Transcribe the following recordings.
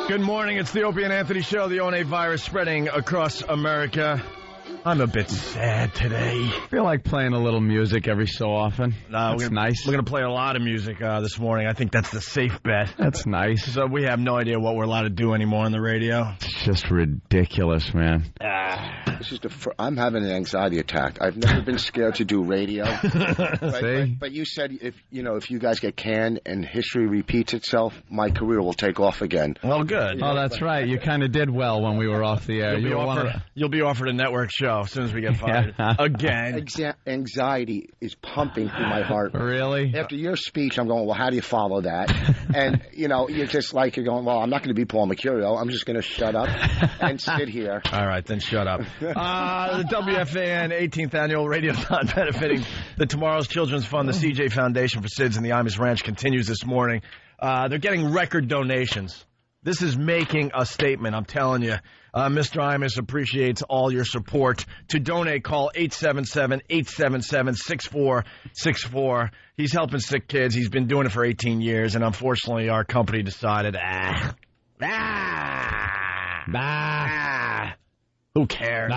Good morning. It's the Opie and Anthony Show. The O&A virus spreading across America. I'm a bit sad today. I feel like playing a little music every so often. That's nice. We're going to play a lot of music this morning. I think that's the safe bet. That's nice. So we have no idea what we're allowed to do anymore on the radio. It's just ridiculous, man. This is I'm having an anxiety attack. I've never been scared to do radio. But you said if you guys get canned and history repeats itself, my career will take off again. Well, good. Oh, that's right. You kind of did well when we were off the air. You'll be offered a network show as soon as we get fired. Again. Anxiety is pumping through my heart. Really? After your speech, I'm going, well, how do you follow that? And, you're just like, you're going, well, I'm not going to be Paul Mercurio. I'm just going to shut up and sit here. All right, then shut up. The WFAN 18th Annual Radiothon benefiting the Tomorrow's Children's Fund, the CJ Foundation for SIDS and the Imus Ranch continues this morning. They're getting record donations. This is making a statement, I'm telling you. Mr. Imus appreciates all your support. To donate, call 877-877-6464. He's helping sick kids. He's been doing it for 18 years, and unfortunately our company decided, who cares?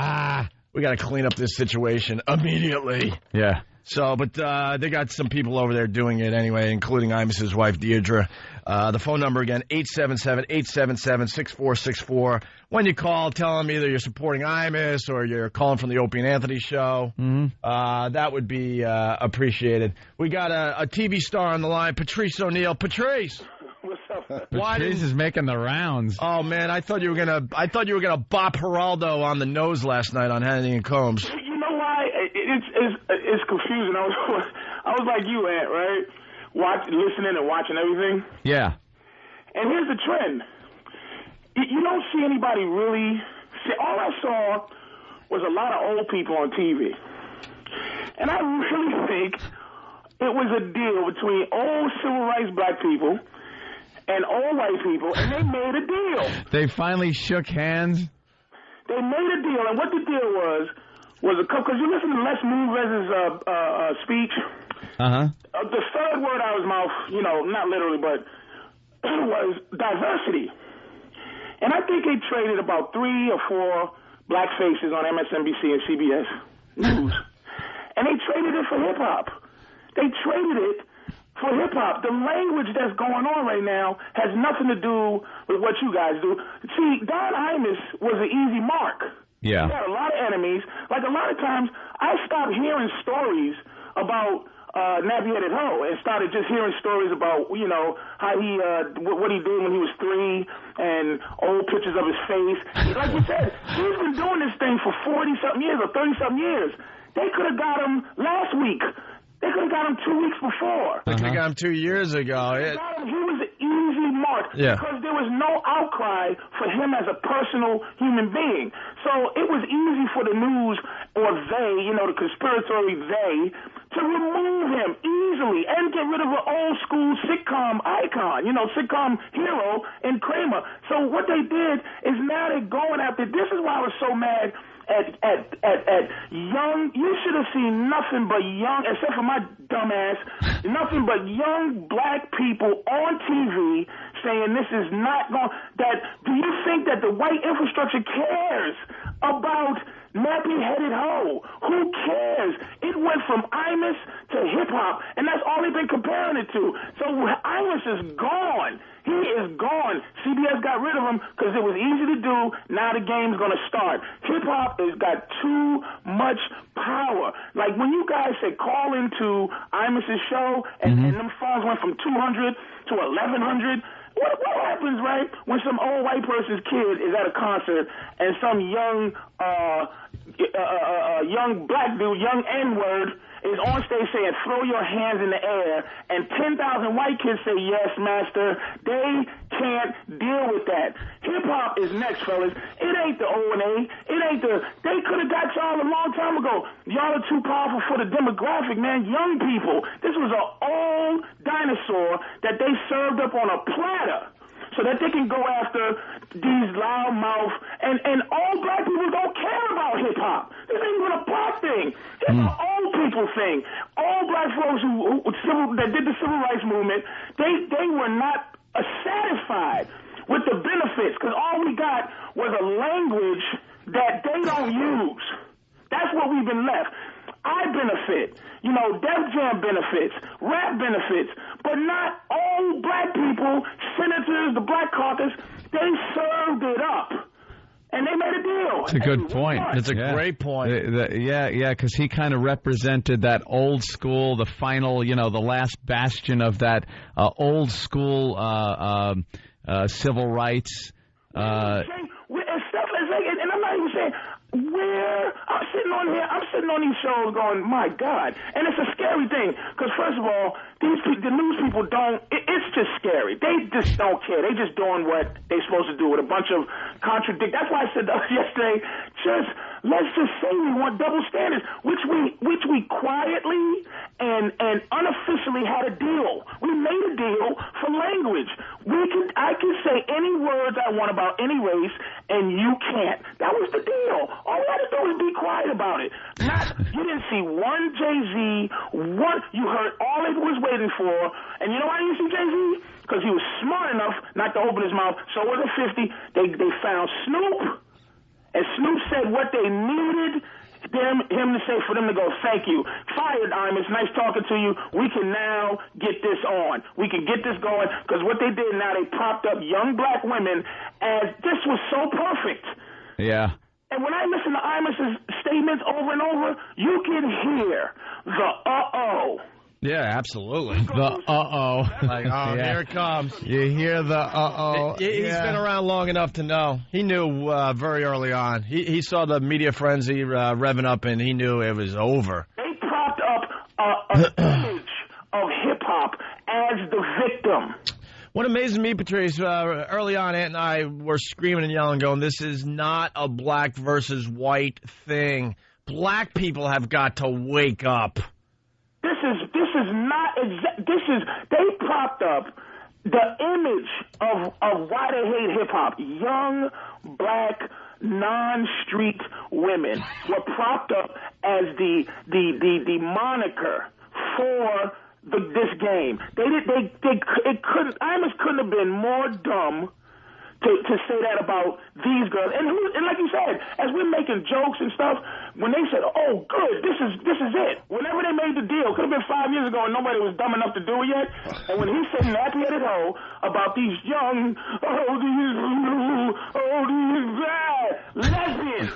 We got to clean up this situation immediately. Yeah. So, but they got some people over there doing it anyway, including Imus's wife, Deirdre. The phone number again, 877-877-6464. When you call, tell them either you're supporting Imus or you're calling from the Opie and Anthony Show. Mm-hmm. That would be appreciated. We got a TV star on the line, Patrice O'Neill. Patrice! What's up? Patrice is making the rounds. Oh man, I thought you were gonna bop Geraldo on the nose last night on Hannity and Combs. You know why? It's confusing. I was like you, Ant, right? Listening and watching everything. Yeah. And here's the trend. You don't see anybody really. All I saw was a lot of old people on TV, and I really think it was a deal between old civil rights black people and old white people, and they made a deal. They finally shook hands? They made a deal, and what the deal was a couple, because you listen to Les Moonves' speech. Uh-huh. The third word out of his mouth, not literally, but was diversity. And I think they traded about 3 or 4 black faces on MSNBC and CBS News. And they traded it for hip-hop. They traded it for hip-hop. The language that's going on right now has nothing to do with what you guys do. See, Don Imus was an easy mark. Yeah. He had a lot of enemies. Like, a lot of times, I stopped hearing stories about nappy-headed hoe and started just hearing stories about, how he, what he did when he was 3 and old pictures of his face. Like you said, he's been doing this thing for 40-something years or 30-something years. They could have got him last week. They could have got him 2 weeks before. They could have got him 2 years ago. He was an easy mark because there was no outcry for him as a personal human being. So it was easy for the news or they, the conspiratory they, to remove him easily and get rid of an old school sitcom icon, sitcom hero in Kramer. So what they did is now they're going after. This is why I was so mad at young. You should have seen nothing but young, except for my dumb ass, nothing but young black people on TV saying this is not going. Do you think that the white infrastructure cares about nappy-headed hoe? Who cares? It went from Imus to hip-hop, and that's all they've been comparing it to. So Imus is gone. He is gone. CBS got rid of him because it was easy to do. Now the game's going to start. Hip-hop has got too much power. Like when you guys said call into Imus's show, and them phones went from 200 to 1,100, what happens, right, when some old white person's kid is at a concert and some young black dude, young N-word, is on stage saying, throw your hands in the air, and 10,000 white kids say, yes, master. They can't deal with that. Hip-hop is next, fellas. It ain't the O&A. They could have got y'all a long time ago. Y'all are too powerful for the demographic, man. Young people. This was an old dinosaur that they served up on a platter. so that they can go after these loudmouth and all black people don't care about hip hop. This ain't even a black thing. It's an old people thing. All black folks that did the civil rights movement, they were not satisfied with the benefits because all we got was a language that they don't use. That's what we've been left. I benefit, Def Jam benefits, rap benefits, but not all black people, senators, the Black Caucus, they served it up. And they made a deal. It's a good point. It's a great point. Because he kind of represented that old school, the final, the last bastion of that old school civil rights. And stuff like, and I'm not even saying where I'm sitting on these shows going, my God. And it's a scary thing because, first of all, the news people it's just scary. They just don't care. They just doing what they're supposed to do with a bunch of That's why I said yesterday, let's just say we want double standards, which we quietly and unofficially had a deal. We made a deal for language. I can say any words I want about any race, and you can't. That was the deal. All we had to do was be quiet about it. You didn't see one Jay-Z, you heard all it was waiting for, and you know why you didn't see Jay-Z? Because he was smart enough not to open his mouth. So was it 50? They found Snoop, and Snoop said what they needed him to say for them to go, thank you. Fired, Imus. Nice talking to you. We can now get this on. We can get this going because what they did now, they propped up young black women as this was so perfect. Yeah. And when I listen to Imus's statements over and over, you can hear the uh-oh. Yeah, absolutely. The uh-oh. Like, here it comes. You hear the uh-oh. He's been around long enough to know. He knew very early on. He saw the media frenzy revving up, and he knew it was over. They propped up an image of hip-hop as the victim. What amazes me, Patrice, early on, Ant and I were screaming and yelling, going, this is not a black versus white thing. Black people have got to wake up. They propped up the image of why they hate hip-hop. Young, black, non-street women were propped up as the moniker for this game. Imus couldn't have been more dumb to say that about these girls. And like you said, as we're making jokes and stuff, when they said, oh, good, this is it. Whenever they made the deal, could have been 5 years ago and nobody was dumb enough to do it yet. And when he said nappy-headed hoe about these young, these lesbians.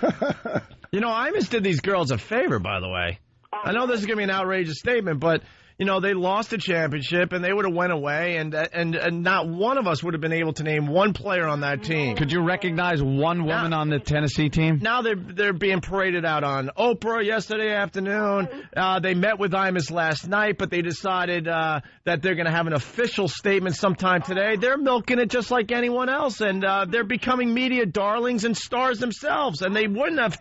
Imus did these girls a favor, by the way. I know this is going to be an outrageous statement, but they lost the championship, and they would have went away, and not one of us would have been able to name one player on that team. Could you recognize one woman on the Tennessee team? Now they're being paraded out on Oprah yesterday afternoon. They met with Imus last night, but they decided that they're going to have an official statement sometime today. They're milking it just like anyone else, and they're becoming media darlings and stars themselves, and they wouldn't have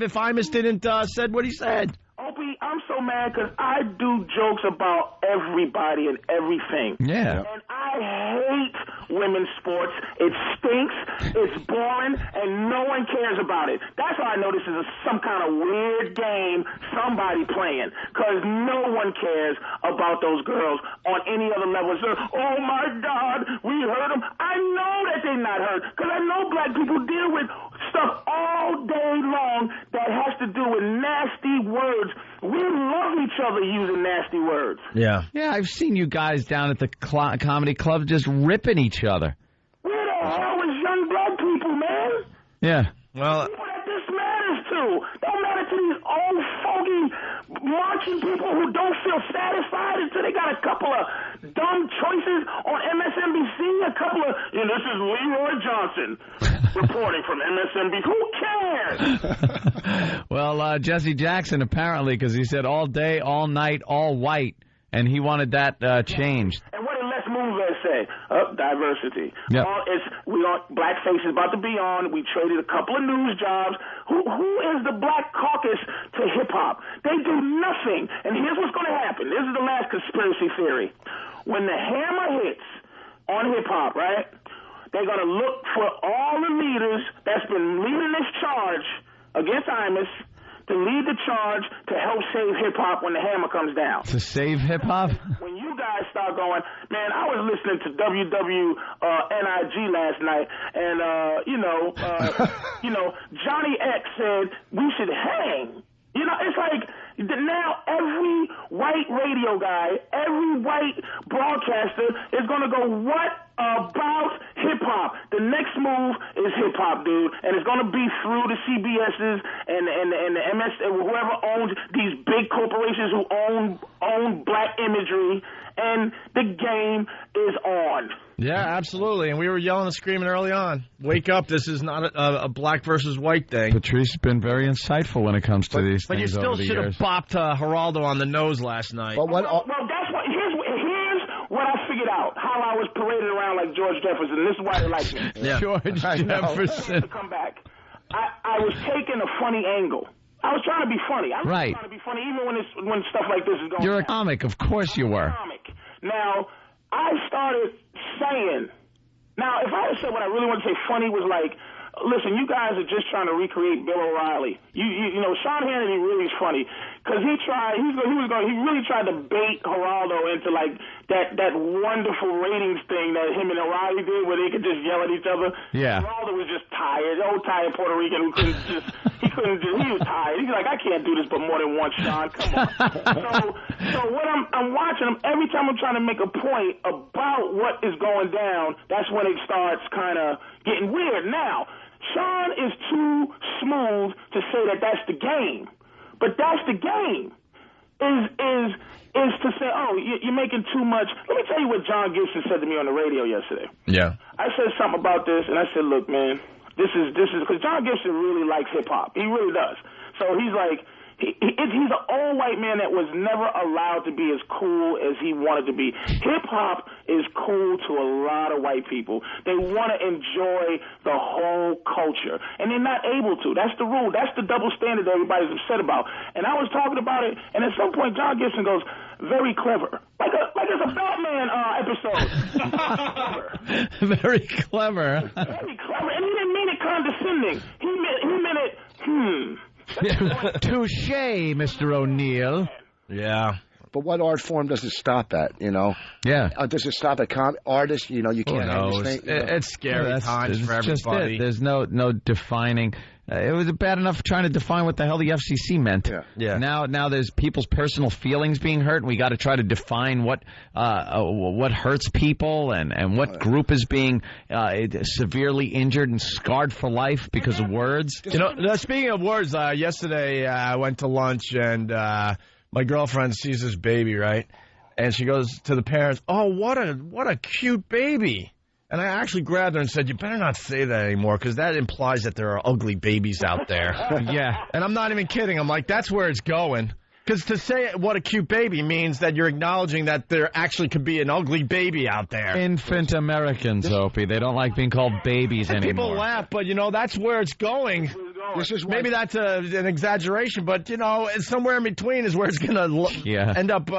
if Imus didn't said what he said. Opie, I'm so mad because I do jokes about everybody and everything. Yeah. And I hate women's sports. It stinks, it's boring, and no one cares about it. That's how I know this is some kind of weird game somebody playing because no one cares about those girls on any other level. So, oh, my God, we hurt them. I know that they're not hurt because I know black people deal with stuff all day long that has to do with nasty words. We love each other using nasty words. Yeah. Yeah, I've seen you guys down at the comedy club just ripping each other. Where the hell is young black people, man? Yeah. Well, people that this matters to. Don't matter to these old fogey marching people who don't feel satisfied until they got a couple of dumb choices on MSNBC. A couple of, this is Leroy Johnson reporting from MSNBC. Who cares? Well, Jesse Jackson apparently, because he said all day, all night, all white, and he wanted that changed. And what did Les Moonves say? Diversity. Yep. Blackface is about to be on. We traded a couple of news jobs. Who is the Black Caucus to hip-hop? They do nothing. And here's what's going to happen. This is the last conspiracy theory. When the hammer hits, on hip-hop, right? They're going to look for all the leaders that's been leading this charge against Imus to lead the charge to help save hip-hop when the hammer comes down. To save hip-hop? When you guys start going, man, I was listening to WWNIG last night, and, Johnny X said we should hang. It's like now every white radio guy, every white broadcaster is going to go, what about hip-hop? The next move is hip-hop, dude, and it's going to be through the CBSs and the MS, whoever owns these big corporations who own black imagery, and the game is on. Yeah, absolutely. And we were yelling and screaming early on. Wake up, this is not a black versus white thing. Patrice has been very insightful when it comes to these things. But you still should have bopped Geraldo on the nose last night. Well, that's what. Here's what I figured out. How I was paraded around like George Jefferson. This is why they like me. Yeah. George Jefferson. To come back. I was taking a funny angle. I was trying to be funny. I was trying to be funny even when stuff like this is going on. You're a comic. Of course you were. Now, I started saying, now, if I had said what I really want to say funny was like, listen, you guys are just trying to recreate Bill O'Reilly. You know, Sean Hannity really is funny because he really tried to bait Geraldo into like that wonderful ratings thing that him and O'Reilly did where they could just yell at each other. Yeah. Geraldo was just tired, old tired Puerto Rican who he was tired. He's like, I can't do this but more than once, Sean. Come on. So what I'm watching him, every time I'm trying to make a point about what is going down, that's when it starts kind of getting weird. Now, Sean is too smooth to say that that's the game. But that's the game. Is to say, oh, you're making too much. Let me tell you what John Gibson said to me on the radio yesterday. Yeah. I said something about this, and I said, look, man, this is because John Gibson really likes hip-hop. He really does. So he's like, he's an old white man that was never allowed to be as cool as he wanted to be. Hip-hop is cool to a lot of white people. They want to enjoy the whole culture, and they're not able to. That's the rule. That's the double standard that everybody's upset about. And I was talking about it, and at some point John Gibson goes, very clever. Like it's a Batman episode. Very clever. Very clever. And he didn't mean it condescending. He meant it, Touché, Mr. O'Neill. Yeah. But what art form does it stop at, you know? Yeah. Does it stop at artists? You know, you can't understand. It's scary times for everybody. There's no defining. It was bad enough trying to define what the hell the FCC meant. Yeah. Now there's people's personal feelings being hurt, and we got to try to define what hurts people and what group is being severely injured and scarred for life because of words. You know, speaking of words, yesterday I went to lunch and my girlfriend sees this baby, right? And she goes to the parents, "Oh, what a cute baby." And I actually grabbed her and said, you better not say that anymore because that implies that there are ugly babies out there. Yeah. And I'm not even kidding. I'm like, that's where it's going. Because to say what a cute baby means that you're acknowledging that there actually could be an ugly baby out there. Infant Americans, Opie. They don't like being called babies anymore. People laugh, but, you know, that's where it's going. Maybe that's an exaggeration, but, you know, somewhere in between is where it's going to end up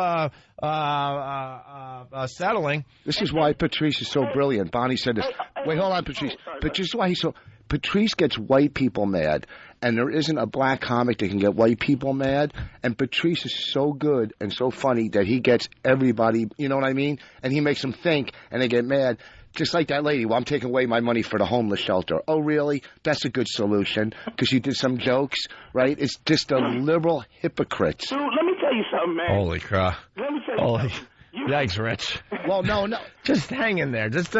settling. This is why Patrice is so brilliant. Bonnie said this. Wait, hold on, Patrice. But this is why he's so... Patrice gets white people mad, and there isn't a black comic that can get white people mad. And Patrice is so good and so funny that he gets everybody, you know what I mean? And he makes them think, and they get mad. Just like that lady, well, I'm taking away my money for the homeless shelter. Oh, really? That's a good solution because you did some jokes, right? It's just a liberal hypocrites. Dude, let me tell you something, man. Holy crap. Let me tell you something. Yikes, Rich. Well, no. Just hang in there. Just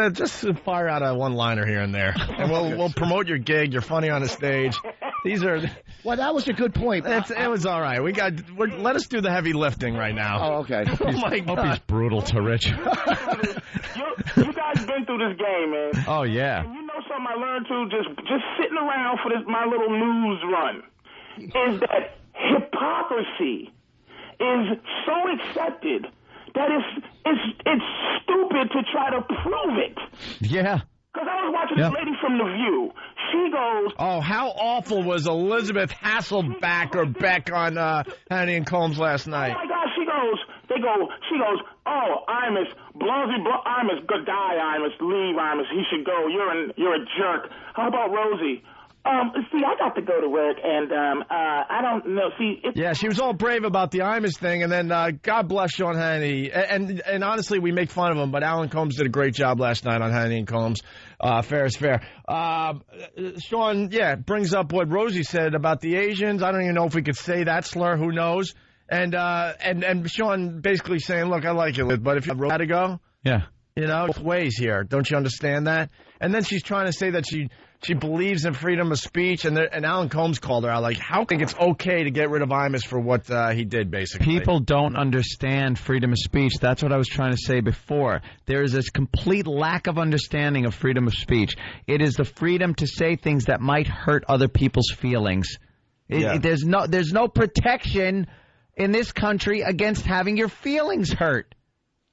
fire out a one-liner here and there. And we'll promote your gig. You're funny on the stage. These are... Well, that was a good point. It was all right. Let us do the heavy lifting right now. Oh, okay. Oh, my God. Opie's brutal to Rich. You guys been through this game, man. Oh, yeah. And you know something I learned, too, just sitting around for my little news run, is that hypocrisy is so accepted that it's stupid to try to prove it. Yeah. Because I was watching this lady from The View. She goes... Oh, how awful was Elizabeth Hasselbeck or Beck on Hannity and Combs last night? Oh, my God. She goes, Oh, Imus, Imus, go die, Imus, leave, Imus, he should go, you're a jerk. How about Rosie? See, I got to go to work, and I don't know. See, yeah, she was all brave about the Imus thing, and then God bless Sean Hannity. And honestly, we make fun of him, but Alan Combs did a great job last night on Hannity and Combs. Fair is fair. Sean, brings up what Rosie said about the Asians. I don't even know if we could say that slur. Who knows? And Sean basically saying, look, I like you, but if you had to go, both ways here. Don't you understand that? And then she's trying to say that she believes in freedom of speech, and Alan Combs called her out, like, how think it's okay to get rid of Imus for what he did, basically? People don't understand freedom of speech. That's what I was trying to say before. There is this complete lack of understanding of freedom of speech. It is the freedom to say things that might hurt other people's feelings. There's no protection in this country against having your feelings hurt.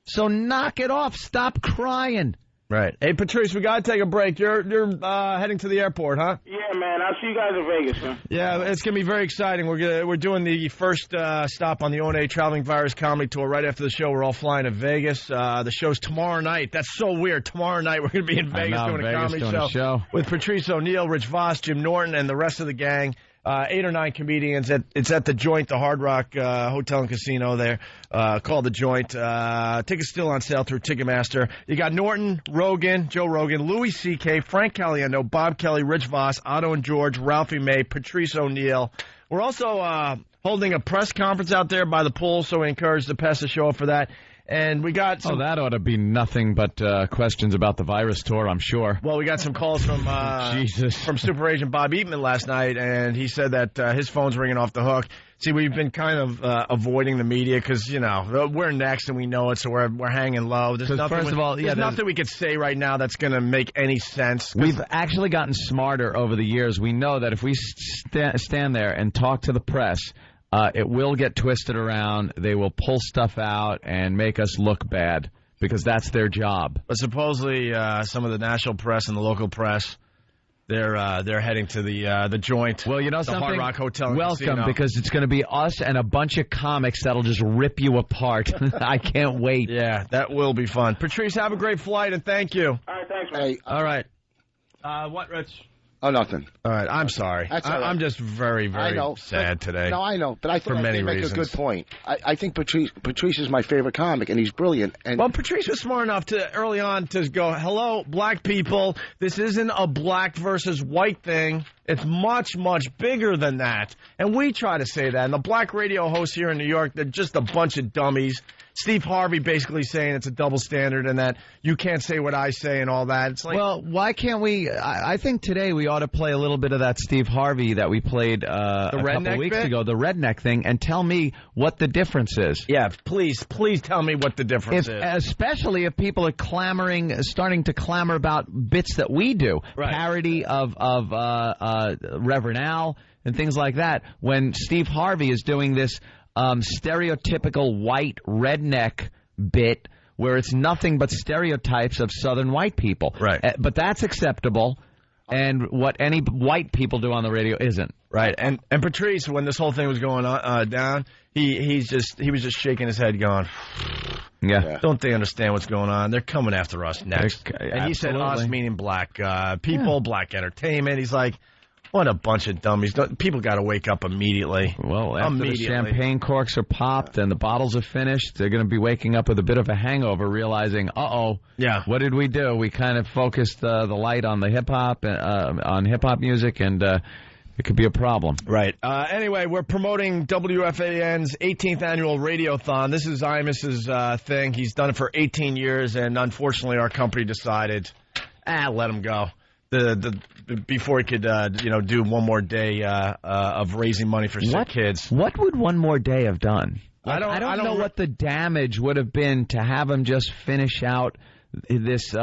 So knock it off. Stop crying. Right. Hey, Patrice, we got to take a break. You're heading to the airport, huh? Yeah, man. I'll see you guys in Vegas, man. Yeah, it's going to be very exciting. We're doing the first stop on the O&A Traveling Virus Comedy Tour. Right after the show, we're all flying to Vegas. The show's tomorrow night. That's so weird. Tomorrow night, we're going to be in Vegas doing a comedy show with Patrice O'Neill, Rich Voss, Jim Norton, and the rest of the gang. 8 or 9 comedians. It's at the Joint, the Hard Rock Hotel and Casino there, called the Joint. Tickets still on sale through Ticketmaster. You got Norton, Rogan, Joe Rogan, Louis C.K., Frank Caliendo, Bob Kelly, Rich Voss, Otto and George, Ralphie May, Patrice O'Neill. We're also holding a press conference out there by the pool, so we encourage the press to show up for that. And we got some... that ought to be nothing but questions about the virus tour, I'm sure. Well, we got some calls from from super agent Bob Eatman last night, and he said that his phone's ringing off the hook. See, we've been kind of avoiding the media because, we're next and we know it, so we're hanging low. There's nothing we could say right now that's going to make any sense. We've actually gotten smarter over the years. We know that if we stand there and talk to the press... it will get twisted around. They will pull stuff out and make us look bad because that's their job. But supposedly some of the national press and the local press, they're heading to the Joint. Well, you know something? The Hard Rock Hotel and Welcome, Casino. because it's going to be us and a bunch of comics that'll just rip you apart. I can't wait. Yeah, that will be fun. Patrice, have a great flight, and thank you. All right, thanks, man. Hey, all right. What, Rich? Oh, nothing. All right, I'm sorry. That's all right. I'm just very, very sad today. No, I know, but I think they make a good point. I think Patrice is my favorite comic, and he's brilliant. And well, Patrice was smart enough to early on to go, hello, black people, this isn't a black versus white thing. It's much, much bigger than that. And we try to say that. And the black radio hosts here in New York, they're just a bunch of dummies. Steve Harvey basically saying it's a double standard and that you can't say what I say and all that. It's like, well, why can't we? I think today we ought to play a little bit of that Steve Harvey that we played a couple weeks ago, the redneck thing, and tell me what the difference is. Yeah, please tell me what the difference is. Especially if people are starting to clamor about bits that we do, parody of Reverend Al and things like that. When Steve Harvey is doing this stereotypical white redneck bit where it's nothing but stereotypes of Southern white people. Right. But that's acceptable, and what any white people do on the radio isn't. Right. And Patrice, when this whole thing was going on down, he was just shaking his head going, yeah. Don't they understand what's going on? They're coming after us next. And he said us meaning black people, black entertainment. He's like, what a bunch of dummies. People got to wake up immediately. Well, after the champagne corks are popped and the bottles are finished, they're going to be waking up with a bit of a hangover, realizing, what did we do? We kind of focused the light on the hip-hop, on hip-hop music, and it could be a problem. Right. Anyway, we're promoting WFAN's 18th annual Radiothon. This is Imus's thing. He's done it for 18 years, and unfortunately our company decided, let him go. Before he could, do one more day of raising money for sick kids. What would one more day have done? I don't know what the damage would have been to have him just finish out this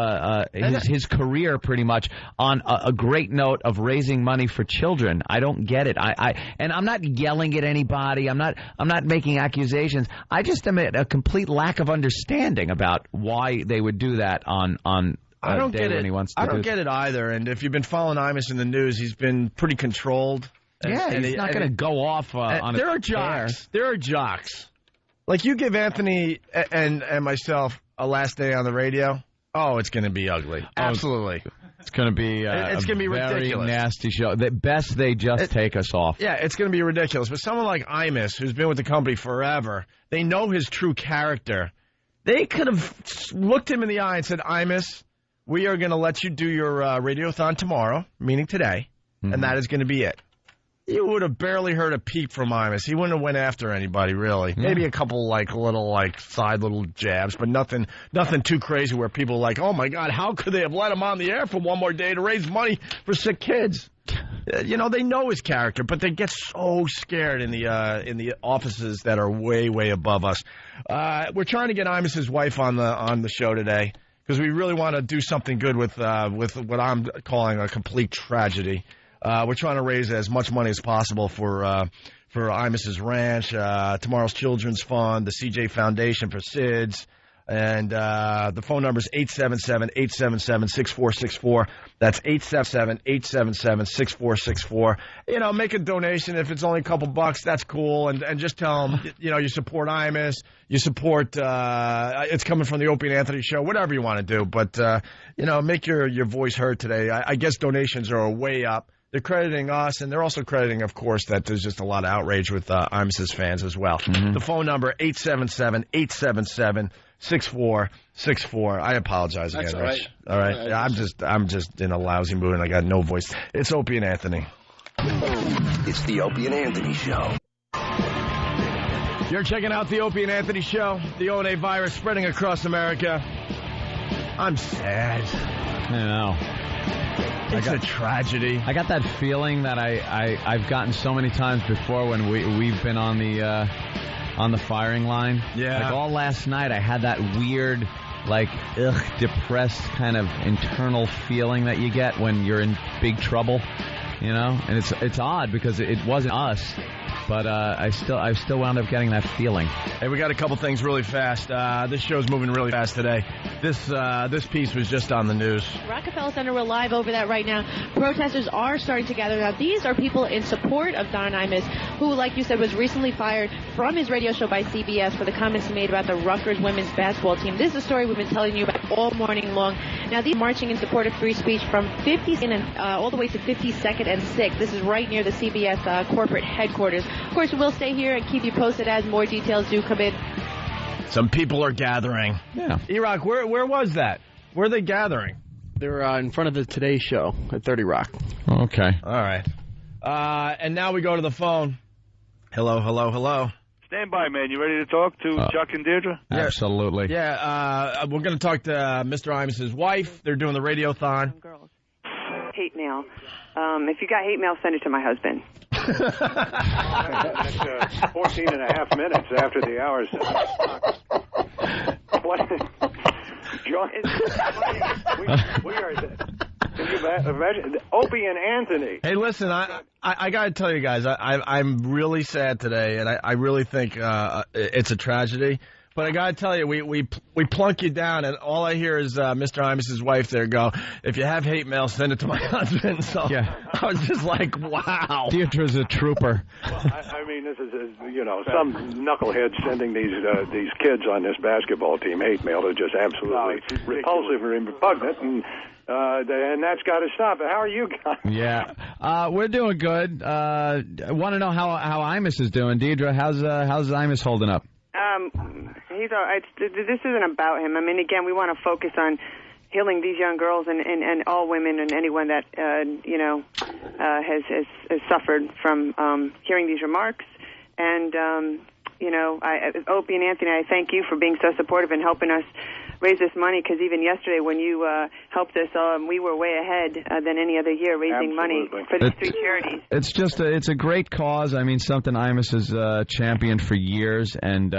his career pretty much on a great note of raising money for children. I don't get it. And I'm not yelling at anybody. I'm not making accusations. I just am at a complete lack of understanding about why they would do that on I don't get it. I don't get it either. And if you've been following Imus in the news, he's been pretty controlled. He's not going to go off on there are jocks. There are jocks Like, you give Anthony and myself a last day on the radio, it's going to be ugly. Absolutely. It's going to be it's going to be very ridiculous. Nasty show. The best they just take us off. Yeah, it's going to be ridiculous. But someone like Imus, who's been with the company forever, they know his true character. They could have looked him in the eye and said, Imus, we are going to let you do your radiothon tomorrow, meaning today, and that is going to be it. You would have barely heard a peep from Imus. He wouldn't have went after anybody, really. Yeah. Maybe a couple side little jabs, but nothing too crazy where people are like, oh my God, how could they have let him on the air for one more day to raise money for sick kids? They know his character, but they get so scared in the offices that are way, way above us. We're trying to get Imus's wife on the show today because we really want to do something good with what I'm calling a complete tragedy. We're trying to raise as much money as possible for Imus's Ranch, Tomorrow's Children's Fund, the CJ Foundation for SIDS, and the phone number is 877-877-6464. That's 877-877-6464. Make a donation. If it's only a couple bucks, that's cool. And just tell them, you support Imus, you support, it's coming from the Opie and Anthony show, whatever you want to do. But, make your voice heard today. I guess donations are way up. They're crediting us, and they're also crediting, of course, that there's just a lot of outrage with Imus's fans as well. The phone number, 877-877-6464. I apologize again, Rich. All right. Yeah, I'm just in a lousy mood, and I got no voice. It's Opie and Anthony. It's the Opie and Anthony Show. You're checking out the Opie and Anthony Show. The O&A virus spreading across America. I'm sad. I know. It's a tragedy. I got that feeling that I've gotten so many times before when we've been on the firing line. Yeah. Like all last night, I had that weird, depressed kind of internal feeling that you get when you're in big trouble. And it's odd because it wasn't us. But I still wound up getting that feeling. Hey, we got a couple things really fast. This show's moving really fast today. This piece was just on the news. Rockefeller Center, we're live over that right now. Protesters are starting to gather. Now, these are people in support of Don Imus, who, like you said, was recently fired from his radio show by CBS for the comments he made about the Rutgers women's basketball team. This is a story we've been telling you about all morning long. Now, these are marching in support of free speech from 50th and all the way to 52nd and 6th. This is right near the CBS corporate headquarters. Of course, we'll stay here and keep you posted as more details do come in. Some people are gathering. Yeah. E-Rock, where was that? Where are they gathering? They're in front of the Today Show at 30 Rock. Okay. All right. And now we go to the phone. Hello. Stand by, man. You ready to talk to Chuck and Deirdre? Absolutely. Yeah, we're going to talk to Mr. Imus's wife. They're doing the radiothon. Girls. Hate mail. If you got hate mail, send it to my husband. That's 14 and a half minutes after the hour. What? John, we are... Can you imagine? Opie and Anthony. Hey, listen, I got to tell you guys, I'm really sad today, and I really think it's a tragedy. But I got to tell you, we plunk you down, and all I hear is Mr. Imus's wife there go, if you have hate mail, send it to my husband. So yeah. I was just like, wow. Deirdre's a trooper. Well, I mean, this is, some knucklehead sending these kids on this basketball team hate mail are just absolutely repulsive and repugnant, and that's got to stop. How are you guys? Yeah, we're doing good. I want to know how Imus is doing. Deidre, how's Imus holding up? He's all right. This isn't about him. I mean, again, we want to focus on healing these young girls and all women and anyone that has suffered from hearing these remarks. And Opie and Anthony, I thank you for being so supportive and helping us raise this money, because even yesterday when you helped us, we were way ahead than any other year raising money for these three charities. It's a great cause. I mean, something Imus has championed for years, and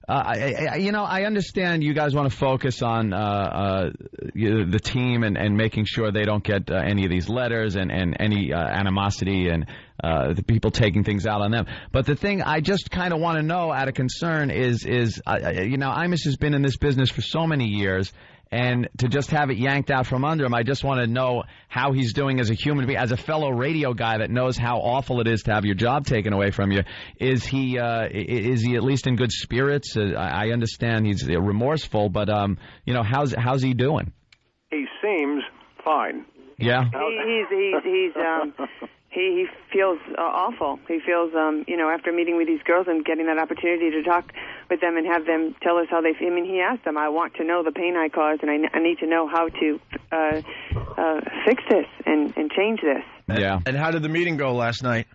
I understand you guys want to focus on the team and making sure they don't get any of these letters and any animosity and the people taking things out on them. But the thing I just kind of want to know out of concern is Imus has been in this business for so many years, and to just have it yanked out from under him, I just want to know how he's doing as a human being, as a fellow radio guy that knows how awful it is to have your job taken away from you. Is he at least in good spirits? I understand he's remorseful, but how's he doing? He seems fine. Yeah. He feels awful. He feels, after meeting with these girls and getting that opportunity to talk with them and have them tell us how they feel. I mean, he asked them, I want to know the pain I caused, and I need to know how to fix this and change this. Yeah. And how did the meeting go last night?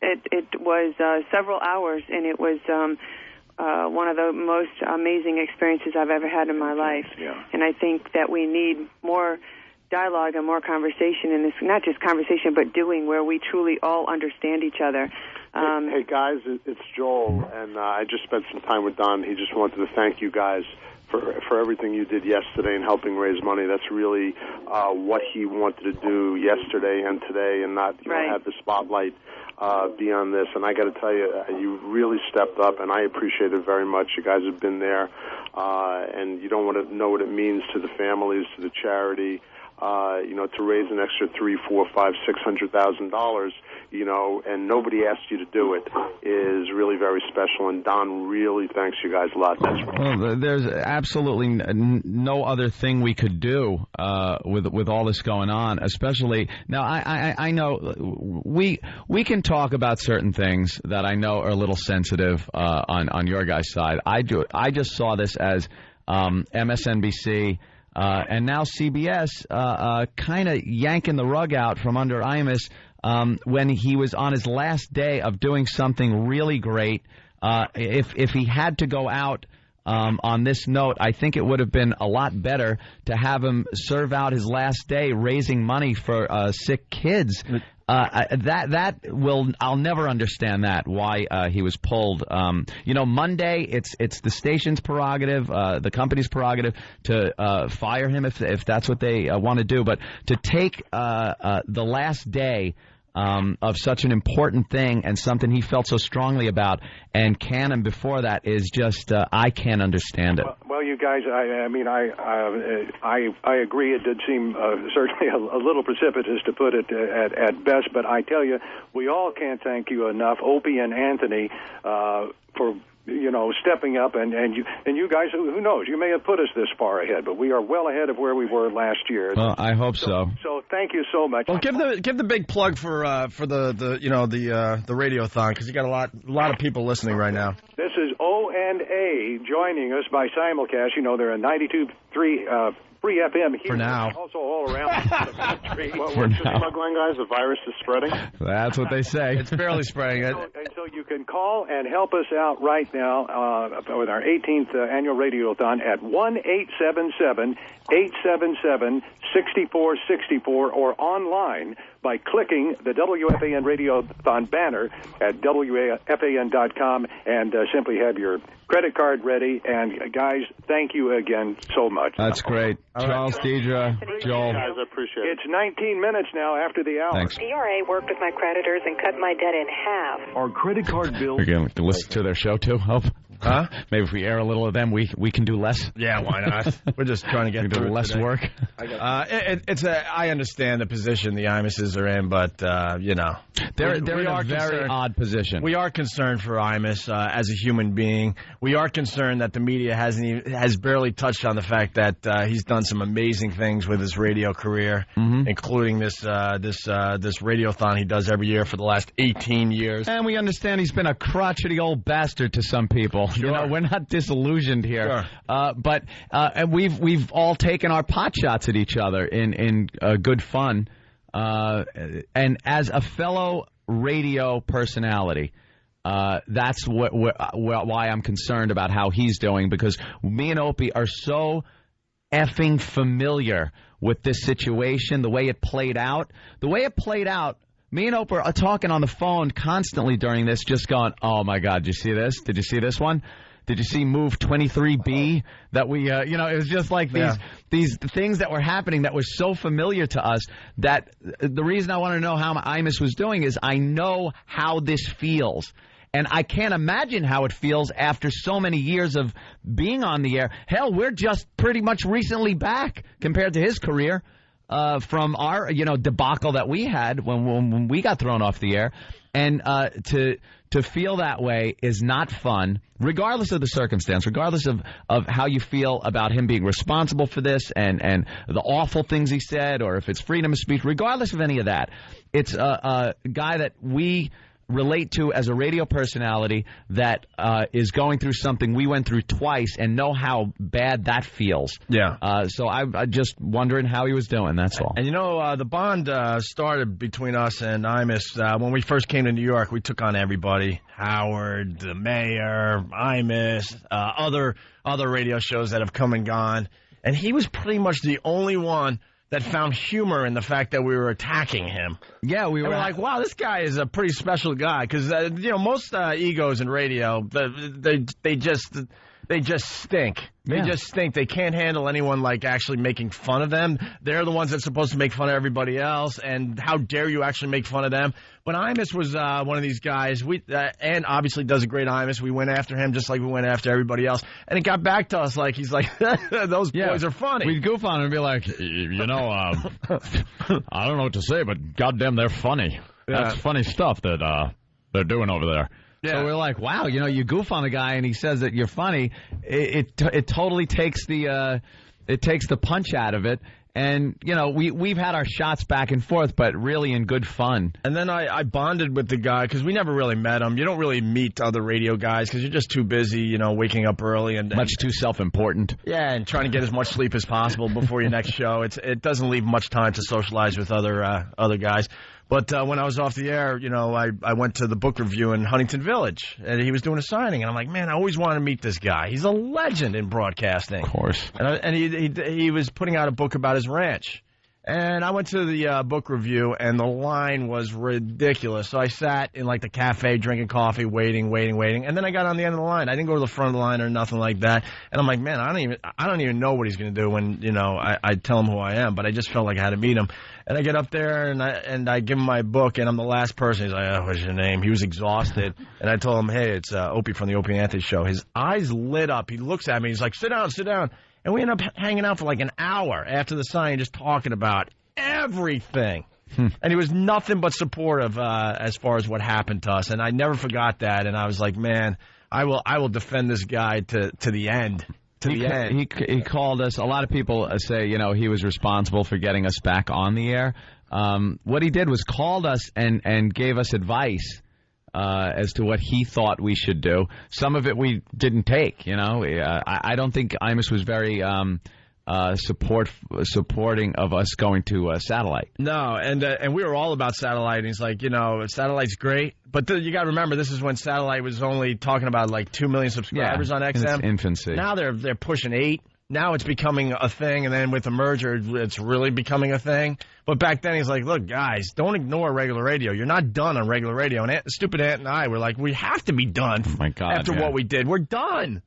It was several hours, and it was one of the most amazing experiences I've ever had in my life. Yeah. And I think that we need more dialogue and more conversation in this, not just conversation, but doing, where we truly all understand each other. Hey guys, it's Joel, and I just spent some time with Don. He just wanted to thank you guys for everything you did yesterday and helping raise money. That's really what he wanted to do yesterday and today, and not have the spotlight be on this. And I got to tell you, you really stepped up, and I appreciate it very much. You guys have been there, and you don't want to know what it means to the families, to the charity. To raise an extra $300,000, $400,000, $600,000, and nobody asked you to do it, is really very special. And Don really thanks you guys a lot. Well, there's absolutely no other thing we could do with all this going on. Especially now, I know we can talk about certain things that I know are a little sensitive on your guys' side. I just saw this as MSNBC. And now CBS kind of yanking the rug out from under Imus when he was on his last day of doing something really great. If he had to go out on this note, I think it would have been a lot better to have him serve out his last day raising money for sick kids. I'll never understand that, why he was pulled. Monday, it's the station's prerogative, the company's prerogative to fire him if that's what they want to do. But to take the last day of such an important thing and something he felt so strongly about and can him before that is just I can't understand it. Well, you guys, I agree. It did seem certainly a little precipitous, to put it at best. But I tell you, we all can't thank you enough, Opie and Anthony, for stepping up, and you guys, who knows, you may have put us this far ahead, but we are well ahead of where we were last year. Well, I hope so. So thank you so much. Well, give the big plug for the radiothon, because you got a lot of people listening right now. This is O&A joining us by simulcast. They're a 92.3 free FM here. For now. Also all around the country. What's the smuggling, guys? The virus is spreading? That's what they say. It's barely spreading. And so you can call and help us out right now with our 18th annual Radiothon at 1-877-877-6464 or online by clicking the WFAN Radiothon banner at WFAN.com and simply have your credit card ready. And, guys, thank you again so much. That's great. Charles, Deidre, Joel. Guys, I appreciate it. It's 19 minutes now after the hour. Thanks. CRA worked with my creditors and cut my debt in half. Our credit card bills. We're going to listen to their show, too, Hope? Huh? Maybe if we air a little of them, we can do less. Yeah, why not? We're just trying to get through less today. work. I understand the position the Imuses are in, but they're in a very odd position. We are concerned for Imus as a human being. We are concerned that the media has barely touched on the fact that he's done some amazing things with his radio career, including this radiothon he does every year for the last 18 years. And we understand he's been a crotchety old bastard to some people. Sure. We're not disillusioned here. Sure. But we've all taken our pot shots at each other in good fun. And as a fellow radio personality, that's why I'm concerned about how he's doing, because me and Opie are so effing familiar with this situation, the way it played out. Me and Oprah are talking on the phone constantly during this, just going, oh, my God, did you see this? Did you see this one? Did you see move 23B that we, it was just like these things that were happening that were so familiar to us that the reason I want to know how Imus was doing is I know how this feels. And I can't imagine how it feels after so many years of being on the air. Hell, we're just pretty much recently back compared to his career from our, debacle that we had when we got thrown off the air. And to feel that way is not fun, regardless of the circumstance, regardless of how you feel about him being responsible for this and the awful things he said, or if it's freedom of speech, regardless of any of that. It's a guy that we relate to as a radio personality that is going through something we went through twice and know how bad that feels. Yeah. So I'm just wondering how he was doing, that's all. And, the bond started between us and Imus. When we first came to New York, we took on everybody. Howard, the mayor, Imus, other radio shows that have come and gone. And he was pretty much the only one that found humor in the fact that we were attacking him. Yeah, we were like, wow, this guy is a pretty special guy. Because, most egos in radio, they just stink. They just stink. They can't handle anyone, actually making fun of them. They're the ones that's supposed to make fun of everybody else, and how dare you actually make fun of them. But Imus was one of these guys, and obviously does a great Imus. We went after him just like we went after everybody else. And it got back to us he's like, those boys are funny. We'd goof on him and be like, I don't know what to say, but goddamn, they're funny. Yeah. That's funny stuff that they're doing over there. Yeah. So we're like, wow, you goof on a guy and he says that you're funny. It totally takes the punch out of it. And, we've had our shots back and forth, but really in good fun. And then I bonded with the guy because we never really met him. You don't really meet other radio guys because you're just too busy, waking up early. And much too self-important. Yeah, and trying to get as much sleep as possible before your next show. It doesn't leave much time to socialize with other guys. But when I was off the air, I went to the book review in Huntington Village, and he was doing a signing. And I'm like, man, I always wanted to meet this guy. He's a legend in broadcasting. Of course. And he was putting out a book about his ranch. And I went to the book review, and the line was ridiculous. So I sat in, the cafe drinking coffee, waiting. And then I got on the end of the line. I didn't go to the front of the line or nothing like that. And I'm like, man, I don't even know what he's going to do when, I tell him who I am. But I just felt like I had to meet him. And I get up there, and I give him my book, and I'm the last person. He's like, what's your name? He was exhausted. And I told him, hey, it's Opie from the Opie and Anthony Show. His eyes lit up. He looks at me. He's like, sit down. And we ended up hanging out for an hour after the signing, just talking about everything. And he was nothing but supportive as far as what happened to us. And I never forgot that. And I was like, man, I will defend this guy to the end. He called us. A lot of people say, he was responsible for getting us back on the air. What he did was called us and gave us advice as to what he thought we should do. Some of it we didn't take, I don't think Imus was very supporting of us going to satellite. No, and we were all about satellite. And he's like, satellite's great. But you got to remember, this is when satellite was only talking about 2 million subscribers on XM. In its infancy. Now they're pushing 8. Now it's becoming a thing, and then with the merger, it's really becoming a thing. But back then, he's like, look, guys, don't ignore regular radio. You're not done on regular radio. And stupid Ant and I were like, we have to be done after what we did. We're done.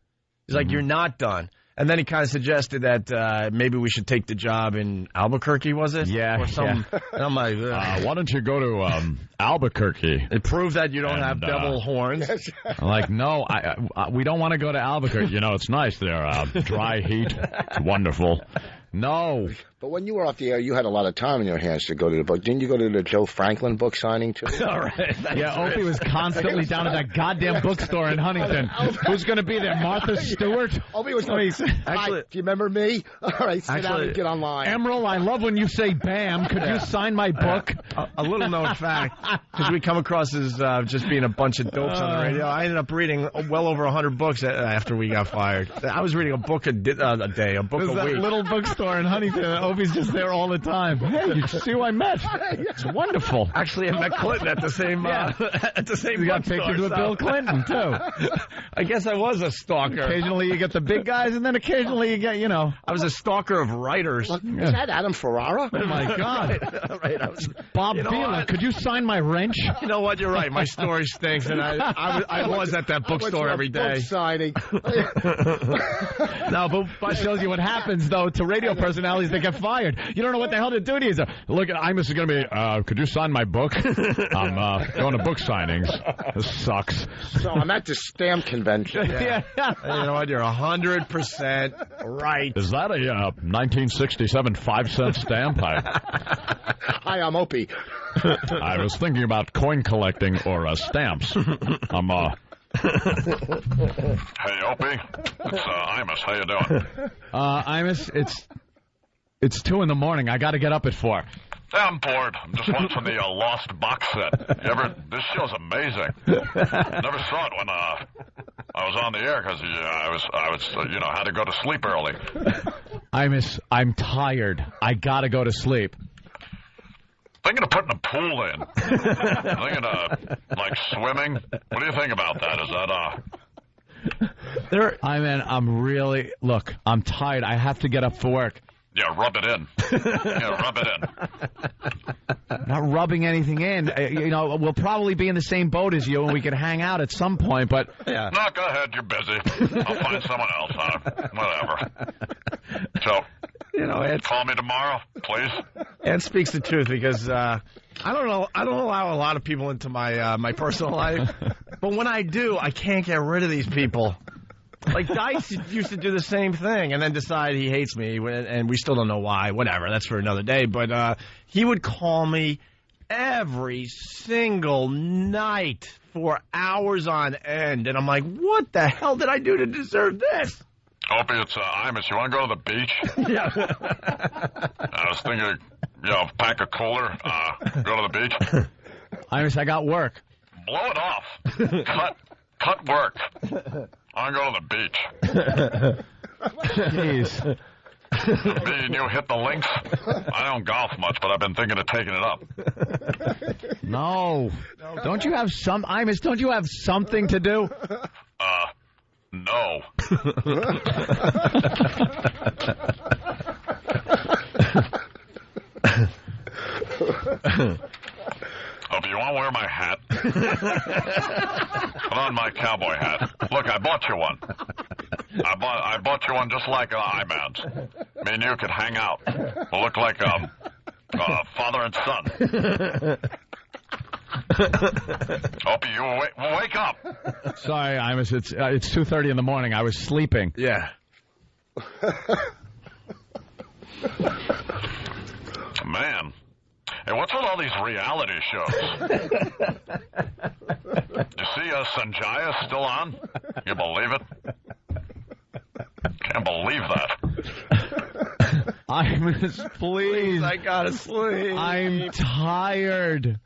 He's like, you're not done. And then he kind of suggested that maybe we should take the job in Albuquerque, was it? Yeah. Or something. Yeah. And I'm like, why don't you go to Albuquerque? It proves that you don't have devil horns. I'm like, no, we don't want to go to Albuquerque. It's nice there. Dry heat. It's wonderful. No. But when you were off the air, you had a lot of time in your hands to go to the book. Didn't you go to the Joe Franklin book signing, too? All right. Yeah, Opie was constantly down at that goddamn bookstore in Huntington. Who's going to be there? Martha Stewart? Opie was going, actually, do you remember me? All right, sit down and get online. Emerald, I love when you say BAM. Could you sign my book? A little known fact, because we come across as just being a bunch of dopes on the radio, I ended up reading well over 100 books after we got fired. I was reading a book a day, a book a week. That little bookstore in Huntington. Opie's just there all the time. Hey, you see who I met? It's wonderful. Actually, I met Clinton at the same at the same. You got pictures with Bill Clinton too. I guess I was a stalker. Occasionally you get the big guys, and then occasionally you get, I was a stalker of writers. Is that Adam Ferrara? Oh my God! Right. I was, Bob Vila, could you sign my wrench? You know what? You're right. My story stinks, and I was at that bookstore every day. Book signing. No, but that shows you what happens though to radio personalities that get fired. You don't know what the hell to do to you. Look, Imus is going to be. Could you sign my book? I'm going to book signings. This sucks. So I'm at the stamp convention. Yeah. You know what? You're 100% right. Is that a 1967 5-cent stamp? Hi, I'm Opie. I was thinking about coin collecting or stamps. I'm Hey, Opie. It's Imus. How you doing? Imus, it's 2 in the morning. I got to get up at 4. Yeah, I'm bored. I'm just watching the Lost box set. This show's amazing. Never saw it when I was on the air because I was had to go to sleep early. Imus, I'm tired. I got to go to sleep. Thinking of putting a pool in. Thinking of, swimming. What do you think about that? Is that, Look, I'm tired. I have to get up for work. Yeah, rub it in. Rub it in. Not rubbing anything in. We'll probably be in the same boat as you, and we can hang out at some point, but... Yeah. No, go ahead. You're busy. I'll find someone else, whatever. So... call me tomorrow, please. Ed speaks the truth because I don't allow a lot of people into my my personal life, but when I do, I can't get rid of these people. Like Dice used to do the same thing and then decide he hates me, and we still don't know why. Whatever, that's for another day. But he would call me every single night for hours on end, and I'm like, what the hell did I do to deserve this? Opie, it's Imus. You want to go to the beach? Yeah. I was thinking, pack a cooler, go to the beach. Imus, I got work. Blow it off. Cut work. I want to go to the beach. Jeez. Me and you hit the links. I don't golf much, but I've been thinking of taking it up. No. Don't you have Imus, don't you have something to do? No. If you want to wear my hat, put on my cowboy hat. Look, I bought you one. I bought you one just like Iman's. Me and you could hang out. We'll look like father and son. Opie, you wake up. Sorry, Imus. It's 2:30 in the morning. I was sleeping. Yeah. Man. Hey, what's with all these reality shows? You see Sanjaya still on? You believe it? Can't believe that. Imus, please. I gotta sleep. I'm tired.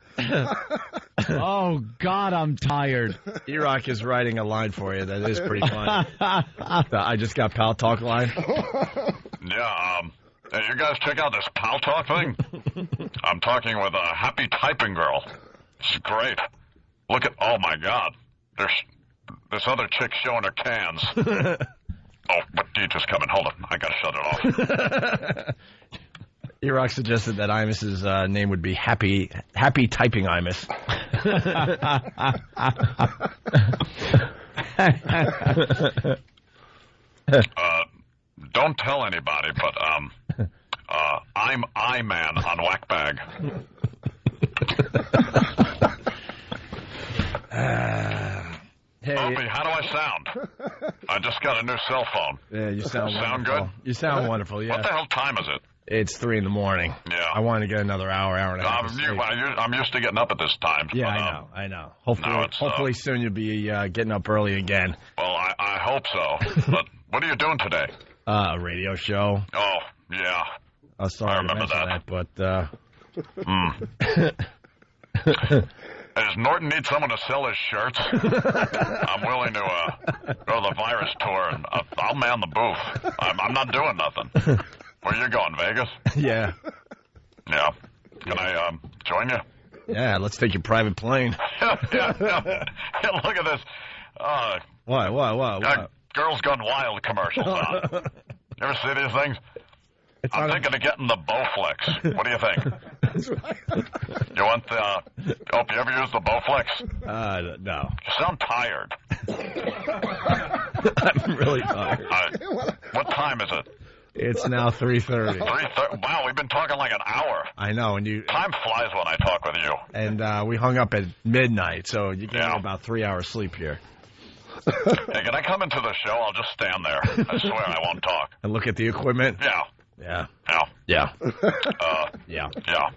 Oh, God, I'm tired. E-Rock is writing a line for you that is pretty funny. I just got Pal Talk line. Yeah, hey, you guys check out this Pal Talk thing? I'm talking with a Happy Typing Girl. It's great. Look at, oh my God. There's this other chick showing her cans. Oh, but you just come in. Hold on. I gotta shut it off. E-Rock suggested that Imus's name would be Happy Typing Imus. Don't tell anybody, but I'm I-Man on Whackbag. Hey, Opie, how do I sound? I just got a new cell phone. Yeah, you sound good? You sound wonderful, yeah. What the hell time is it? It's 3 in the morning. Yeah. I want to get another hour and a half. I'm used to getting up at this time. Yeah, but, I know. Hopefully soon you'll be getting up early again. Well, I hope so. But what are you doing today? A radio show. Oh, yeah. Sorry I remember to mention that, but... Does Norton need someone to sell his shirts? I'm willing to go to the virus tour, and I'll man the booth. I'm not doing nothing. Where you going, Vegas? Yeah. Yeah. Can I join you? Yeah, let's take your private plane. Yeah, look at this. What? Girls Gone Wild commercials on. You ever see these things? I'm thinking of getting the Bowflex. What do you think? That's right. You want the... Hope you ever use the Bowflex? No. You sound tired. I'm really tired. What time is it? It's now 3:30. 3:30. Wow, we've been talking like an hour. I know, and time flies when I talk with you. And we hung up at midnight, so you get about 3 hours sleep here. Hey, can I come into the show? I'll just stand there. I swear I won't talk. And look at the equipment? Yeah. Yeah. Yeah. Yeah. Yeah.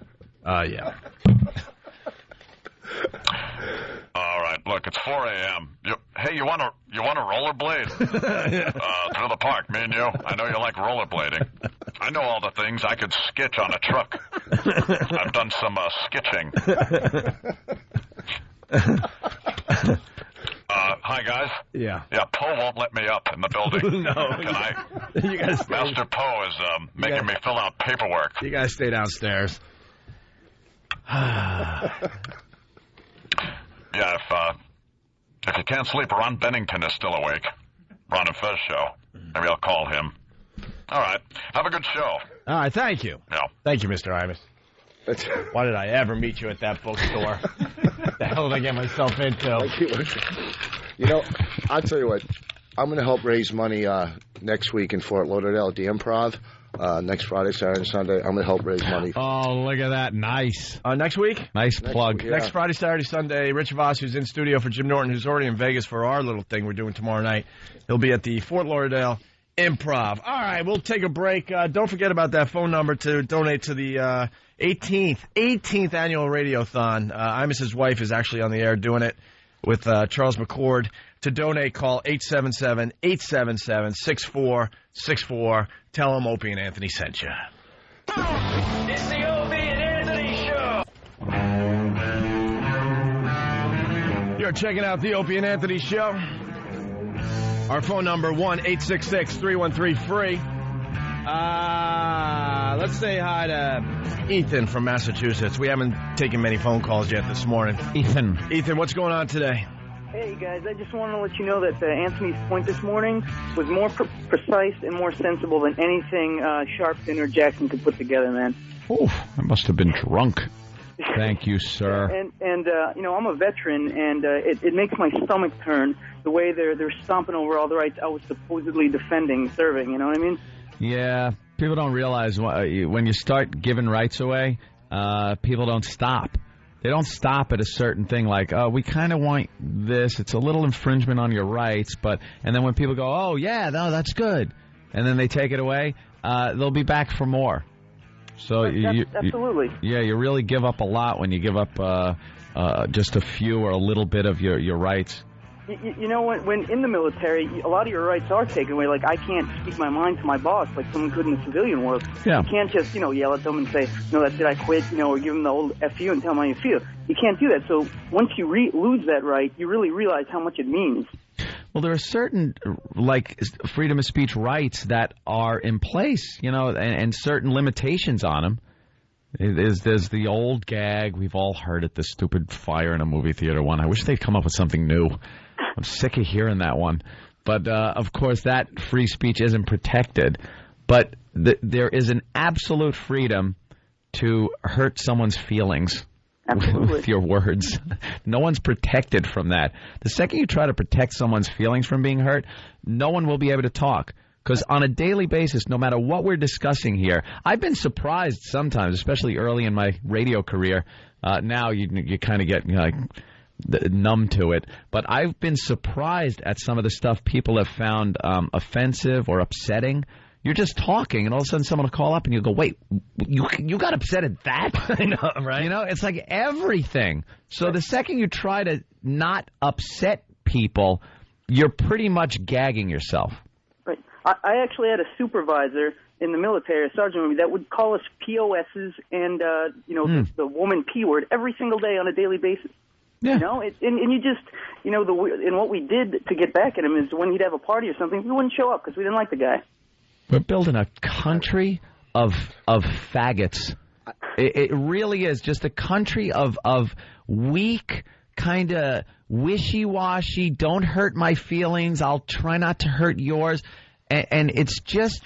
All right. Look, it's 4 a.m. Hey, you want to rollerblade through the park? Me and you. I know you like rollerblading. I know all the things. I could skitch on a truck. I've done some skitching. Hi, guys. Yeah. Yeah, Poe won't let me up in the building. No. Can I? You guys Master Poe is making me fill out paperwork. You guys stay downstairs. Yeah, if you can't sleep, Ron Bennington is still awake. Ron and Fez show. Maybe I'll call him. All right. Have a good show. All right, thank you. Yeah. Thank you, Mr. Imus. Why did I ever meet you at that bookstore? What the hell did I get myself into? You know, I'll tell you what. I'm going to help raise money next week in Fort Lauderdale at the Improv. Next Friday, Saturday, and Sunday. I'm going to help raise money. Oh, look at that. Nice. Next week? Nice plug. Week, yeah. Next Friday, Saturday, Sunday, Rich Voss, who's in studio for Jim Norton, who's already in Vegas for our little thing we're doing tomorrow night. He'll be at the Fort Lauderdale Improv. All right, we'll take a break. Don't forget about that phone number to donate to the 18th annual Radiothon. Imus's wife is actually on the air doing it with Charles McCord. To donate, call 877-877-6464. Tell them Opie and Anthony sent you. It's the Opie and Anthony Show. You're checking out the Opie and Anthony Show. Our phone number, 1-866-313-FREE. Let's say hi to Ethan from Massachusetts. We haven't taken many phone calls yet this morning. Ethan, what's going on today? Hey, guys, I just want to let you know that Anthony's point this morning was more precise and more sensible than anything Sharpton or Jackson could put together, man. Oh, I must have been drunk. Thank you, sir. And you know, I'm a veteran, and it makes my stomach turn the way they're stomping over all the rights I was supposedly defending, serving, you know what I mean? Yeah, people don't realize when you start giving rights away, people don't stop. They don't stop at a certain thing like, oh, we kind of want this. It's a little infringement on your rights. And then when people go, oh, yeah, no, that's good. And then they take it away, they'll be back for more. So absolutely. You really give up a lot when you give up just a few or a little bit of your rights. You know, when in the military, a lot of your rights are taken away. Like, I can't speak my mind to my boss like someone could in the civilian world. Yeah. You can't just, yell at them and say, no, that's it, I quit, or give them the old F you and tell them how you feel. You can't do that. So once you lose that right, you really realize how much it means. Well, there are certain, like, freedom of speech rights that are in place, and certain limitations on them. There's the old gag. We've all heard it, the stupid fire in a movie theater one. I wish they'd come up with something new. I'm sick of hearing that one. But, of course, that free speech isn't protected. But there is an absolute freedom to hurt someone's feelings with your words. No one's protected from that. The second you try to protect someone's feelings from being hurt, no one will be able to talk. Because on a daily basis, no matter what we're discussing here, I've been surprised sometimes, especially early in my radio career. Now you kind of get numb to it. But I've been surprised at some of the stuff people have found offensive or upsetting. You're just talking, and all of a sudden someone will call up, and you go, wait, you got upset at that? I know, right? It's like everything. So the second you try to not upset people, you're pretty much gagging yourself. Right. I actually had a supervisor in the military, a sergeant, that would call us POSs and, the woman P word every single day on a daily basis. Yeah. And you just, and what we did to get back at him is when he'd have a party or something, we wouldn't show up because we didn't like the guy. We're building a country faggots. It really is just a country of weak, kind of wishy-washy, don't hurt my feelings, I'll try not to hurt yours. And it's just,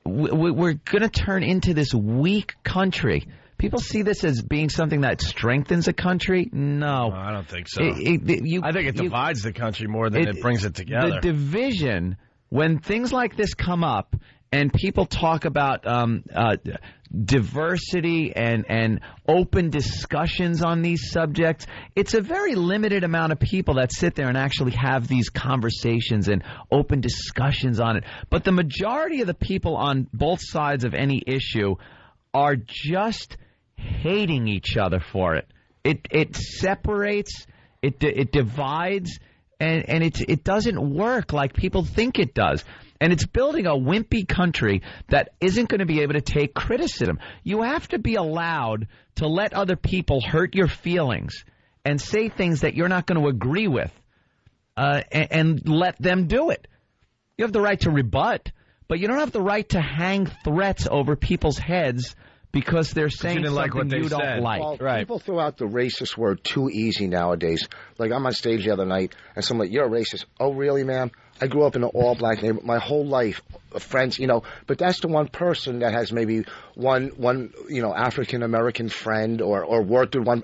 we're going to turn into this weak country. People see this as being something that strengthens a country. No, I don't think so. I think it divides the country more than it brings it together. The division, when things like this come up and people talk about diversity and open discussions on these subjects, it's a very limited amount of people that sit there and actually have these conversations and open discussions on it. But the majority of the people on both sides of any issue are just hating each other for it. It separates, it divides, and it doesn't work like people think it does. And it's building a wimpy country that isn't going to be able to take criticism. You have to be allowed to let other people hurt your feelings and say things that you're not going to agree with, and let them do it. You have the right to rebut, but you don't have the right to hang threats over people's heads because they're saying something you don't like. Well, people throw out the racist word too easy nowadays. Like, I'm on stage the other night, and someone like, you're a racist. Oh, really, ma'am? I grew up in an all-black neighborhood my whole life, friends, but that's the one person that has maybe one African-American friend or worked with one,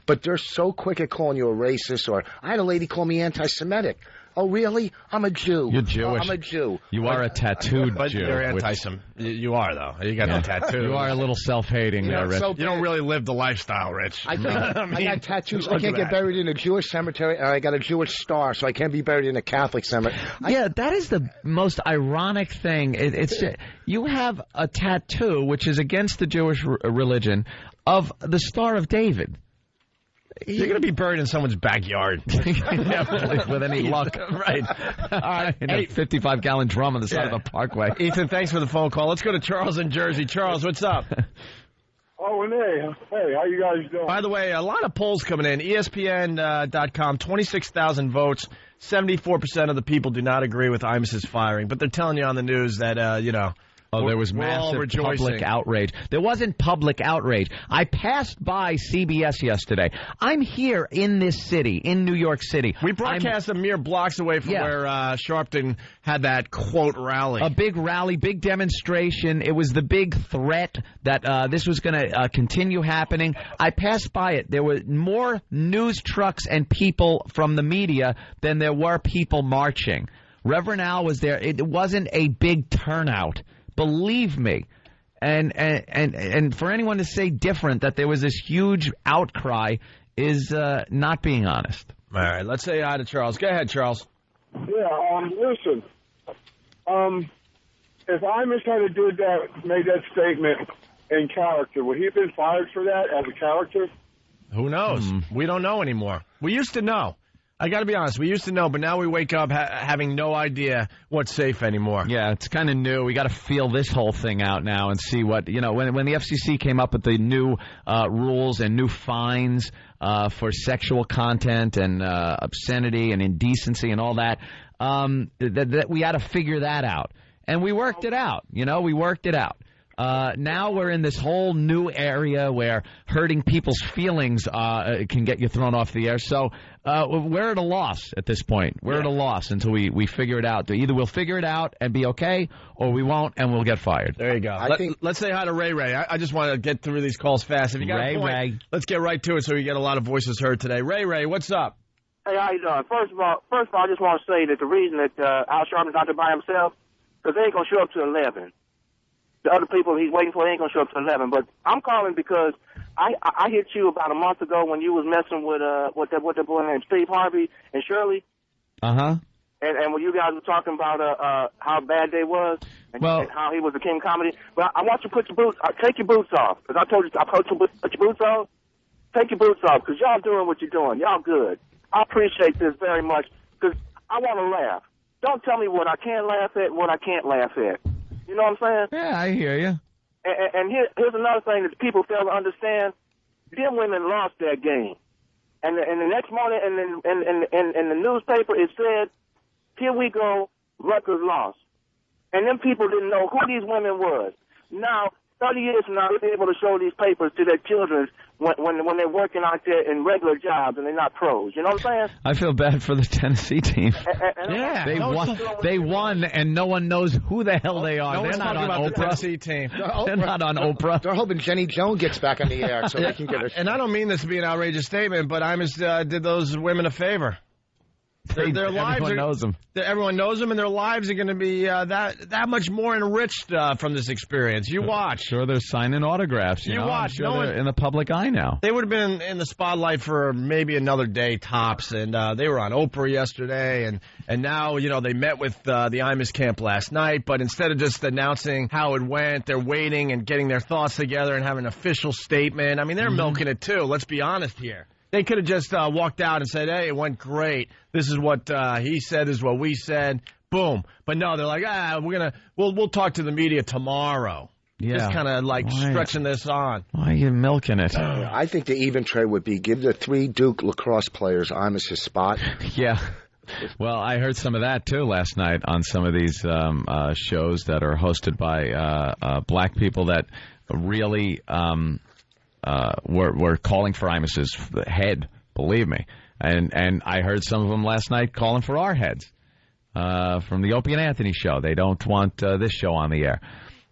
but they're so quick at calling you a racist, or I had a lady call me anti-Semitic. Oh, really? I'm a Jew. You're Jewish. I'm a Jew. You are a tattooed Jew. You're anti-Semitic. You are, though. You got the tattoo. You are a little self-hating there, Rich. You don't really live the lifestyle, Rich. I got tattoos. I can't get buried in a Jewish cemetery, and I got a Jewish star, so I can't be buried in a Catholic cemetery. Yeah, that is the most ironic thing. You have a tattoo, which is against the Jewish religion, of the Star of David. You're going to be buried in someone's backyard. With any luck. Right. All right. In a 55-gallon drum on the side of the parkway. Ethan, thanks for the phone call. Let's go to Charles in Jersey. Charles, what's up? Oh, Renee. Hey, how you guys doing? By the way, a lot of polls coming in. ESPN.com, 26,000 votes. 74% of the people do not agree with Imos's firing. But they're telling you on the news that, Oh, there was massive public outrage. There wasn't public outrage. I passed by CBS yesterday. I'm here in this city, in New York City. We broadcast a mere blocks away from where Sharpton had that, quote, rally. A big rally, big demonstration. It was the big threat that this was going to continue happening. I passed by it. There were more news trucks and people from the media than there were people marching. Reverend Al was there. It wasn't a big turnout. Believe me, and for anyone to say different, that there was this huge outcry, is not being honest. All right, let's say hi to Charles. Go ahead, Charles. Yeah, listen. If Imus had made that statement in character, would he have been fired for that as a character? Who knows? We don't know anymore. We used to know. I got to be honest, we used to know, but now we wake up having no idea what's safe anymore. Yeah, it's kind of new. We got to feel this whole thing out now and see what, when the FCC came up with the new rules and new fines for sexual content and obscenity and indecency and all that, that we had to figure that out. And we worked it out. We worked it out. Now we're in this whole new area where hurting people's feelings can get you thrown off the air. So we're at a loss at this point. We're at a loss until we figure it out. Either we'll figure it out and be okay, or we won't and we'll get fired. There you go. Let's say hi to Ray Ray. I just want to get through these calls fast. If you got a point, Ray. Let's get right to it so we get a lot of voices heard today. Ray Ray, what's up? Hey, how you doing? First of all, I just want to say that the reason that Al Sharpton's out there by himself, because they ain't going to show up to 11. The other people he's waiting for, they ain't going to show up to 11. But I'm calling because I hit you about a month ago when you was messing with that boy named Steve Harvey and Shirley. Uh-huh. And when you guys were talking about how bad they was and how he was the king of comedy. But I want you to put your boots, take your boots off. Because I told you to put your boots off. Take your boots off because y'all doing what you're doing. Y'all good. I appreciate this very much because I want to laugh. Don't tell me what I can laugh at and what I can't laugh at. You know what I'm saying? Yeah, I hear you. And here's another thing that people fail to understand. Them women lost that game. And the next morning in the newspaper it said, here we go, Rutgers lost. And them people didn't know who these women was. now, 30 years from now, they'll be able to show these papers to their children when they're working out there in regular jobs and they're not pros. You know what I'm saying? I feel bad for the Tennessee team. Yeah. They won, and no one knows who the hell they are. They're not on Oprah. The Tennessee team. They're not on Oprah. They're hoping Jenny Jones gets back on the air so they can get her. And I don't mean this to be an outrageous statement, but I did those women a favor. Their lives everyone knows them. Everyone knows them, and their lives are going to be that much more enriched from this experience. You watch. Sure, they're signing autographs. You know? watch. I'm sure they're in the public eye now. They would have been in the spotlight for maybe another day tops, and they were on Oprah yesterday, and now they met with the Imus camp last night. But instead of just announcing how it went, they're waiting and getting their thoughts together and having an official statement. I mean, they're milking it too. Let's be honest here. They could have just walked out and said, hey, it went great. This is what he said, this is what we said. Boom. But no, they're like, we'll talk to the media tomorrow. Yeah. Just kind of like stretching this on. Why are you milking it? I think the even trade would be give the 3 Duke lacrosse players Imus' spot. Yeah. Well, I heard some of that, too, last night on some of these shows that are hosted by black people that really were calling for Imus's head, believe me. And I heard some of them last night calling for our heads from the Opie and Anthony show. They don't want this show on the air.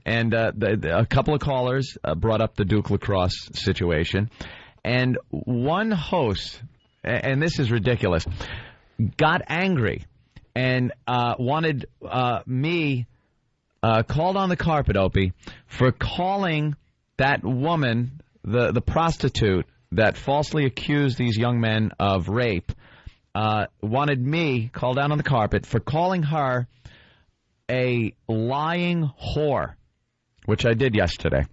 And a couple of callers brought up the Duke lacrosse situation. And one host, and this is ridiculous, got angry and wanted me called on the carpet, Opie, for calling that woman, the prostitute that falsely accused these young men of rape, wanted me called down on the carpet for calling her a lying whore, which I did yesterday.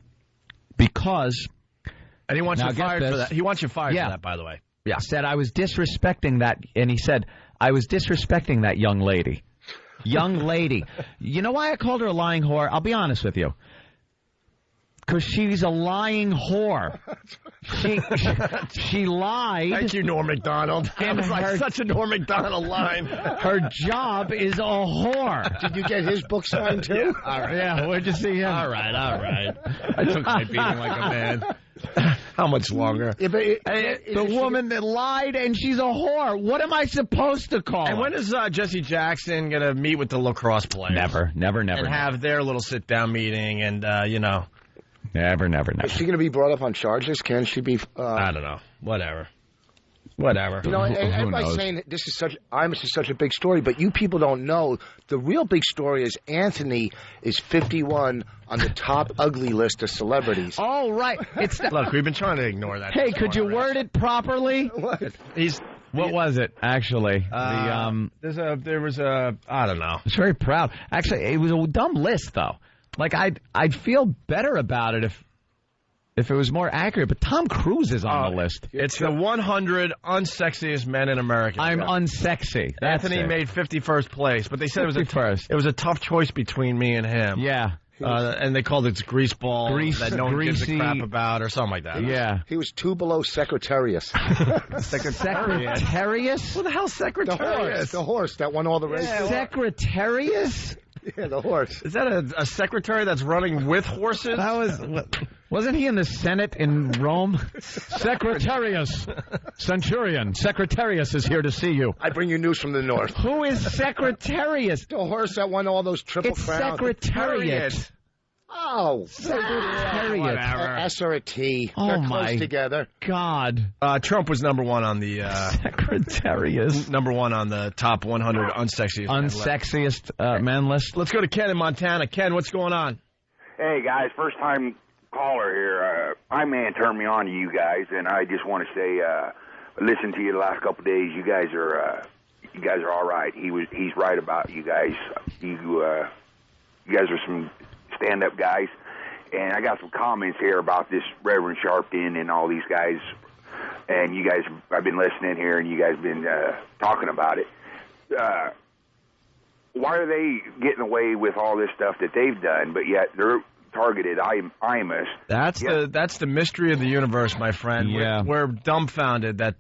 Because... And he wants you fired for that. He wants you fired for that, by the way. Yeah. Said I was disrespecting that, and he said, I was disrespecting that young lady. Young lady. You know why I called her a lying whore? I'll be honest with you. Because she's a lying whore. She lied. Thank you, Norm Macdonald. That was like such a Norm Macdonald line. Her job is a whore. Did you get his book signed, too? Yeah. All right. Yeah, where'd you see him? All right. I took my beating like a man. How much longer? Yeah, the woman that lied, and she's a whore. What am I supposed to call her? And when is Jesse Jackson going to meet with the lacrosse players? Never. And have their little sit-down meeting and, Never. Is she going to be brought up on charges? Can she be... I don't know. Whatever. You know, everybody's saying Imus is such a big story, but you people don't know. The real big story is Anthony is 51 on the top ugly list of celebrities. Oh, right. Look, we've been trying to ignore that. Hey, could you word it properly? What? What was it, actually? There was a... I don't know. I was very proud. Actually, it was a dumb list, though. Like, I'd feel better about it if it was more accurate, but Tom Cruise is on the list. It's the 100 unsexiest men in America. I'm unsexy. Anthony made 51st place, but they said it was a tough choice between me and him. Yeah. And they called it greaseball that no one gives a crap about or something like that. Yeah. He was 2 below Secretarius. Secretarius? What the hell, Secretarius? The horse that won all the races. Secretarius? Yeah, the horse. Is that a secretary that's running with horses? Wasn't he in the Senate in Rome? Secretarius. Centurion. Secretarius is here to see you. I bring you news from the north. Who is Secretarius? The horse that won all those triple crowns. Secretariat. Oh, Secretariat. Whatever. S or a T. Oh, They're my close together. God. Trump was number one on the Secretarius. Number one on the top 100 unsexiest men list. Let's go to Ken in Montana. Ken, what's going on? Hey guys, first time caller here. My man turned me on to you guys, and I just want to say, listen to you the last couple of days. You guys are all right. He's right about you guys. You guys are some stand-up guys, and I got some comments here about this Reverend Sharpton and all these guys, and you guys, I've been listening here, and you guys have been talking about it. Why are they getting away with all this stuff that they've done, but yet they're targeted Imus? That's the mystery of the universe, my friend. Yeah. We're dumbfounded that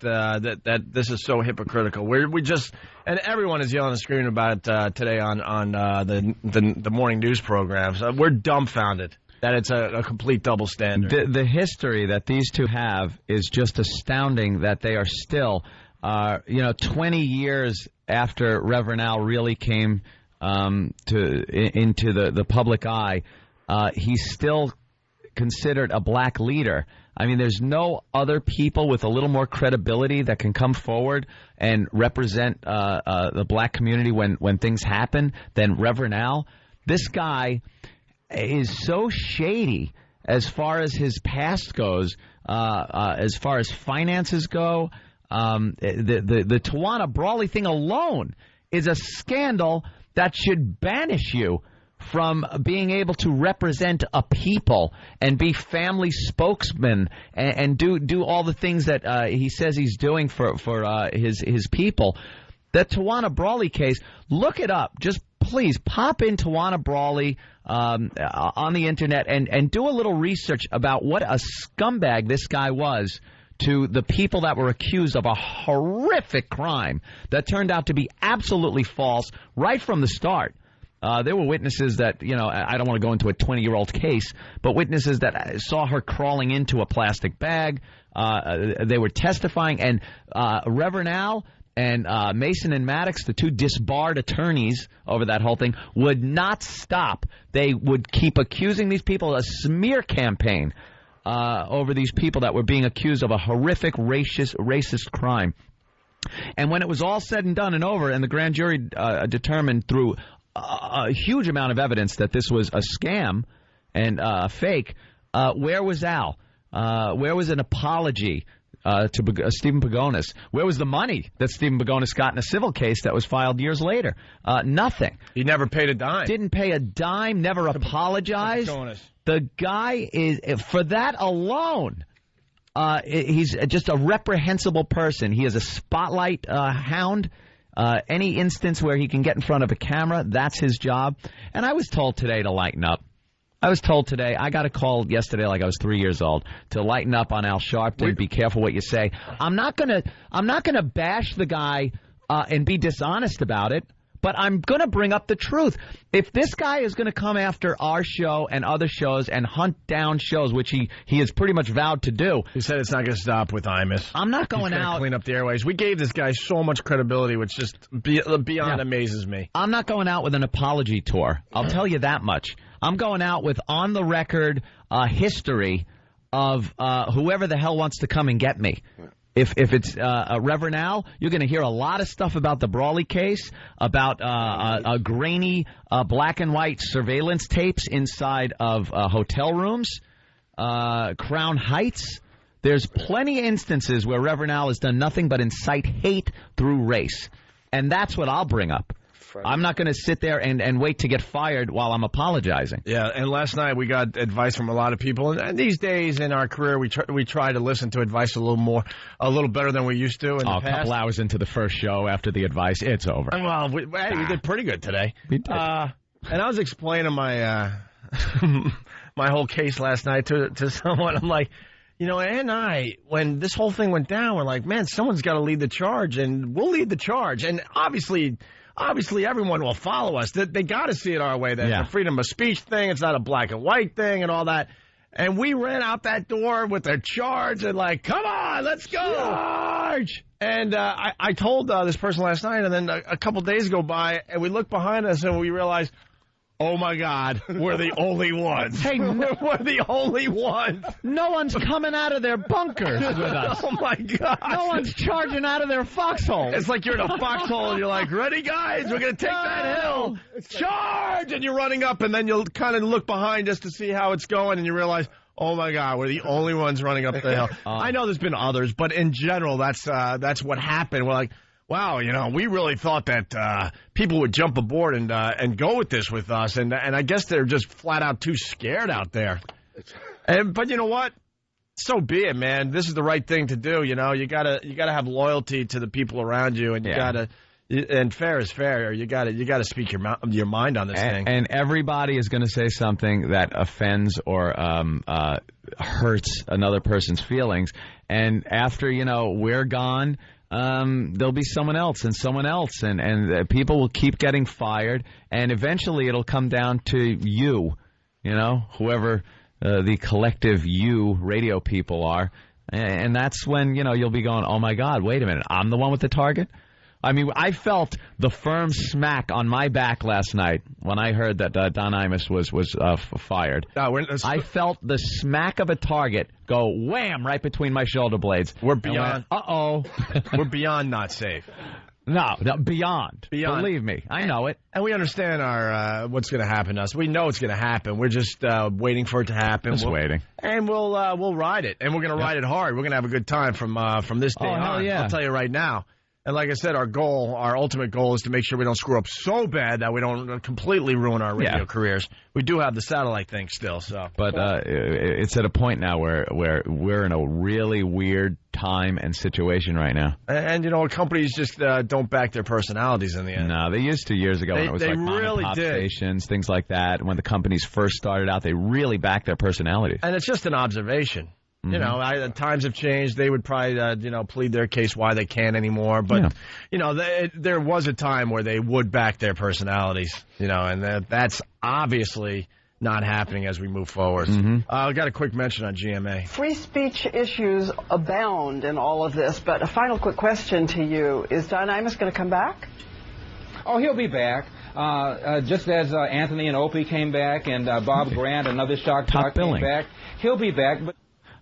this is so hypocritical. We just, and everyone is yelling and screaming about it today on the morning news programs. We're dumbfounded. that it's a complete double standard. The history that these two have is just astounding. That they are still, 20 years after Reverend Al really came into the public eye, he's still considered a black leader. I mean, there's no other people with a little more credibility that can come forward and represent the black community when things happen than Reverend Al. This guy is so shady as far as his past goes, as far as finances go. The Tawana Brawley thing alone is a scandal that should banish you from being able to represent a people and be family spokesman and do all the things that he says he's doing for his people. The Tawana Brawley case, look it up. Just please pop in Tawana Brawley on the internet and do a little research about what a scumbag this guy was to the people that were accused of a horrific crime that turned out to be absolutely false right from the start. There were witnesses that, I don't want to go into a 20-year-old case, but witnesses that saw her crawling into a plastic bag. They were testifying, and Reverend Al and Mason and Maddox, the two disbarred attorneys over that whole thing, would not stop. They would keep accusing these people of a smear campaign over these people that were being accused of a horrific racist crime. And when it was all said and done and over, and the grand jury determined through a huge amount of evidence that this was a scam and fake, where was Al? Where was an apology to Stephen Pagonis? Where was the money that Stephen Pagonis got in a civil case that was filed years later? Nothing. He never paid a dime. Didn't pay a dime, never apologized. The guy is, for that alone, he's just a reprehensible person. He is a spotlight hound. Any instance where he can get in front of a camera, that's his job. And I was told today to lighten up. I was told today, I got a call yesterday like I was 3 years old, to lighten up on Al Sharpton, be careful what you say. I'm not gonna bash the guy and be dishonest about it, but I'm going to bring up the truth. If this guy is going to come after our show and other shows and hunt down shows, which he has pretty much vowed to do. He said it's not going to stop with Imus. I'm not going He's out. Clean up the airways. We gave this guy so much credibility, which just beyond amazes me. I'm not going out with an apology tour. I'll tell you that much. I'm going out with on-the-record history of whoever the hell wants to come and get me. If it's Reverend Al, you're going to hear a lot of stuff about the Brawley case, about grainy black and white surveillance tapes inside of hotel rooms, Crown Heights. There's plenty of instances where Reverend Al has done nothing but incite hate through race. And that's what I'll bring up. I'm not going to sit there and wait to get fired while I'm apologizing. Yeah, and last night we got advice from a lot of people. And these days in our career, we try to listen to advice a little better than we used to in the past. A couple hours into the first show after the advice, it's over. Well, we did pretty good today. We did. And I was explaining my my whole case last night to someone. I'm like, Ann and I, when this whole thing went down, we're like, man, someone's got to lead the charge, and we'll lead the charge. And obviously everyone will follow us. They got to see it our way. That the freedom of speech thing, it's not a black and white thing and all that. And we ran out that door with a charge and like, come on, let's go. Charge! And I told this person last night, and then a couple days go by, and we look behind us and we realize, oh, my God, we're the only ones. Hey, we're the only ones. No one's coming out of their bunkers with us. Oh, my God. No one's charging out of their foxhole. It's like you're in a foxhole, and you're like, ready, guys? We're going to take that hill. Charge! And you're running up, and then you'll kind of look behind just to see how it's going, and you realize, oh, my God, we're the only ones running up the hill. I know there's been others, but in general, that's what happened. We're like, wow, we really thought that people would jump aboard and go with this with us, and I guess they're just flat out too scared out there. But you know what? So be it, man. This is the right thing to do. You gotta have loyalty to the people around you, and you gotta. And fair is fair. You gotta speak your mind on this thing. And everybody is going to say something that offends or hurts another person's feelings. And after we're gone. There'll be someone else, and people will keep getting fired, and eventually it'll come down to you. whoever the collective you radio people are. And that's when, you'll be going, oh, my God, wait a minute, I'm the one with the target? I mean, I felt the firm smack on my back last night when I heard that Don Imus was fired. I felt the smack of a target go wham right between my shoulder blades. We're beyond. Uh-oh. We're beyond not safe. No, beyond. Believe me, I know it. And we understand what's going to happen to us. We know it's going to happen. We're just waiting for it to happen. Waiting. And we'll ride it. And we're going to ride it hard. We're going to have a good time from this day on. Hell yeah. I'll tell you right now. And like I said, our ultimate goal is to make sure we don't screw up so bad that we don't completely ruin our radio careers. We do have the satellite thing still, so. But it's at a point now where we're in a really weird time and situation right now. And companies just don't back their personalities in the end. No, they used to years ago when it was like mom and pop stations, things like that. When the companies first started out, they really backed their personalities. And it's just an observation. Mm-hmm. Times have changed. They would probably, plead their case why they can't anymore. But, there was a time where they would back their personalities, and that's obviously not happening as we move forward. Mm-hmm. I got a quick mention on GMA. Free speech issues abound in all of this, but a final quick question to you. Is Don Imus going to come back? Oh, he'll be back. Just as Anthony and Opie came back and Bob Grant, another shock talk, came back. He'll be back, but...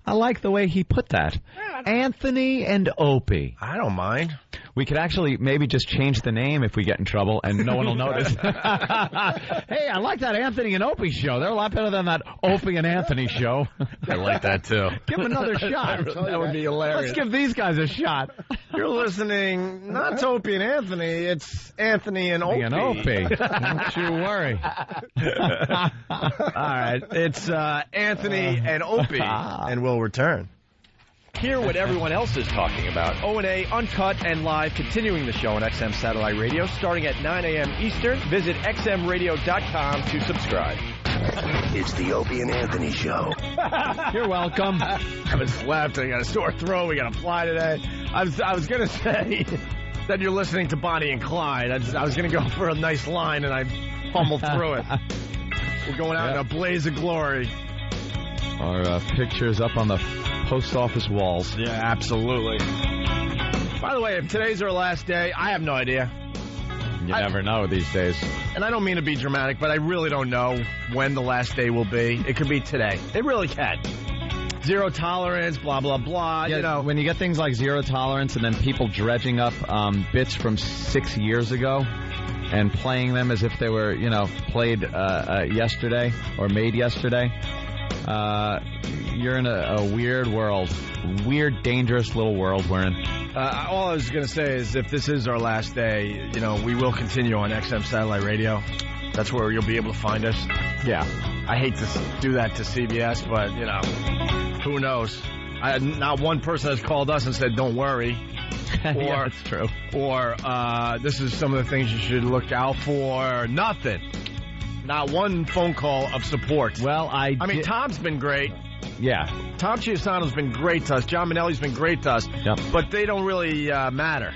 I like the way he put that. Anthony and Opie. I don't mind. We could actually maybe just change the name if we get in trouble and no one will notice. Hey, I like that Anthony and Opie show. They're a lot better than that Opie and Anthony show. I like that, too. Give them another shot. That would be hilarious. Let's give these guys a shot. You're listening not to Opie and Anthony, it's Anthony and Opie. Don't you worry. All right, it's Anthony and Opie, and we'll return. Hear what everyone else is talking about. O&A, uncut and live, continuing the show on XM Satellite Radio, starting at 9 a.m. Eastern. Visit xmradio.com to subscribe. It's the Opie and Anthony Show. You're welcome. I was slept. I got a sore throat. We got to fly today. I was going to say that you're listening to Bonnie and Clyde. I was going to go for a nice line, and I fumbled through it. We're going out in a blaze of glory. Our pictures up on the post office walls. Yeah, absolutely. By the way, if today's our last day, I have no idea. You never know these days. And I don't mean to be dramatic, but I really don't know when the last day will be. It could be today. It really can. Zero tolerance, blah, blah, blah. Yeah, when you get things like zero tolerance and then people dredging up bits from 6 years ago and playing them as if they were, played yesterday or made yesterday, you're in a weird world. Weird, dangerous little world we're in. All I was going to say is if this is our last day, we will continue on XM Satellite Radio. That's where you'll be able to find us. Yeah. I hate to do that to CBS, but, who knows? Not one person has called us and said, don't worry. Yeah, that's true. Or this is some of the things you should look out for. Nothing. Not one phone call of support. Well, I mean, Tom's been great. Yeah. Tom Chiusano's been great to us. John Manelli's been great to us. Yep. But they don't really matter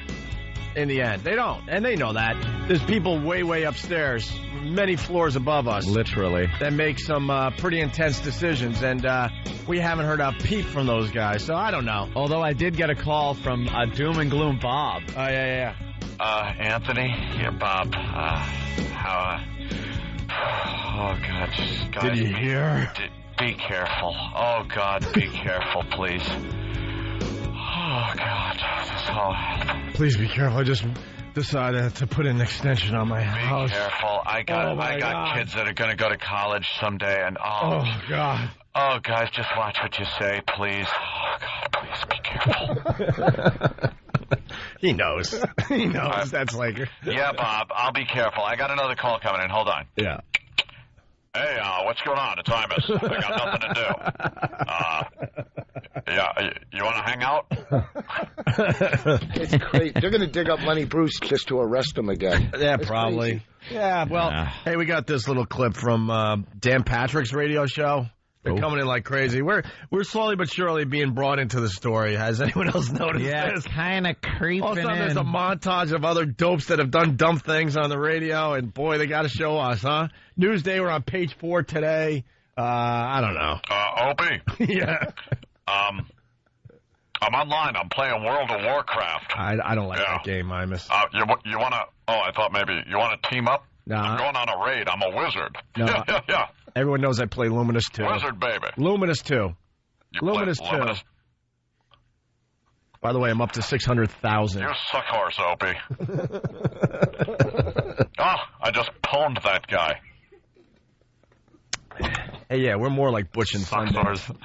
in the end. They don't. And they know that. There's people way, way upstairs, many floors above us. Literally. That make some pretty intense decisions. And we haven't heard a peep from those guys. So I don't know. Although I did get a call from Doom and Gloom Bob. Oh, yeah. Anthony? Yeah, Bob. Oh, God. Guys, did you hear? Be careful. Oh, God, be careful, please. Oh, God. Please be careful. I just decided to put an extension on my house. Be careful. I got kids that are going to go to college someday, and oh, God. Oh, guys, just watch what you say, please. Oh, God, please be careful. He knows. That's Laker. Yeah, Bob, I'll be careful. I got another call coming in. Hold on. Yeah. Hey, what's going on? It's Imus. I got nothing to do. Yeah, you want to hang out? It's crazy. They're going to dig up Lenny Bruce just to arrest him again. Yeah, probably. Crazy. Yeah, well, hey, we got this little clip from Dan Patrick's radio show. They're coming in like crazy. We're slowly but surely being brought into the story. Has anyone else noticed this? Yeah, kind of creeping All of a sudden, there's a montage of other dopes that have done dumb things on the radio, and boy, they got to show us, huh? Newsday, we're on page 4 today. I don't know. Opie? Yeah. I'm online. I'm playing World of Warcraft. I don't like that game, Imus. You want to... Oh, I thought maybe you want to team up? Nah. I'm going on a raid. I'm a wizard. No. Yeah. Everyone knows I play Luminous 2. Wizard, baby. Luminous 2. You Luminous 2. Luminous. By the way, I'm up to 600,000. You suck horse, Opie. I just pwned that guy. Hey, yeah, we're more like Butch and Sundance.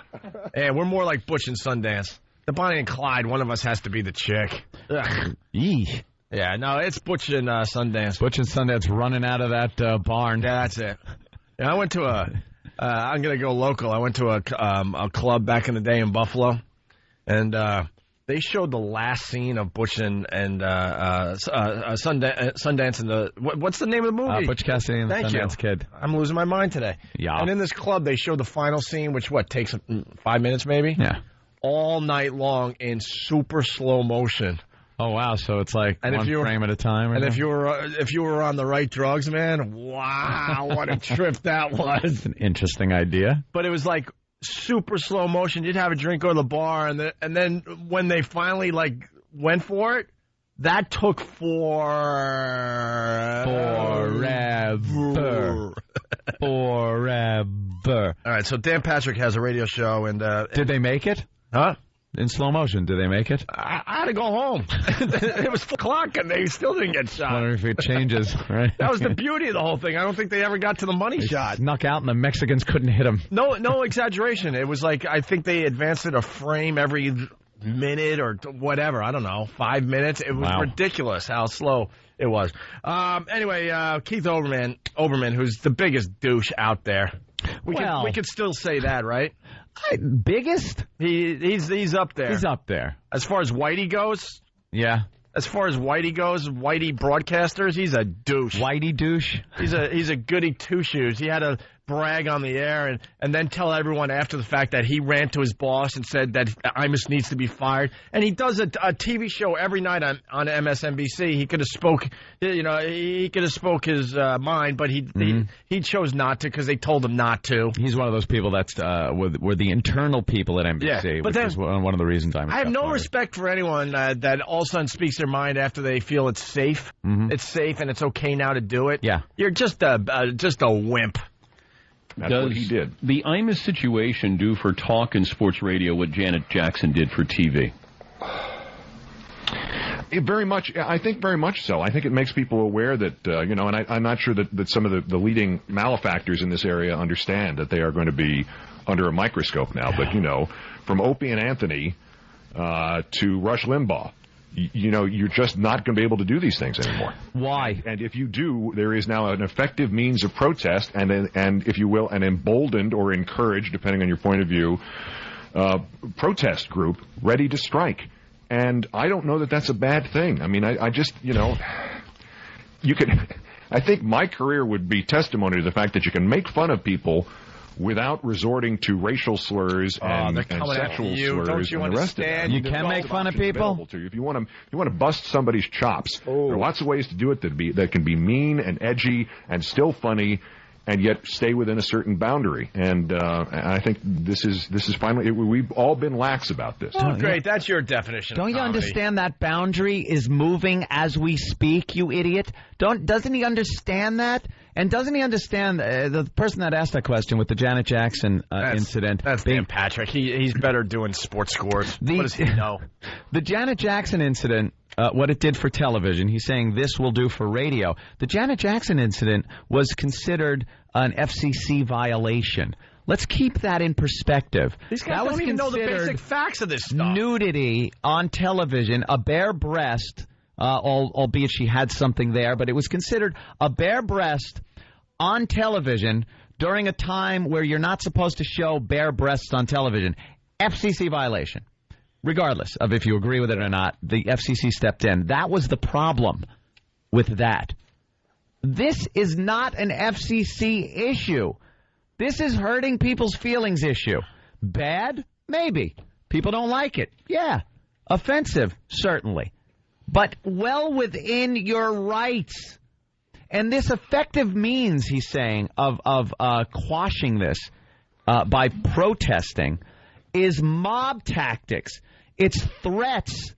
Yeah, we're more like Butch and Sundance. The Bonnie and Clyde, one of us has to be the chick. Ugh. Yee. Yeah, no, it's Butch and Sundance. Butch and Sundance running out of that barn. Yeah, that's it. Yeah, I went to I'm going to go local. I went to a club back in the day in Buffalo, and they showed the last scene of Butch and Sundance and the... What's the name of the movie? Butch Cassidy and the Sundance Kid. I'm losing my mind today. Yeah. And in this club, they showed the final scene, which, takes 5 minutes maybe? Yeah. All night long in super slow motion. Oh, wow. So it's like one frame at a time? And if you were on the right drugs, man, wow, what a trip that was. It's an interesting idea. But it was like super slow motion. You'd have a drink, go to the bar, and then when they finally went for it, that took forever. All right, so Dan Patrick has a radio show, and did they make it? Huh? In slow motion, did they make it? I had to go home. It was 4 o'clock, and they still didn't get shot. I wonder if it changes, right? That was the beauty of the whole thing. I don't think they ever got to the money shot. Snuck out, and the Mexicans couldn't hit them. No exaggeration. It was like, I think they advanced it a frame every minute or whatever. I don't know, 5 minutes. It was ridiculous how slow it was. Anyway, Keith Olbermann, who's the biggest douche out there. We could still say that, right? Biggest? He's up there. He's up there. As far as Whitey goes? Yeah. As far as Whitey goes, Whitey broadcasters, he's a douche. Whitey douche? He's a goody two-shoes. He had to brag on the air and then tell everyone after the fact that he ran to his boss and said that Imus needs to be fired. And he does a TV show every night on MSNBC. He could have spoke, he could have spoke his mind, but he chose not to because they told him not to. He's one of those people that's were the internal people at NBC, which is one of the reasons I have no respect for anyone that all of a sudden speaks their mind after they feel it's safe. Mm-hmm. It's safe and it's okay now to do it. Yeah, you're just a wimp. That's what he did. The Imus situation do for talk and sports radio what Janet Jackson did for TV? Very much. I think very much so. I think it makes people aware that, and I'm not sure that some of the leading malefactors in this area understand that they are going to be under a microscope now. But, from Opie and Anthony to Rush Limbaugh, you're just not going to be able to do these things anymore. Why? And if you do, there is now an effective means of protest and if you will, an emboldened or encouraged, depending on your point of view, protest group ready to strike. And I don't know that that's a bad thing. I mean, I just, you could... I think my career would be testimony to the fact that you can make fun of people without resorting to racial slurs and sexual slurs and the rest of it. You can make fun of people? If you want to bust somebody's chops, there are lots of ways to do it that can be mean and edgy and still funny and yet stay within a certain boundary. And I think this is finally... we've all been lax about this. Oh, great. That's your definition Don't of you understand that boundary is moving as we speak, you idiot? Doesn't he understand that? And doesn't he understand the person that asked that question with the Janet Jackson incident? That's Dan Patrick. He's better doing sports scores. What does he know? The Janet Jackson incident, what it did for television, he's saying this will do for radio. The Janet Jackson incident was considered an FCC violation. Let's keep that in perspective. These guys don't even know the basic facts of this stuff. Nudity on television, a bare breast... albeit she had something there, but it was considered a bare breast on television during a time where you're not supposed to show bare breasts on television. FCC violation. Regardless of if you agree with it or not, the FCC stepped in. That was the problem with that. This is not an FCC issue. This is hurting people's feelings issue. Bad? Maybe. People don't like it. Yeah. Offensive? Certainly. But well within your rights. And this effective means, he's saying, of quashing this by protesting is mob tactics. It's threats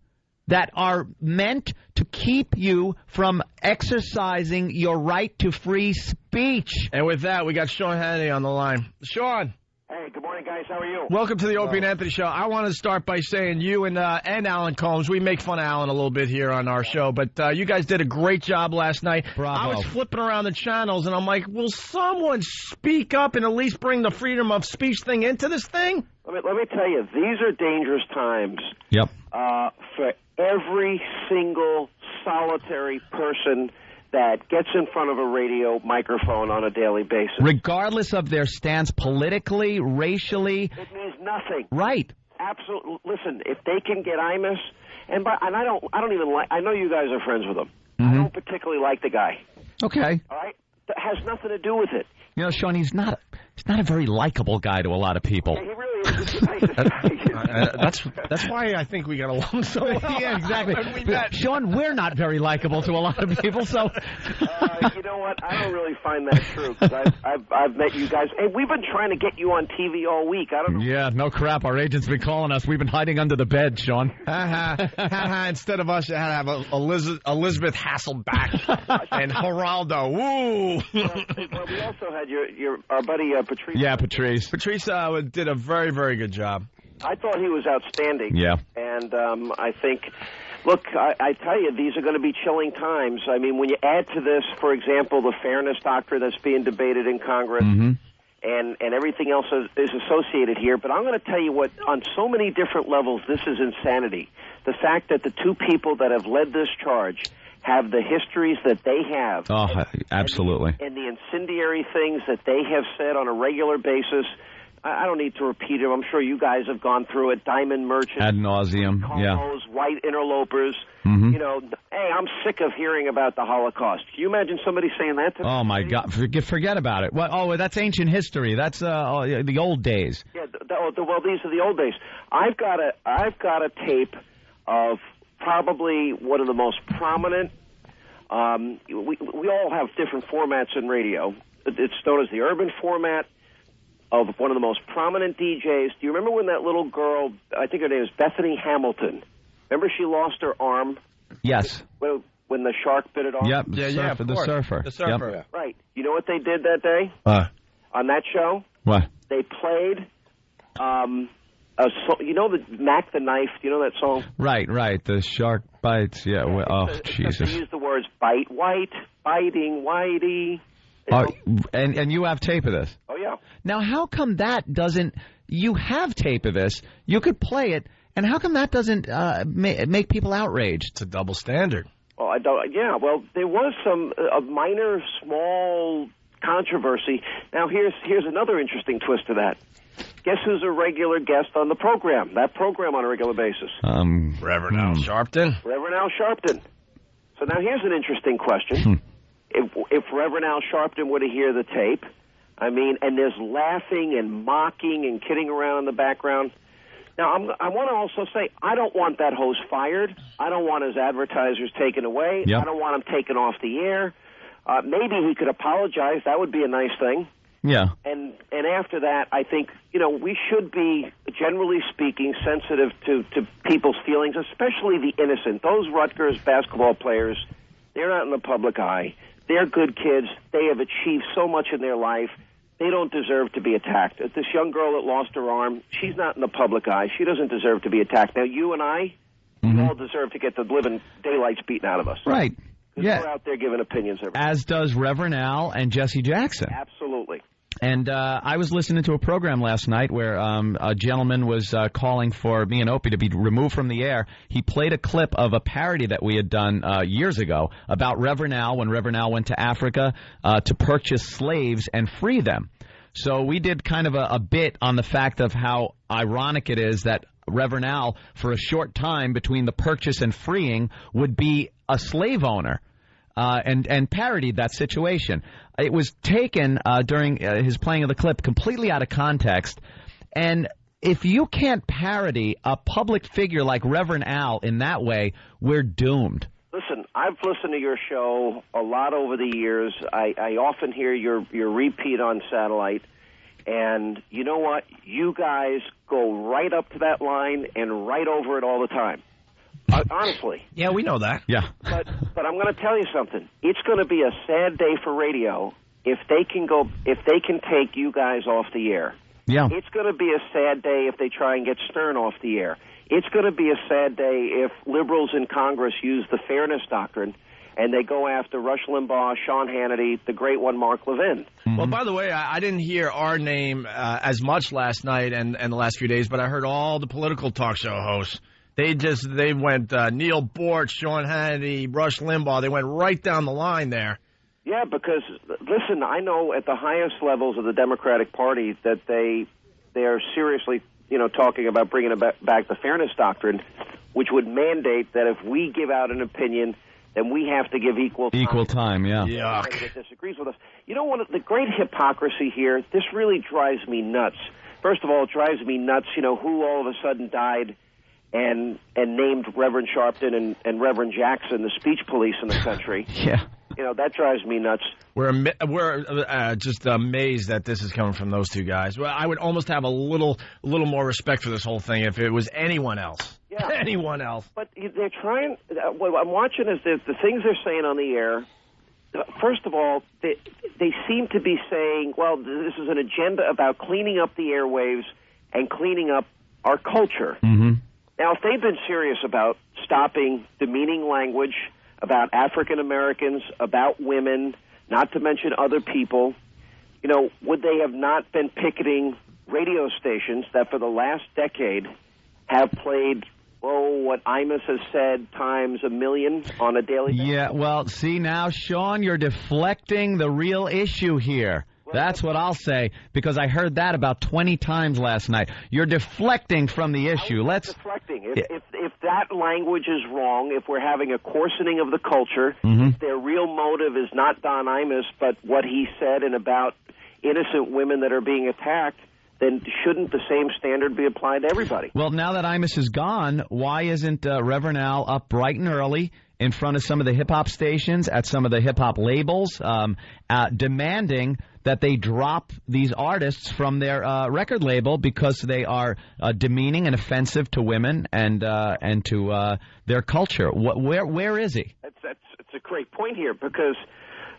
that are meant to keep you from exercising your right to free speech. And with that, we got Sean Hannity on the line. Sean. Hey, good morning, guys. How are you? Welcome to the Opie and Anthony Show. I want to start by saying you and Alan Combs, we make fun of Alan a little bit here on our show, but you guys did a great job last night. Bravo. I was flipping around the channels, and I'm like, will someone speak up and at least bring the freedom of speech thing into this thing? Let me tell you, these are dangerous times. Yep. For every single solitary person that gets in front of a radio microphone on a daily basis. Regardless of their stance politically, racially. It means nothing. Right. Absolutely. Listen, if they can get Imus, and I don't even like, I know you guys are friends with him. I don't particularly like the guy. Okay. All right? That has nothing to do with it. You know, Sean, he's not a very likable guy to a lot of people. Yeah, he really is. He's the nicest guy. That's why I think we got along so well. Yeah, exactly. When we met. Sean, we're not very likable to a lot of people, so... You know what? I don't really find that true, because I've met you guys. Hey, we've been trying to get you on TV all week. I don't know. Yeah, no crap. Our agent's been calling us. We've been hiding under the bed, Sean. Instead of us, you had to have Elizabeth Hasselbeck and Geraldo. Woo! Well, we also had our buddy Patrice. Yeah, Patrice. Patrice did a very, very good job. I thought he was outstanding. Yeah. And I think, look, I tell you, these are going to be chilling times. I mean, when you add to this, for example, the fairness doctrine that's being debated in Congress, and everything else is associated here. But I'm going to tell you what, on so many different levels, this is insanity. The fact that the two people that have led this charge have the histories that they have. Oh, absolutely. And the incendiary things that they have said on a regular basis. I don't need to repeat it. I'm sure you guys have gone through it. Diamond merchants. Ad nauseum, yeah. White interlopers. You know, hey, I'm sick of hearing about the Holocaust. Can you imagine somebody saying that to me? Oh, my God. Forget about it. Well, that's ancient history. That's the old days. Yeah, well, these are the old days. I've got a tape of probably one of the most prominent. We all have different formats in radio. It's known as the urban format of one of the most prominent DJs. Do you remember when that little girl, I think her name is Bethany Hamilton, remember she lost her arm? Yes. When the shark bit it off? Yep, the surfer. The surfer. Yep. Right. You know what they did that day? On that show? What? They played... you know the Mac the Knife? Do you know that song? Right. The shark bites. Yeah. Jesus. They use the words bite, white, biting, whitey. And you have tape of this? Oh, yeah. Now, how come that doesn't... You have tape of this. You could play it. And how come that doesn't make people outraged? It's a double standard. Well, I don't. Yeah, well, there was a minor, small controversy. Now, here's another interesting twist to that. Guess who's a regular guest on the program? That program on a regular basis. Reverend Al Sharpton. Reverend Al Sharpton. So now here's an interesting question. If Reverend Al Sharpton were to hear the tape, I mean, and there's laughing and mocking and kidding around in the background. Now, I want to also say, I don't want that host fired. I don't want his advertisers taken away. Yep. I don't want him taken off the air. Maybe he could apologize. That would be a nice thing. Yeah. And after that, I think, we should be, generally speaking, sensitive to people's feelings, especially the innocent. Those Rutgers basketball players, they're not in the public eye. They're good kids. They have achieved so much in their life. They don't deserve to be attacked. This young girl that lost her arm, she's not in the public eye. She doesn't deserve to be attacked. Now, you and I, we all deserve to get the living daylights beaten out of us. Right. Yeah. We're out there giving opinions every day. As does Reverend Al and Jesse Jackson. Absolutely. And I was listening to a program last night where a gentleman was calling for me and Opie to be removed from the air. He played a clip of a parody that we had done years ago about Reverend Al when Reverend Al went to Africa to purchase slaves and free them. So we did kind of a bit on the fact of how ironic it is that Reverend Al, for a short time between the purchase and freeing, would be a slave owner. And parodied that situation. It was taken during his playing of the clip completely out of context. And if you can't parody a public figure like Reverend Al in that way, we're doomed. Listen, I've listened to your show a lot over the years. I often hear your repeat on satellite. And you know what? You guys go right up to that line and right over it all the time. Honestly. Yeah, we know that. Yeah. But I'm going to tell you something. It's going to be a sad day for radio if they can take you guys off the air. Yeah. It's going to be a sad day if they try and get Stern off the air. It's going to be a sad day if liberals in Congress use the fairness doctrine and they go after Rush Limbaugh, Sean Hannity, the great one, Mark Levin. Mm-hmm. Well, by the way, I didn't hear our name as much last night and the last few days, but I heard all the political talk show hosts. They went Neil Bort, Sean Hannity, Rush Limbaugh. They went right down the line there. Yeah, because, listen, I know at the highest levels of the Democratic Party that they are seriously, talking about bringing back the fairness doctrine, which would mandate that if we give out an opinion, then we have to give equal time. Yeah. Yuck. That disagrees with us. You know, one of the great hypocrisy here, this really drives me nuts. First of all, it drives me nuts, who all of a sudden died and named Reverend Sharpton and Reverend Jackson the speech police in the country. Yeah. That drives me nuts. We're just amazed that this is coming from those two guys. Well, I would almost have a little more respect for this whole thing if it was anyone else. Yeah. Anyone else. But they're trying. What I'm watching is the things they're saying on the air. First of all, they seem to be saying, well, this is an agenda about cleaning up the airwaves and cleaning up our culture. Mm-hmm. Now, if they've been serious about stopping demeaning language about African Americans, about women, not to mention other people, would they have not been picketing radio stations that for the last decade have played, what Imus has said times a million on a daily basis? Yeah, well, see now, Sean, you're deflecting the real issue here. That's what I'll say, because I heard that about 20 times last night. You're deflecting from the issue. Deflecting. If that language is wrong, if we're having a coarsening of the culture, if their real motive is not Don Imus, but what he said and about innocent women that are being attacked, then shouldn't the same standard be applied to everybody? Well, now that Imus is gone, why isn't Reverend Al up bright and early in front of some of the hip-hop stations, at some of the hip-hop labels, demanding that they drop these artists from their record label because they are demeaning and offensive to women and to their culture? Where is he? It's a great point here because,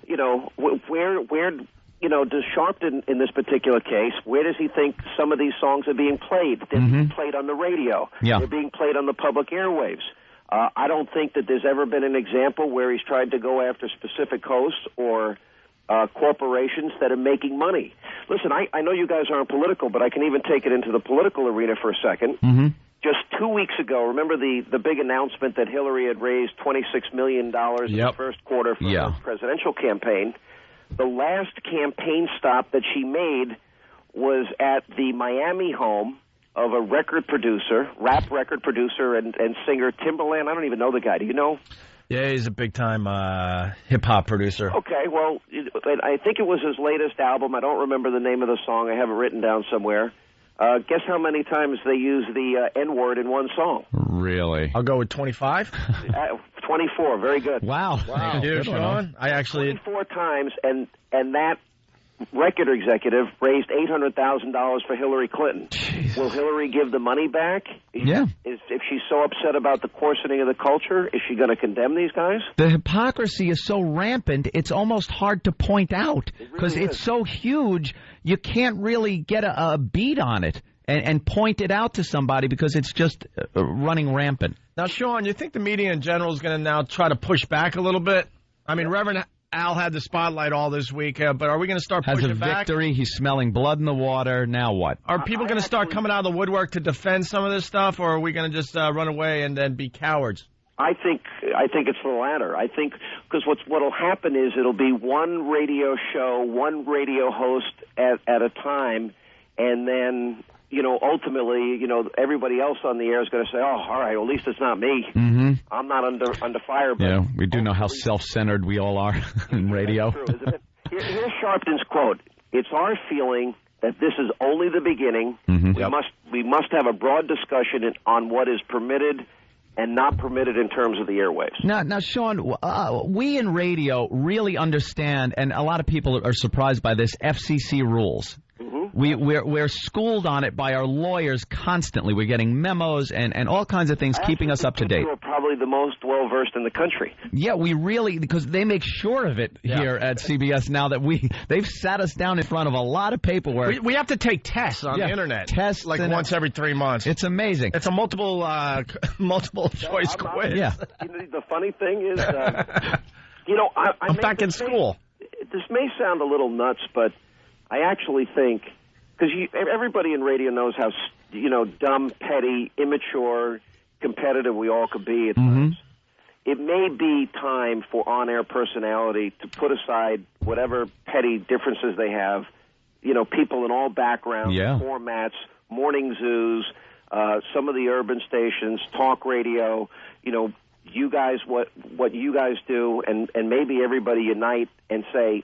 where does Sharpton, in this particular case, where does he think some of these songs are being played? They're being played on the radio. Yeah. They're being played on the public airwaves. I don't think that there's ever been an example where he's tried to go after specific hosts or corporations that are making money. Listen, I know you guys aren't political, but I can even take it into the political arena for a second. Mm-hmm. Just 2 weeks ago, remember the big announcement that Hillary had raised $26 million in the first quarter for her presidential campaign? The last campaign stop that she made was at the Miami home of a rap record producer and singer Timbaland. I don't even know the guy. Do you know? Yeah, he's a big-time hip-hop producer. Okay, well, I think it was his latest album. I don't remember the name of the song. I have it written down somewhere. Guess how many times they use the N-word in one song? Really? I'll go with 25. 24, very good. Wow. Thank you, Sean. I actually 24 times, and that record executive raised $800,000 for Hillary Clinton. Jesus. Will Hillary give the money back? Yeah. If she's so upset about the coarsening of the culture, is she going to condemn these guys? The hypocrisy is so rampant, it's almost hard to point out because it's so huge, you can't really get a beat on it and point it out to somebody because it's just running rampant. Now, Sean, you think the media in general is going to now try to push back a little bit? I mean, Reverend Al had the spotlight all this week, but are we going to start pushing back? Has a victory. He's smelling blood in the water. Now what? Are people going to start coming out of the woodwork to defend some of this stuff, or are we going to just run away and then be cowards? I think it's the latter. I think because what'll happen is it'll be one radio show, one radio host at a time, and then ultimately, everybody else on the air is going to say, "Oh, all right, well, at least it's not me. Mm-hmm. I'm not under fire." But yeah, we do know how self-centered we all are in radio. That's true, isn't it? Here's Sharpton's quote: "It's our feeling that this is only the beginning. Mm-hmm. We must have a broad discussion on what is permitted and not permitted in terms of the airwaves." Now, Sean, we in radio really understand, and a lot of people are surprised by this, FCC rules. Mm-hmm. We're schooled on it by our lawyers constantly. We're getting memos and all kinds of things keeping us up to date. We're probably the most well-versed in the country. Yeah, we really, because they make sure of it here at CBS now that they've sat us down in front of a lot of paperwork. We have to take tests on the internet. Tests like once every 3 months. It's amazing. It's a multiple choice quiz. Yeah. The funny thing is, I'm back in school. This may sound a little nuts, but I actually think, because everybody in radio knows how, dumb, petty, immature, competitive we all could be at times. It may be time for on-air personality to put aside whatever petty differences they have. People in all backgrounds, formats, morning zoos, some of the urban stations, talk radio, you guys, what you guys do, and maybe everybody unite and say,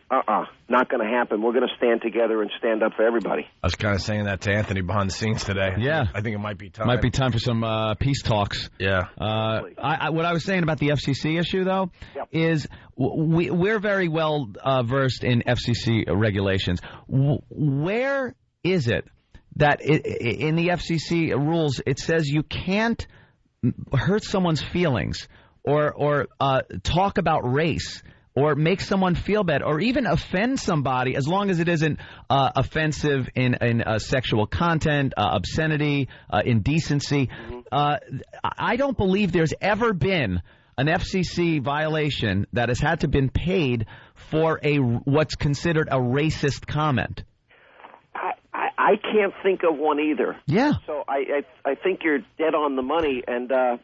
not going to happen. We're going to stand together and stand up for everybody. I was kind of saying that to Anthony behind the scenes today. Yeah. I think it might be time. Might be time for some peace talks. Yeah. What I was saying about the FCC issue, though, is we're very well versed in FCC regulations. Where is it that in the FCC rules it says you can't hurt someone's feelings or talk about race or make someone feel bad or even offend somebody as long as it isn't offensive in sexual content, obscenity, indecency. I don't believe there's ever been an FCC violation that has had to been paid for what's considered a racist comment. I can't think of one either. Yeah. So I think you're dead on the money, and now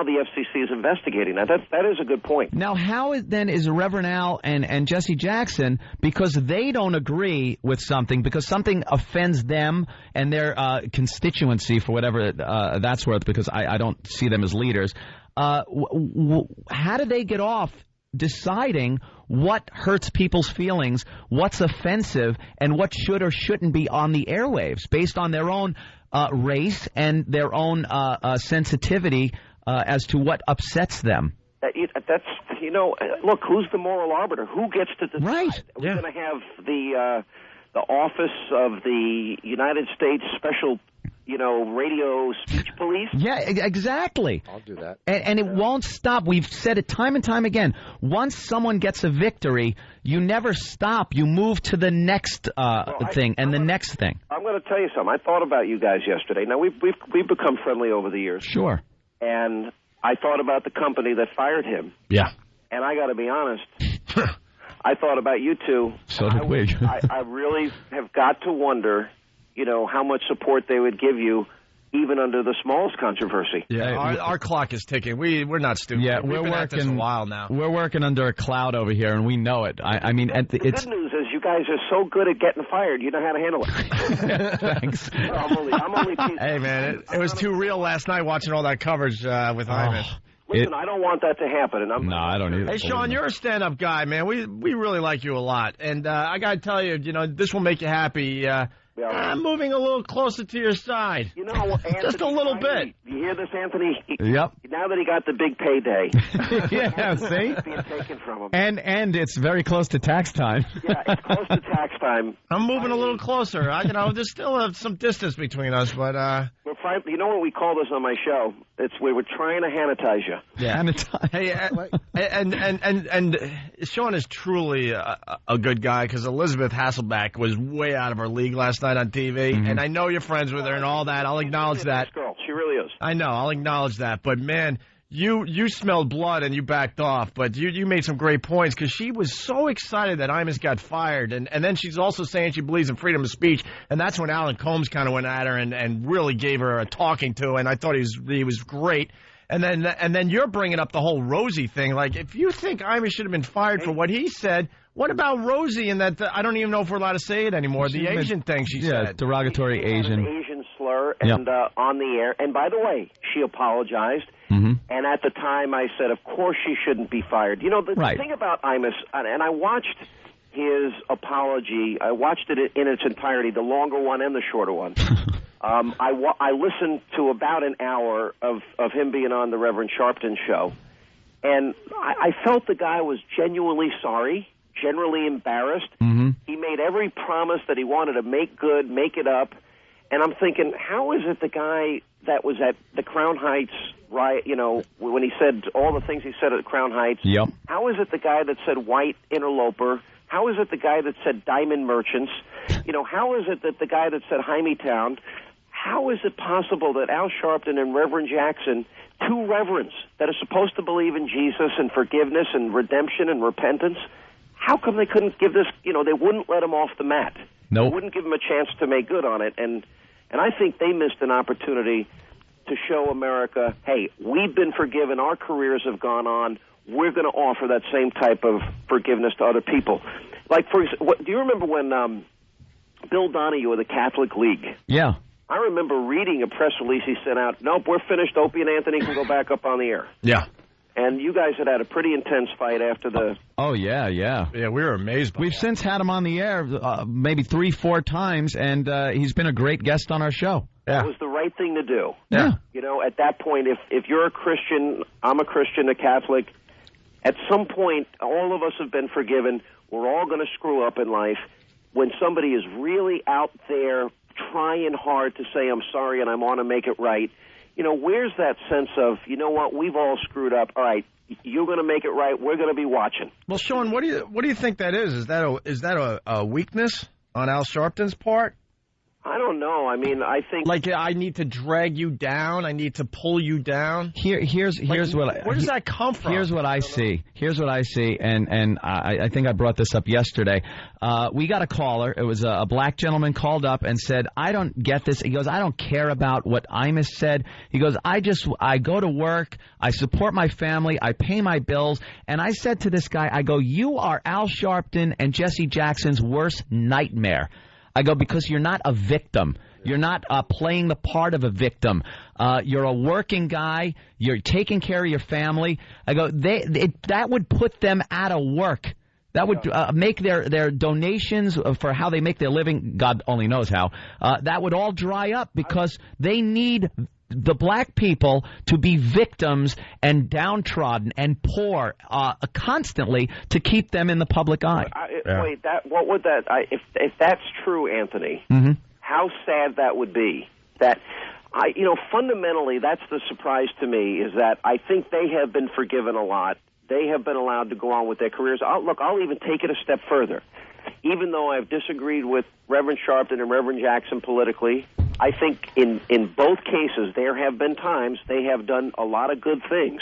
the FCC is investigating that. That is a good point. Now, how is Reverend Al and Jesse Jackson, because they don't agree with something, because something offends them and their constituency for whatever that's worth, because I don't see them as leaders. How do they get off deciding what hurts people's feelings, what's offensive, and what should or shouldn't be on the airwaves based on their own race and their own sensitivity as to what upsets them? Look, who's the moral arbiter? Who gets to decide? Right. We're going to have the office of the United States Special radio speech police? Yeah, exactly. I'll do that. And it won't stop. We've said it time and time again. Once someone gets a victory, you never stop. You move to the next thing and the next thing. I'm going to tell you something. I thought about you guys yesterday. Now, we've become friendly over the years. Sure. And I thought about the company that fired him. Yeah. And I got to be honest, I thought about you two. So did we. I really have got to wonder, how much support they would give you, even under the smallest controversy. Yeah, our clock is ticking. We're not stupid. Yeah, We've been at this a while now. We're working under a cloud over here, and we know it. I mean, the good news is you guys are so good at getting fired. You know how to handle it. Thanks. I'm only teasing. Hey, man, it was too real last night watching all that coverage with Imus. Listen, I don't want that to happen. And no, I don't either. Hey, Sean, you're a stand-up guy, man. We really like you a lot. And I got to tell you, this will make you happy. I'm moving a little closer to your side. Anthony, just a little bit. You hear this, Anthony? Yep. Now that he got the big payday. Yeah, see? It's being taken from him. And it's very close to tax time. Yeah, it's close to tax time. I'm moving a little closer. There's still some distance between us, but you know what we call this on my show? We're trying to sanitize you. Yeah. Hey, and Sean is truly a good guy, because Elizabeth Hasselbeck was way out of her league last night on TV, and I know you're friends with her and all that. I'll acknowledge that. Girl, she really is. I know. I'll acknowledge that. But man, you smelled blood and you backed off. But you made some great points, because she was so excited that Imus got fired, and then she's also saying she believes in freedom of speech, and that's when Alan Combs kind of went at her and really gave her a talking to, and I thought he was great. And then you're bringing up the whole Rosie thing. Like, if you think Imus should have been fired for what he said, what about Rosie and that? I don't even know if we're allowed to say it anymore. The Asian thing she said. Yeah, derogatory Asian. An Asian slur and on the air. And by the way, she apologized. And at the time I said, of course she shouldn't be fired. The thing about Imus, and I watched his apology. I watched it in its entirety, the longer one and the shorter one. I listened to about an hour of him being on the Reverend Sharpton show, and I felt the guy was genuinely sorry, generally embarrassed. He He made every promise that he wanted to make good, make it up. And I'm thinking, how is it the guy that was at the Crown Heights riot, when he said all the things he said at Crown Heights, how is it the guy that said white interloper? How is it the guy that said diamond merchants? How is it that the guy that said Hymietown? How is it possible that Al Sharpton and Reverend Jackson, two reverends that are supposed to believe in Jesus and forgiveness and redemption and repentance, how come they couldn't give this, they wouldn't let him off the mat? Nope. They wouldn't give him a chance to make good on it. And I think they missed an opportunity to show America, hey, we've been forgiven, our careers have gone on, we're going to offer that same type of forgiveness to other people. Like, do you remember when Bill Donahue of the Catholic League? Yeah. I remember reading a press release he sent out, nope, we're finished, Opie and Anthony can go back up on the air. Yeah. And you guys had a pretty intense fight after the... Oh, yeah. Yeah, we were amazed by We've since had him on the air maybe 3-4 times, and he's been a great guest on our show. Yeah. It was the right thing to do. Yeah. At that point, if you're a Christian, I'm a Christian, a Catholic, at some point, all of us have been forgiven. We're all going to screw up in life. When somebody is really out there trying hard to say, I'm sorry and I want to make it right, where's that sense of, what, we've all screwed up. All right, you're going to make it right. We're going to be watching. Well, Sean, what do you think that is? Is that a weakness on Al Sharpton's part? I don't know. I mean, I think... Like, I need to drag you down. I need to pull you down. Here's what... Where does that come from? Here's what I see. And I think I brought this up yesterday. We got a caller. It was a black gentleman called up and said, I don't get this. He goes, I don't care about what Imus said. He goes, I go to work. I support my family. I pay my bills. And I said to this guy, I go, you are Al Sharpton and Jesse Jackson's worst nightmare. I go, because you're not a victim. You're not playing the part of a victim. You're a working guy. You're taking care of your family. I go, that would put them out of work. That would make their donations for how they make their living, God only knows how, that would all dry up because they need the black people to be victims and downtrodden and poor constantly to keep them in the public eye. Wait, what would that? If that's true, Anthony, how sad that would be. That fundamentally, that's the surprise to me is that I think they have been forgiven a lot. They have been allowed to go on with their careers. I'll even take it a step further. Even though I've disagreed with Reverend Sharpton and Reverend Jackson politically, I think in both cases there have been times they have done a lot of good things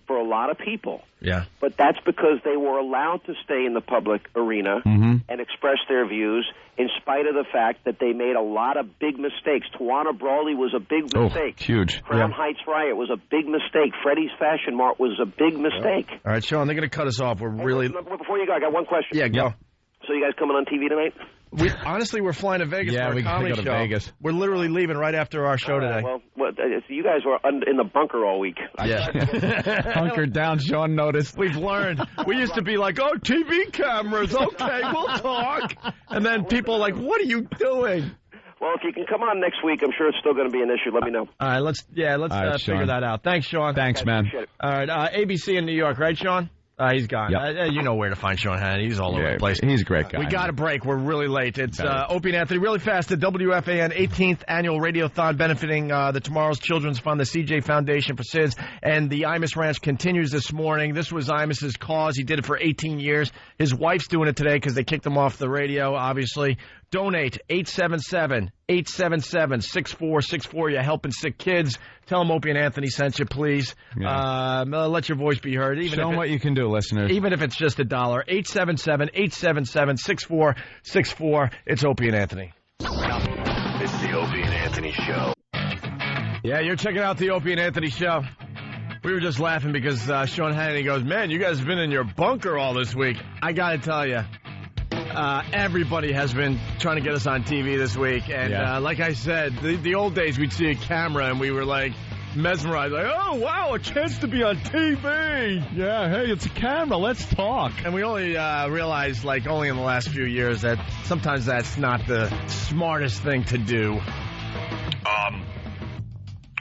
for a lot of people. Yeah. But that's because they were allowed to stay in the public arena and express their views in spite of the fact that they made a lot of big mistakes. Tawana Brawley was a big mistake. Huge. Crown Heights Riot was a big mistake. Freddie's Fashion Mart was a big mistake. All right, Sean, they're going to cut us off. We're really... Before you go, I got one question. Yeah, go. So you guys coming on TV tonight? Honestly, we're flying to Vegas for a comedy show. Vegas. We're literally leaving right after our show today. Well, you guys were in the bunker all week. Yeah. Hunkered down, Sean noticed. We've learned. We used to be like, oh, TV cameras, okay, we'll talk. And then people are like, what are you doing? Well, if you can come on next week, I'm sure it's still going to be an issue. Let me know. All right, let's figure that out. Thanks, Sean. Thanks, man. All right, ABC in New York, right, Sean? He's gone. Yep. You know where to find Sean Hannity. He's all over the place. He's a great guy. We got a break. We're really late. It's Opie and Anthony. Really fast. The WFAN 18th Annual Radiothon benefiting the Tomorrow's Children's Fund, the CJ Foundation for SIDS, and the Imus Ranch continues this morning. This was Imus's cause. He did it for 18 years. His wife's doing it today because they kicked him off the radio, obviously. Donate 877-877-6464. You're helping sick kids. Tell them Opie and Anthony sent you, please. Yeah. Let your voice be heard. Show them what you can do, listeners. Even if it's just $1. 877-877-6464. It's Opie and Anthony. It's the Opie and Anthony Show. Yeah, you're checking out the Opie and Anthony Show. We were just laughing because Sean Hannity goes, man, you guys have been in your bunker all this week. I got to tell you. Everybody has been trying to get us on TV this week. And like I said, the old days we'd see a camera and we were like mesmerized. Like, oh, wow, a chance to be on TV. Yeah, hey, it's a camera. Let's talk. And we only realized, like, only in the last few years that sometimes that's not the smartest thing to do.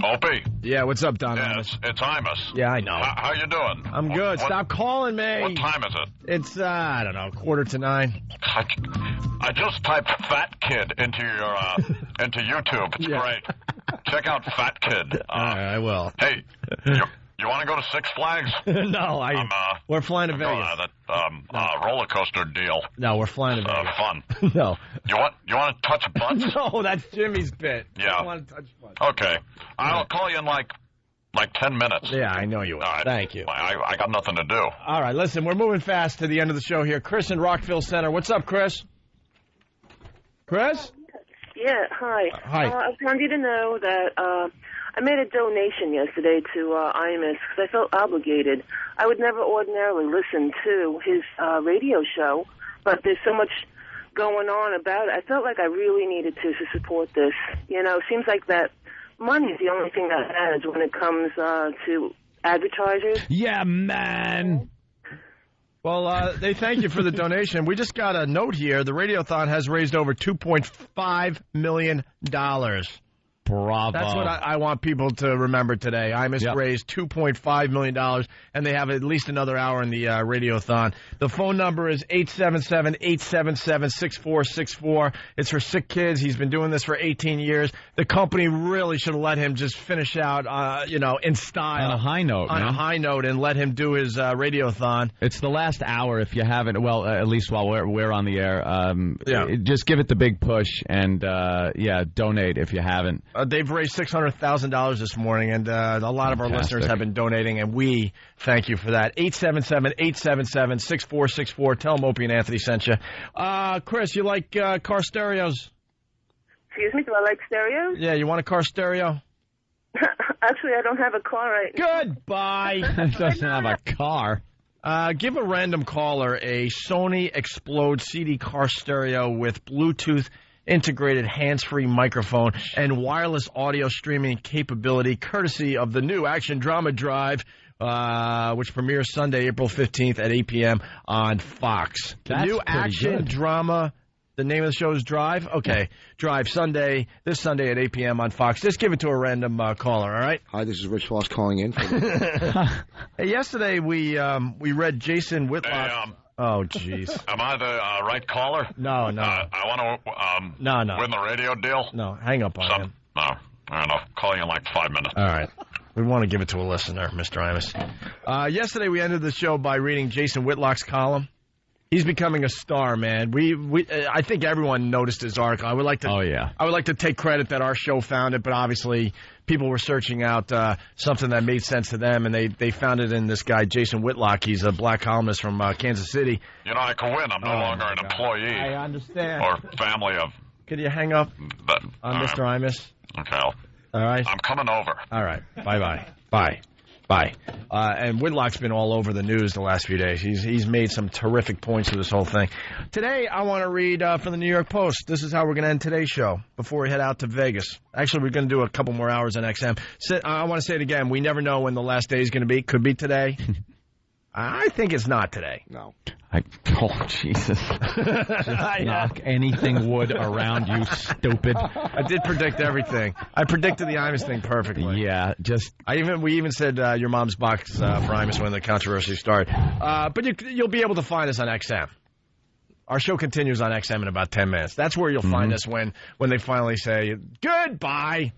Opie. Yeah, what's up, Don? Yeah, it's Imus. Yeah, I know. How you doing? I'm good. Stop calling me. What time is it? It's, I don't know, 8:45. I just typed Fat Kid into your into YouTube. It's great. Check out Fat Kid. I will. Hey, you want to go to Six Flags? No, we're flying to Vegas. That roller coaster deal. No, we're flying to Vegas. Fun. No. You want to touch butts? No, that's Jimmy's bit. Yeah. I want to touch butts. Okay. I'll call you in like 10 minutes. Yeah, I know you will. All right. Thank you. I got nothing to do. All right, listen, we're moving fast to the end of the show here. Chris in Rockville Center. What's up, Chris? Chris? Yeah, hi. Hi. I wanted you to know that I made a donation yesterday to Imus because I felt obligated. I would never ordinarily listen to his radio show, but there's so much going on about it. I felt like I really needed to support this. You know, it seems like that money is the only thing that matters when it comes to advertisers. Yeah, man. Well, they thank you for the donation. We just got a note here. The Radiothon has raised over $2.5 million. Bravo. That's what I want people to remember today. Imus raised $2.5 million, and they have at least another hour in the Radiothon. The phone number is 877-877-6464. It's for sick kids. He's been doing this for 18 years. The company really should have let him just finish out, in style. On a high note, On a high note, and let him do his Radiothon. It's the last hour if you haven't, well, at least while we're on the air. Just give it the big push and, donate if you haven't. They've raised $600,000 this morning, and a lot of our listeners have been donating, and we thank you for that. 877-877-6464. Tell them Opie and Anthony sent you. Chris, you like car stereos? Excuse me, do I like stereos? Yeah, you want a car stereo? Actually, I don't have a car right now. Goodbye. Doesn't have a car. Give a random caller a Sony Explode CD car stereo with Bluetooth integrated hands-free microphone and wireless audio streaming capability, courtesy of the new Action Drama Drive, which premieres Sunday, April 15th at 8 p.m. on Fox. The new Action Drama, the name of the show is Drive? Okay. Drive this Sunday at 8 p.m. on Fox. Just give it to a random caller, all right? Hi, this is Rich Voss calling in. Hey, yesterday we read Jason Whitlock. Oh, jeez. Am I the right caller? No. I want to win the radio deal? No, hang up on him. No, fair enough. Call you in like 5 minutes. All right. We want to give it to a listener, Mr. Imus. Yesterday we ended the show by reading Jason Whitlock's column. He's becoming a star, man. I think everyone noticed his article. I would like to take credit that our show found it, but obviously people were searching out something that made sense to them, and they found it in this guy, Jason Whitlock. He's a black columnist from Kansas City. You know, I can win. I'm no longer an employee. I understand. Or family of... Could you hang up on Mr. Imus? Okay. All right. I'm coming over. All right. Bye-bye. Bye. And Whitlock's been all over the news the last few days. He's made some terrific points to this whole thing. Today, I want to read from the New York Post. This is how we're going to end today's show before we head out to Vegas. Actually, we're going to do a couple more hours on XM. I want to say it again. We never know when the last day is going to be. Could be today. I think it's not today. No. Jesus. Knock anything wood around you, stupid. I did predict everything. I predicted the Imus thing perfectly. Yeah, we even said your mom's box for Imus when the controversy started. But you'll be able to find us on XM. Our show continues on XM in about 10 minutes. That's where you'll find us when they finally say, goodbye.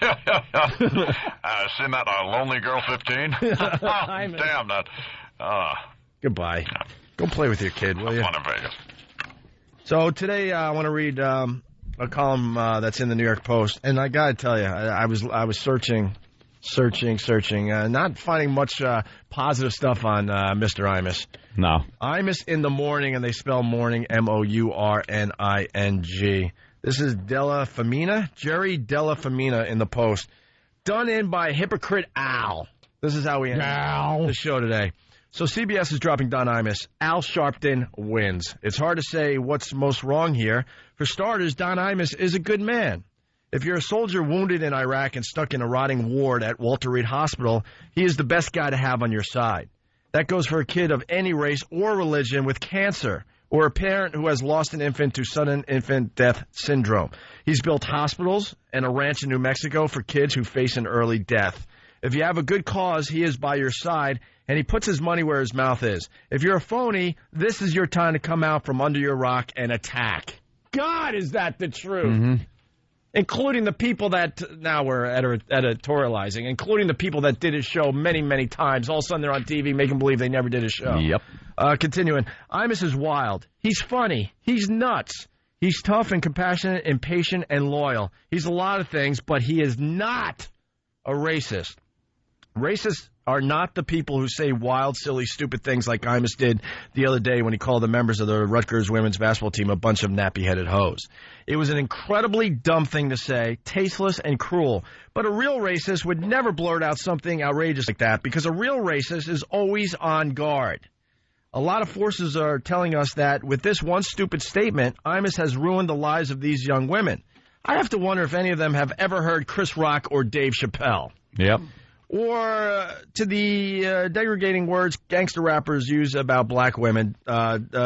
Seen that Lonely Girl 15? Damn that. Goodbye. Go play with your kid, will you? Fun in Vegas. So today I want to read a column that's in the New York Post, and I got to tell you, I was searching, not finding much positive stuff on Mr. Imus. No. Imus in the morning, and they spell morning Mourning. This is Jerry Della Femina in the Post. Done in by hypocrite Al. This is how we end the show today. So CBS is dropping Don Imus. Al Sharpton wins. It's hard to say what's most wrong here. For starters, Don Imus is a good man. If you're a soldier wounded in Iraq and stuck in a rotting ward at Walter Reed Hospital, he is the best guy to have on your side. That goes for a kid of any race or religion with cancer or a parent who has lost an infant to sudden infant death syndrome. He's built hospitals and a ranch in New Mexico for kids who face an early death. If you have a good cause, he is by your side, and he puts his money where his mouth is. If you're a phony, this is your time to come out from under your rock and attack. God, is that the truth? Mm-hmm. Including the people that, now we're editorializing, including the people that did his show many, many times. All of a sudden they're on TV making believe they never did his show. Yep. Continuing, Imus is wild. He's funny. He's nuts. He's tough and compassionate and patient and loyal. He's a lot of things, but he is not a racist. Racists are not the people who say wild, silly, stupid things like Imus did the other day when he called the members of the Rutgers women's basketball team a bunch of nappy-headed hoes. It was an incredibly dumb thing to say, tasteless and cruel. But a real racist would never blurt out something outrageous like that because a real racist is always on guard. A lot of forces are telling us that with this one stupid statement, Imus has ruined the lives of these young women. I have to wonder if any of them have ever heard Chris Rock or Dave Chappelle. Yep. Or to the degrading words gangster rappers use about black women,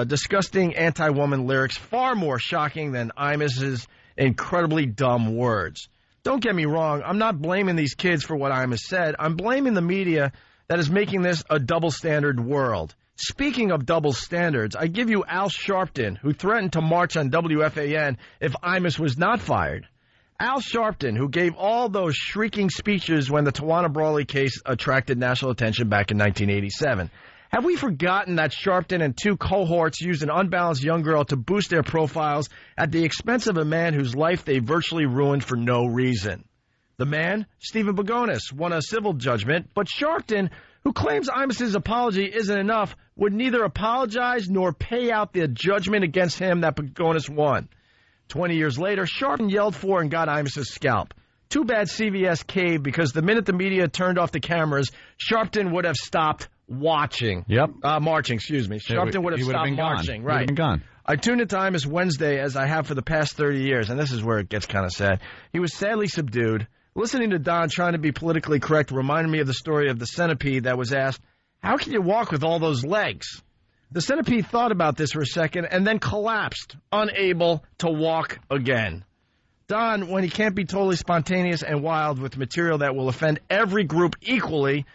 disgusting anti-woman lyrics far more shocking than Imus's incredibly dumb words. Don't get me wrong, I'm not blaming these kids for what Imus said. I'm blaming the media that is making this a double-standard world. Speaking of double standards, I give you Al Sharpton, who threatened to march on WFAN if Imus was not fired. Al Sharpton, who gave all those shrieking speeches when the Tawana Brawley case attracted national attention back in 1987. Have we forgotten that Sharpton and two cohorts used an unbalanced young girl to boost their profiles at the expense of a man whose life they virtually ruined for no reason? The man, Stephen Pagonis, won a civil judgment, but Sharpton, who claims Imus's apology isn't enough, would neither apologize nor pay out the judgment against him that Pagonis won. 20 years later, Sharpton yelled for and got Imus's scalp. Too bad CVS caved because the minute the media turned off the cameras, Sharpton would have stopped watching. Yep. Marching, excuse me. Sharpton would have stopped marching. Right. He would have been gone. I tuned into Imus Wednesday as I have for the past 30 years, and this is where it gets kind of sad. He was sadly subdued. Listening to Don trying to be politically correct reminded me of the story of the centipede that was asked, how can you walk with all those legs? The centipede thought about this for a second and then collapsed, unable to walk again. Don, when he can't be totally spontaneous and wild with material that will offend every group equally,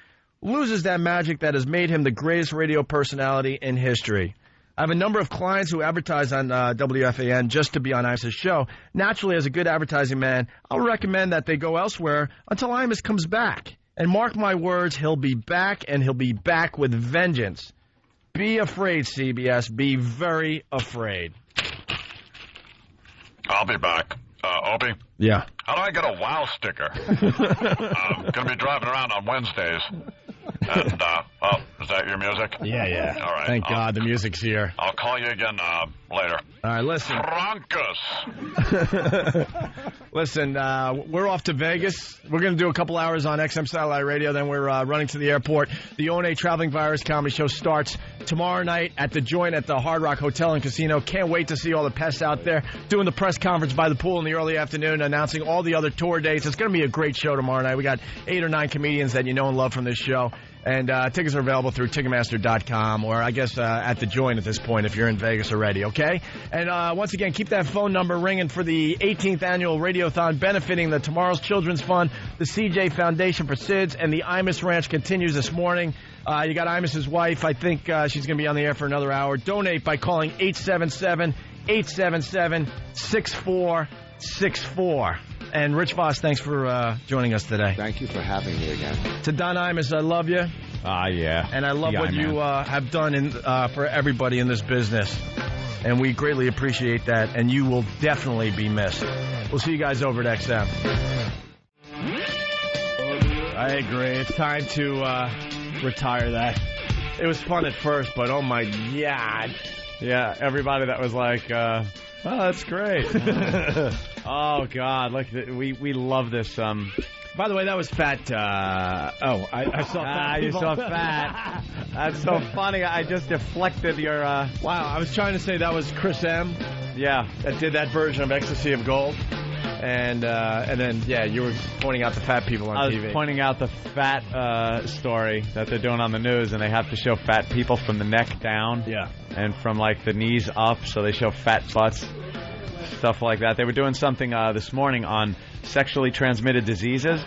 loses that magic that has made him the greatest radio personality in history. I have a number of clients who advertise on WFAN just to be on Imus's show. Naturally, as a good advertising man, I'll recommend that they go elsewhere until Imus comes back. And mark my words, he'll be back, and he'll be back with vengeance. Be afraid, CBS. Be very afraid. I'll be back. Opie? Yeah. How do I get a WOW sticker? I'm going to be driving around on Wednesdays. And, is that your music? Yeah. All right. Thank God the music's here. I'll call you again later. All right, listen. Broncos. Listen, we're off to Vegas. We're going to do a couple hours on XM Satellite Radio. Then we're running to the airport. The O&A Traveling Virus Comedy Show starts tomorrow night at the Joint at the Hard Rock Hotel and Casino. Can't wait to see all the pests out there. Doing the press conference by the pool in the early afternoon, announcing all the other tour dates. It's going to be a great show tomorrow night. We got 8 or 9 comedians that you know and love from this show. And tickets are available through Ticketmaster.com or I guess at the Joint at this point if you're in Vegas already, okay? And once again, keep that phone number ringing for the 18th annual Radiothon benefiting the Tomorrow's Children's Fund, the CJ Foundation for SIDS, and the Imus Ranch continues this morning. You got Imus's wife. I think she's going to be on the air for another hour. Donate by calling 877-877-6464. And Rich Voss, thanks for joining us today. Thank you for having me again. To Don Imus, I love you. Yeah. And I love what you have done for everybody in this business. And we greatly appreciate that. And you will definitely be missed. We'll see you guys over at XM. I agree. It's time to retire that. It was fun at first, but oh my God. Yeah, everybody that was like, oh, that's great. Oh, God, look, we love this. By the way, that was fat. I saw fat. You saw fat. That's so funny. I just deflected your... Wow, I was trying to say that was Chris M. Yeah. That did that version of Ecstasy of Gold. And then, yeah, you were pointing out the fat people on TV. I was pointing out the fat story that they're doing on the news, and they have to show fat people from the neck down. Yeah. and from like the knees up, so they show fat butts, stuff like that. They were doing something this morning on sexually transmitted diseases,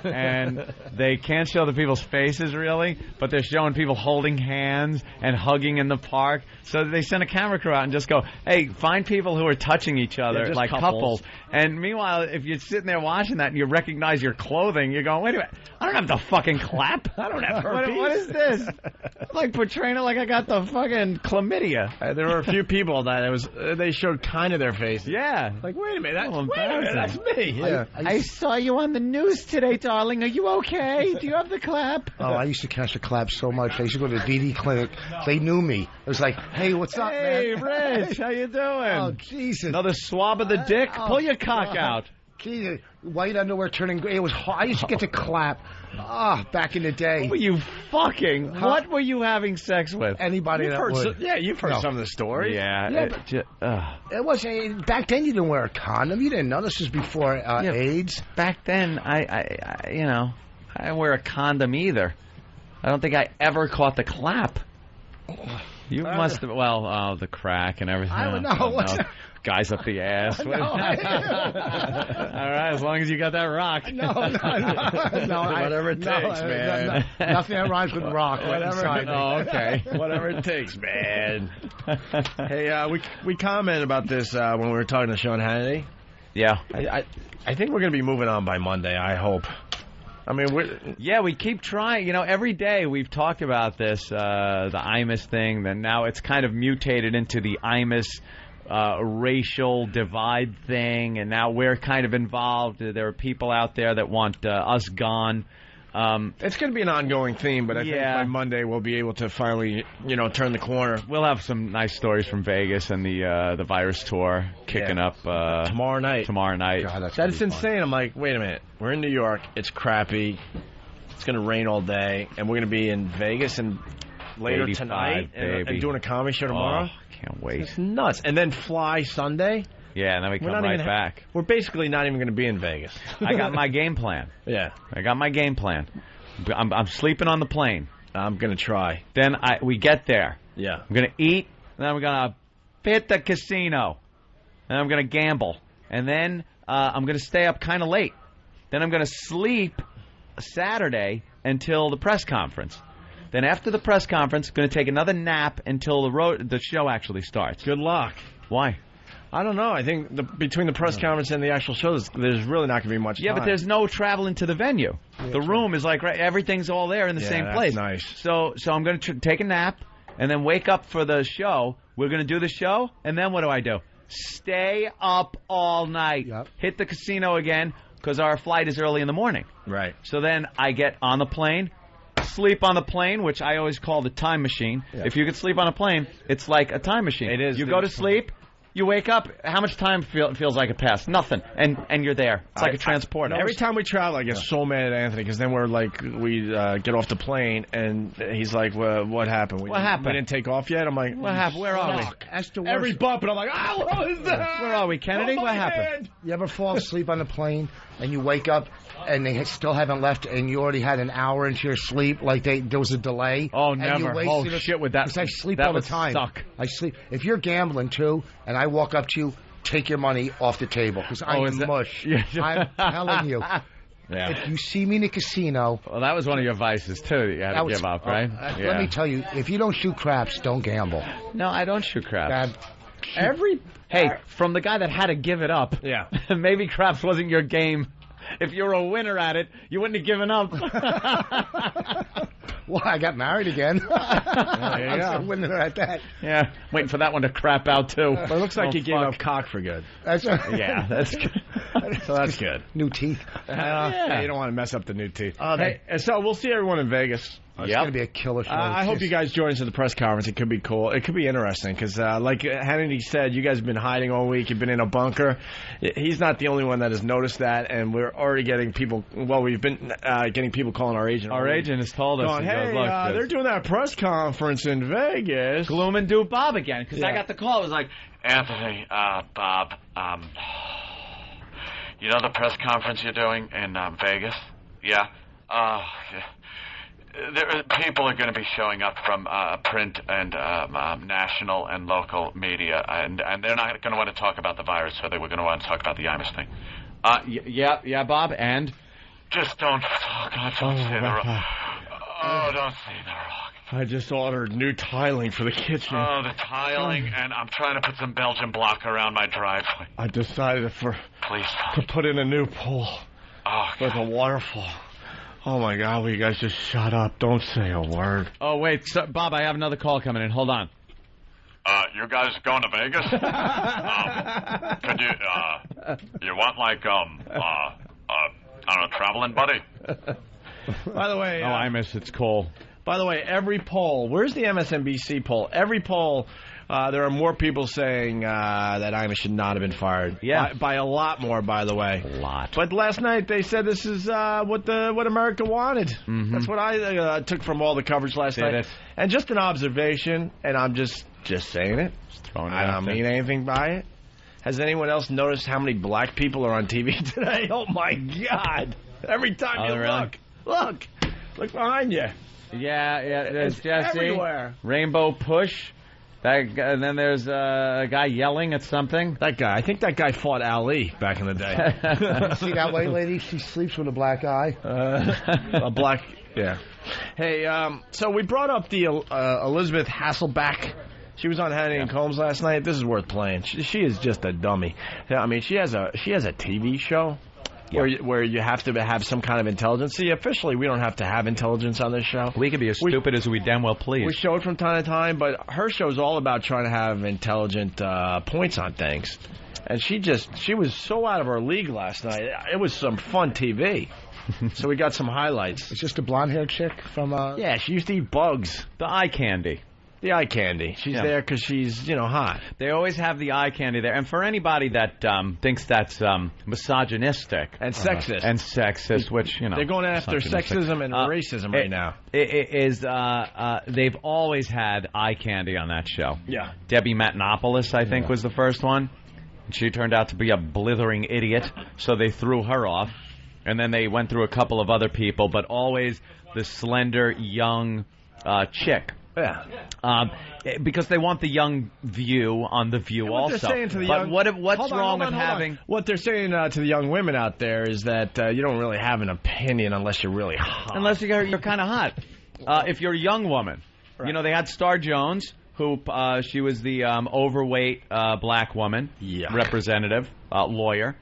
and they can't show the people's faces really, but they're showing people holding hands and hugging in the park. So they send a camera crew out and just go, hey, find people who are touching each other, like couples. And meanwhile, if you're sitting there watching that and you recognize your clothing, you're going, wait a minute, I don't have to fucking clap. I don't have herpes. What is this? I'm like portraying it like I got the fucking chlamydia. There were a few people that they showed kind of their faces. Yeah. Like, wait a minute, that's me. Yeah. I saw you on the news today, darling. Are you okay? Do you have the clap? Oh, I used to catch the clap so much. I used to go to the DD clinic. They knew me. It was like, hey, what's up, man? Hey, Rich, how you doing? Oh, Jesus. Another swab of the dick? Pull your cock out. Jesus. White underwear turning gray. It was hard. I used to get to clap. Back in the day. What were you fucking? Huh? What were you having sex with? Anybody that would. You've heard some of the stories. Yeah. It was back then. You didn't wear a condom. You didn't know. This was before AIDS. Back then, I didn't wear a condom either. I don't think I ever caught the clap. You must have. Well, the crack and everything. I don't know. Guys up the ass. No. All right, as long as you got that rock. No. Whatever it takes, man. Nothing that rhymes with rock. Okay. Whatever it takes, man. Hey, we commented about this when we were talking to Sean Hannity. Yeah. I think we're going to be moving on by Monday, I hope. I mean, we keep trying. You know, every day we've talked about this, the Imus thing, then now it's kind of mutated into the Imus racial divide thing, and now we're kind of involved. There are people out there that want us gone. It's going to be an ongoing theme, but I think by Monday we'll be able to finally, turn the corner. We'll have some nice stories from Vegas and the virus tour kicking up tomorrow night. God, that's insane. I'm like, wait a minute. We're in New York. It's crappy. It's going to rain all day, and we're going to be in Vegas and later tonight and doing a comedy show tomorrow. Can't wait. It's nuts. And then fly Sunday. Yeah, and then we come right back. We're basically not even going to be in Vegas. I got my game plan. Yeah. I got my game plan. I'm sleeping on the plane. I'm going to try. Then we get there. Yeah. I'm going to eat, and then we're going to hit the casino. And I'm going to gamble. And then I'm going to stay up kind of late. Then I'm going to sleep Saturday until the press conference. Then after the press conference, going to take another nap until the show actually starts. Good luck. Why? I don't know. I think between the press conference and the actual show, there's really not going to be much time. Yeah, but there's no traveling to the venue. Yeah, the room is like everything's all there in the same place. Nice. So I'm going to take a nap and then wake up for the show. We're going to do the show, and then what do? Stay up all night. Yep. Hit the casino again because our flight is early in the morning. Right. So then I get on the plane. Sleep on the plane, which I always call the time machine. Yeah. If you could sleep on a plane, it's like a time machine. It is. You go to sleep, you wake up. How much time feels like it passed? Nothing, and you're there. It's like a transporter. Every time we travel, I get so mad at Anthony because then we get off the plane and he's like, well, "What happened? What happened? We didn't take off yet." I'm like, "What happened? Where are we?" That's the worst. Every bump, and I'm like, "Oh, what is that? Where are we, Kennedy? Oh, what happened?" You ever fall asleep on the plane and you wake up and they still haven't left and you already had an hour into your sleep? Like there was a delay. Oh, never. Oh shit, with that. Because I sleep that all the time. Suck. I sleep. If you're gambling too, and I walk up to you, take your money off the table because I'm mush. Yeah. I'm telling you. Yeah. If you see me in the casino... Well, that was one of your vices, too, that you had to give up, right? Let me tell you, if you don't shoot craps, don't gamble. No, I don't shoot craps. Every Hey, from the guy that had to give it up, yeah. Maybe craps wasn't your game. If you were a winner at it, you wouldn't have given up. Well, I got married again. I'm still winning at that. Yeah, waiting for that one to crap out, too. But it looks like you gave up cock for good. Yeah, that's good. So that's good. New teeth. Yeah, you don't want to mess up the new teeth. Hey, so we'll see everyone in Vegas. It's going to be a killer show. I hope you guys join us at the press conference. It could be cool. It could be interesting because, like Hannity said, you guys have been hiding all week. You've been in a bunker. He's not the only one that has noticed that, and we're already getting people. Well, we've been getting people calling our agent. Our agent has told us. Going, hey, they're doing that press conference in Vegas. Gloom and do Bob again because I got the call. It was like, Anthony, Bob, you know the press conference you're doing in Vegas? Yeah. people are going to be showing up from print and national and local media, and they're not going to want to talk about the virus, so they were going to want to talk about the Imus thing. Yeah, Bob, and? Just don't say The Rock. Oh, don't say The Rock. I just ordered new tiling for the kitchen. Oh, the tiling, and I'm trying to put some Belgian block around my driveway. I decided to put in a new pool with a waterfall. Oh, my God, will you guys just shut up? Don't say a word. Oh, wait, Bob, I have another call coming in. Hold on. You guys going to Vegas? Could you, you want, like, I don't know, traveling buddy? By the way... Imus, it's Cole. By the way, every poll, where's the MSNBC poll? Every poll, there are more people saying that Imus should not have been fired. Yeah. By a lot more, by the way. A lot. But last night they said this is what America wanted. Mm-hmm. That's what I took from all the coverage last night. And just an observation, and I'm just saying it. I don't mean anything by it. Has anyone else noticed how many black people are on TV today? Oh, my God. Every time you look behind you. Yeah, there's Jesse. Everywhere. Rainbow Push. And then there's a guy yelling at something. That guy. I think that guy fought Ali back in the day. See that white lady? She sleeps with a black eye. A black, yeah. Hey, so we brought up the Elizabeth Hasselbeck. She was on Hannity and Combs last night. This is worth playing. She is just a dummy. I mean, she has a TV show. Where you have to have some kind of intelligence. See, officially, we don't have to have intelligence on this show. We can be as stupid as we damn well please. We show it from time to time, but her show's all about trying to have intelligent points on things. And she was so out of her league last night. It was some fun TV. So we got some highlights. It's just a blonde-haired chick from... Yeah, she used to eat bugs. The eye candy. The eye candy. She's there because she's, hot. They always have the eye candy there. And for anybody that thinks that's misogynistic. And sexist. Which, They're going after sexism and racism right now. They've always had eye candy on that show. Yeah. Debbie Matenopoulos, I think, was the first one. She turned out to be a blithering idiot, so they threw her off. And then they went through a couple of other people, but always the slender, young chick. Yeah. Because they want the young view on The View also. What's wrong with having... What they're saying to the young women out there is that you don't really have an opinion unless you're really hot. Unless you're kind of hot. If you're a young woman. Right. They had Star Jones, who she was the overweight black woman, representative, lawyer.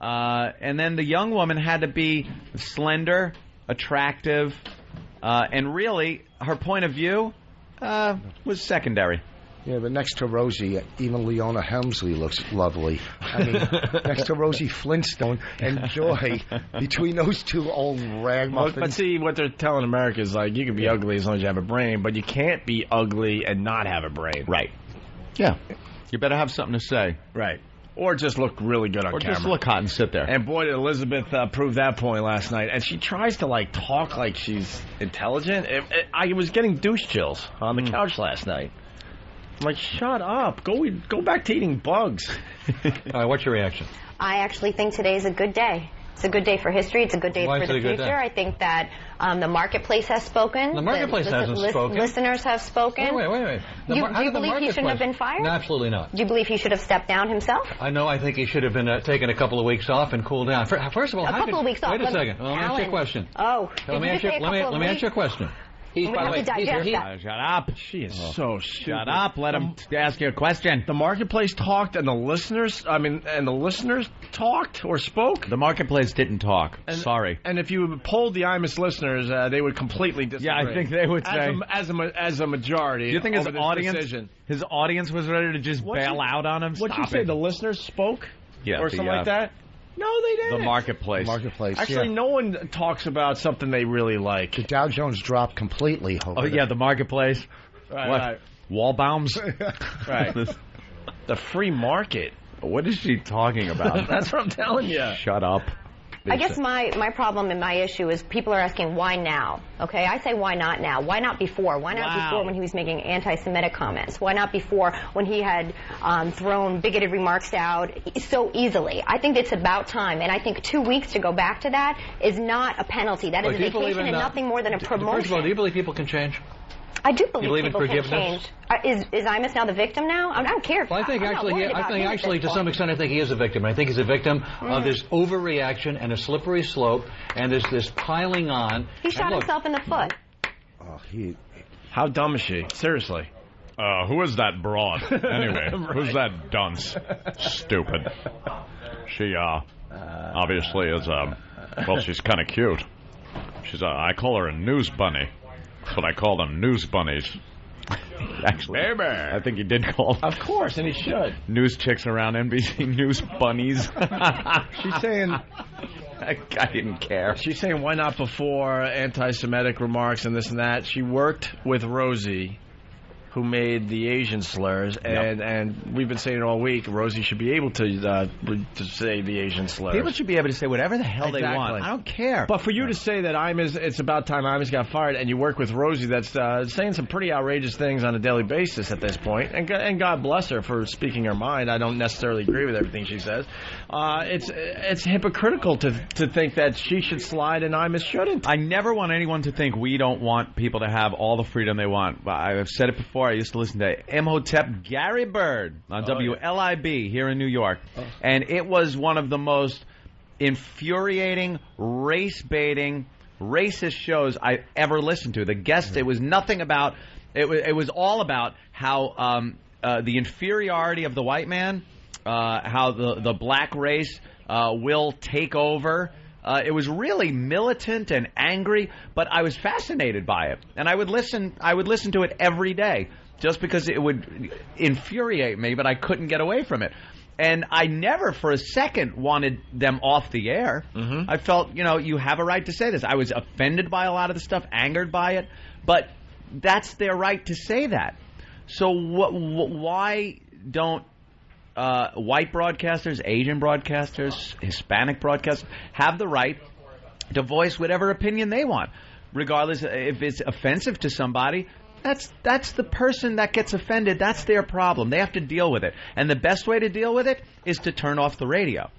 And then the young woman had to be slender, attractive, and really, her point of view... was secondary. Yeah, but next to Rosie, even Leona Helmsley looks lovely. I mean, next to Rosie Flintstone and Joy, between those two old ragamuffins. But see, what they're telling America is like, you can be ugly as long as you have a brain, but you can't be ugly and not have a brain. Right. Yeah. You better have something to say. Right. Or just look really good on camera. Or just look hot and sit there. And boy, did Elizabeth proved that point last night. And she tries to, talk like she's intelligent. I was getting douche chills on the couch last night. I'm like, shut up. Go back to eating bugs. All right, what's your reaction? I actually think today's a good day. It's a good day for history. It's a good day for the future. I think that the marketplace has spoken. The marketplace hasn't spoken. Listeners have spoken. Wait. Do you believe he shouldn't have been fired? No, absolutely not. Do you believe he should have stepped down himself? I think he should have been taken a couple of weeks off and cooled down. First of all, a couple of weeks off. Wait a second. Let me ask you a question. Oh, let me ask you a question. Shut up. She is so stupid. Shut up. Let him ask you a question. The marketplace talked and the listeners talked or spoke? The marketplace didn't talk. Sorry. And if you polled the Imus listeners, they would completely disagree. Yeah, I think they would say. As a majority. Do you think his audience was ready to just bail out on him? What'd you say? The listeners spoke? Yeah. Or something like that? No, they didn't. The marketplace. Actually, no one talks about something they really like. The Dow Jones dropped completely. The marketplace. Right. Wallbaums. Right. The free market. What is she talking about? That's what I'm telling you. Shut up. big I guess my problem and my issue is people are asking why now. Okay, I say why not now? Why not before? Why not before when he was making anti-Semitic comments? Why not before when he had thrown bigoted remarks out so easily? I think it's about time, and I think 2 weeks to go back to that is not a penalty. That is a vacation and nothing more than a promotion. First of all, do you believe people can change? I do believe in people can forgiveness? change. Is Imus now the victim now? I don't care. Well, I think actually, to some extent, I think he is a victim. I think he's a victim of this overreaction and a slippery slope, and this piling on. He shot himself in the foot. How dumb is she? Seriously. Who is that broad? Anyway, who's that dunce? Stupid. She, obviously is, well, she's kind of cute. I call her a news bunny. That's what I call them, news bunnies. Actually, baby. I think he did call. Of course, and he should. News chicks around NBC News bunnies. She's saying... I didn't care. She's saying why not before anti-Semitic remarks and this and that. She worked with Rosie, who made the Asian slurs, and we've been saying it all week. Rosie should be able to say the Asian slurs. People should be able to say whatever the hell they want. I don't care. But for you to say that it's about time Imus got fired, and you work with Rosie, that's saying some pretty outrageous things on a daily basis at this point. And God bless her for speaking her mind. I don't necessarily agree with everything she says. It's hypocritical to think that she should slide and Imus shouldn't. I never want anyone to think we don't want people to have all the freedom they want. I've said it before. I used to listen to Imhotep Gary Bird on WLIB here in New York. And it was one of the most infuriating, race-baiting, racist shows I ever listened to. The guests, it was nothing about, it was all about how the inferiority of the white man, how the black race will take over. It was really militant and angry, but I was fascinated by it, and I would listen to it every day just because it would infuriate me, but I couldn't get away from it. And I never for a second wanted them off the air. I felt, you have a right to say this. I was offended by a lot of the stuff, angered by it, but that's their right to say that. So why don't white broadcasters, Asian broadcasters, Hispanic broadcasters have the right to voice whatever opinion they want, regardless if it's offensive to somebody. That's the person that gets offended. That's their problem. They have to deal with it, and the best way to deal with it is to turn off the radio.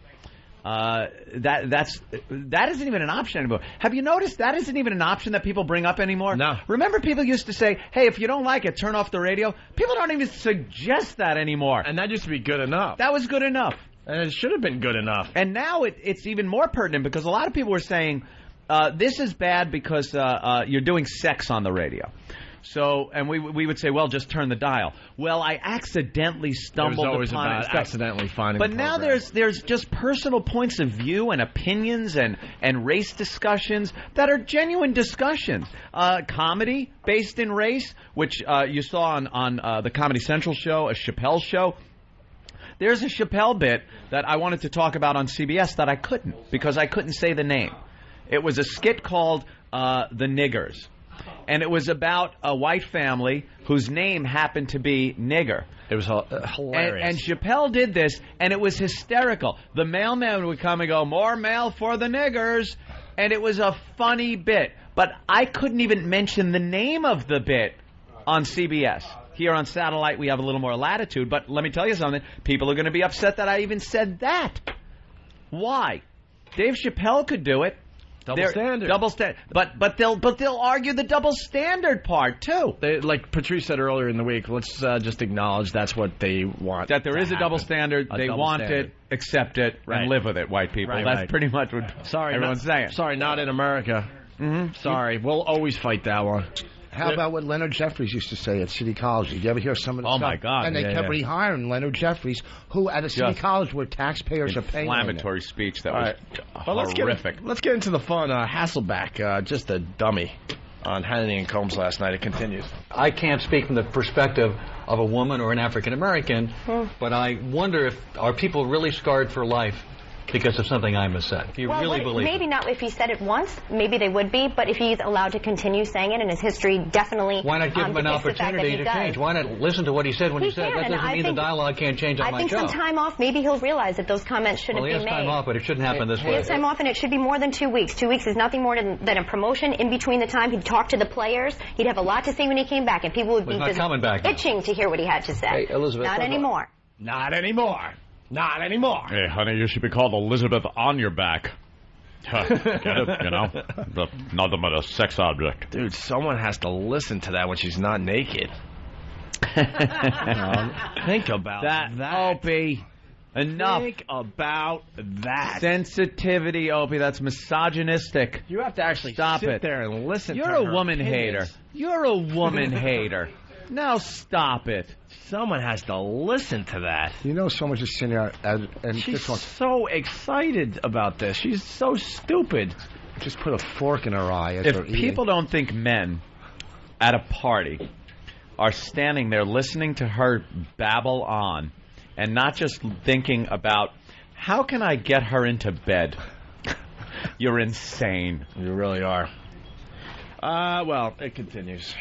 That isn't even an option anymore. Have you noticed that isn't even an option that people bring up anymore? No. Remember, people used to say, "Hey, if you don't like it, turn off the radio." People don't even suggest that anymore. And that used to be good enough. That was good enough. And it should have been good enough. And now it's even more pertinent because a lot of people were saying this is bad because you're doing sex on the radio. So, and we would say, well, just turn the dial. Well, I accidentally stumbled upon it. It was always about accidentally finding But the now there's just personal points of view and opinions and race discussions that are genuine discussions. Comedy based in race, which you saw on the Comedy Central show, a Chappelle show. There's a Chappelle bit that I wanted to talk about on CBS that I couldn't because I couldn't say the name. It was a skit called The Niggers. And it was about a white family whose name happened to be Nigger. It was hilarious. And Chappelle did this, and it was hysterical. The mailman would come and go, "More mail for the niggers." And it was a funny bit. But I couldn't even mention the name of the bit on CBS. Here on satellite, we have a little more latitude. But let me tell you something. People are going to be upset that I even said that. Why? Dave Chappelle could do it. Double standard. But they'll argue the double standard part too. Like Patrice said earlier in the week, let's just acknowledge that's what they want. That there is a double standard. They want it, accept it, and live with it. White people. That's pretty much what everyone's saying. Sorry, not in America. Sorry, we'll always fight that one. How about what Leonard Jeffries used to say at City College? Did you ever hear some of the stuff? Oh, my God. And they kept rehiring Leonard Jeffries, who at a City College where taxpayers are paying. Inflammatory speech that was horrific. Let's get into the fun. Hasselbeck, just a dummy on Hannity and Combs last night. It continues. I can't speak from the perspective of a woman or an African American, but I wonder are people really scarred for life? because of something Imus said. If you really believe maybe not if he said it once, maybe they would be, but if he's allowed to continue saying it, and his history definitely why not give him an opportunity to change? Why not listen to what he said when he said? That doesn't mean the dialogue can't change on my show. I think some time off, maybe he'll realize that those comments shouldn't be made. Well, he has time off, but it shouldn't happen this way. He has time off, and it should be more than 2 weeks. 2 weeks is nothing more than a promotion. In between the time, he'd talk to the players. He'd have a lot to say when he came back, and people would be just itching to hear what he had to say. Hey, Elizabeth, not anymore. Not anymore. Not anymore. Hey, honey, you should be called Elizabeth on your back. Get it? You know? Nothing but a sex object. Dude, someone has to listen to that when she's not naked. Think about that. Opie. Enough. Think about that. Sensitivity, Opie. That's misogynistic. You have to actually sit there and listen to her. You're a woman hater. You're a woman hater. Now stop it. Someone has to listen to that. You know, someone's just sitting there and she's so excited about this. She's so stupid. Just put a fork in her eye as if they're eating. People don't think men at a party are standing there listening to her babble on and not just thinking about how can I get her into bed, you're insane. You really are. Well, it continues.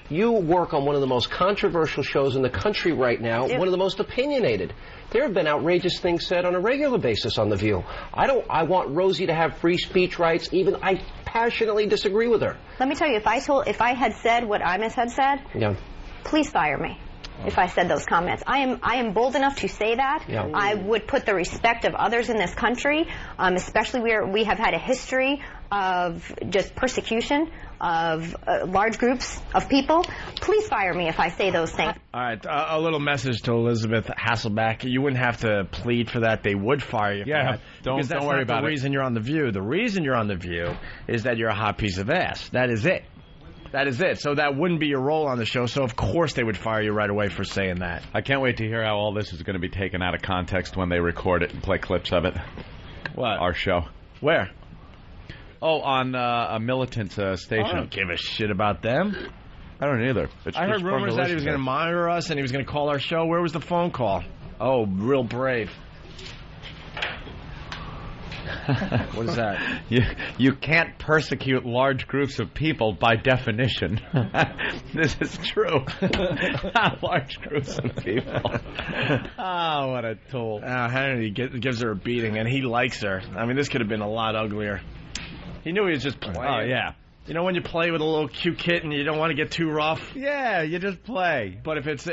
You work on one of the most controversial shows in the country right now, one of the most opinionated. There have been outrageous things said on a regular basis on The View. I want Rosie to have free speech rights. Even I passionately disagree with her. Let me tell you, if I had said what Imus had said, please fire me. If I said those comments, I am bold enough to say that. Yeah. I would put the respect of others in this country, especially where we have had a history of just persecution of large groups of people. Please fire me if I say those things. All right, a little message to Elizabeth Hasselbeck. You wouldn't have to plead for that. They would fire you for that. Don't worry about it. The reason you're on The View. The reason you're on The View is that you're a hot piece of ass. That is it. That is it. So that wouldn't be your role on the show. So, of course, they would fire you right away for saying that. I can't wait to hear how all this is going to be taken out of context when they record it and play clips of it. What? Our show. Where? Oh, on a militant station. I don't give a shit about them. I don't either. I heard rumors that he was going to monitor us and he was going to call our show. Where was the phone call? Oh, real brave. What is that? You can't persecute large groups of people by definition. This is true. Large groups of people. Oh, what a tool. Hannity gives her a beating, and he likes her. I mean, this could have been a lot uglier. He knew he was just playing. Oh, yeah. You know when you play with a little cute kitten, you don't want to get too rough? Yeah, you just play. But if it's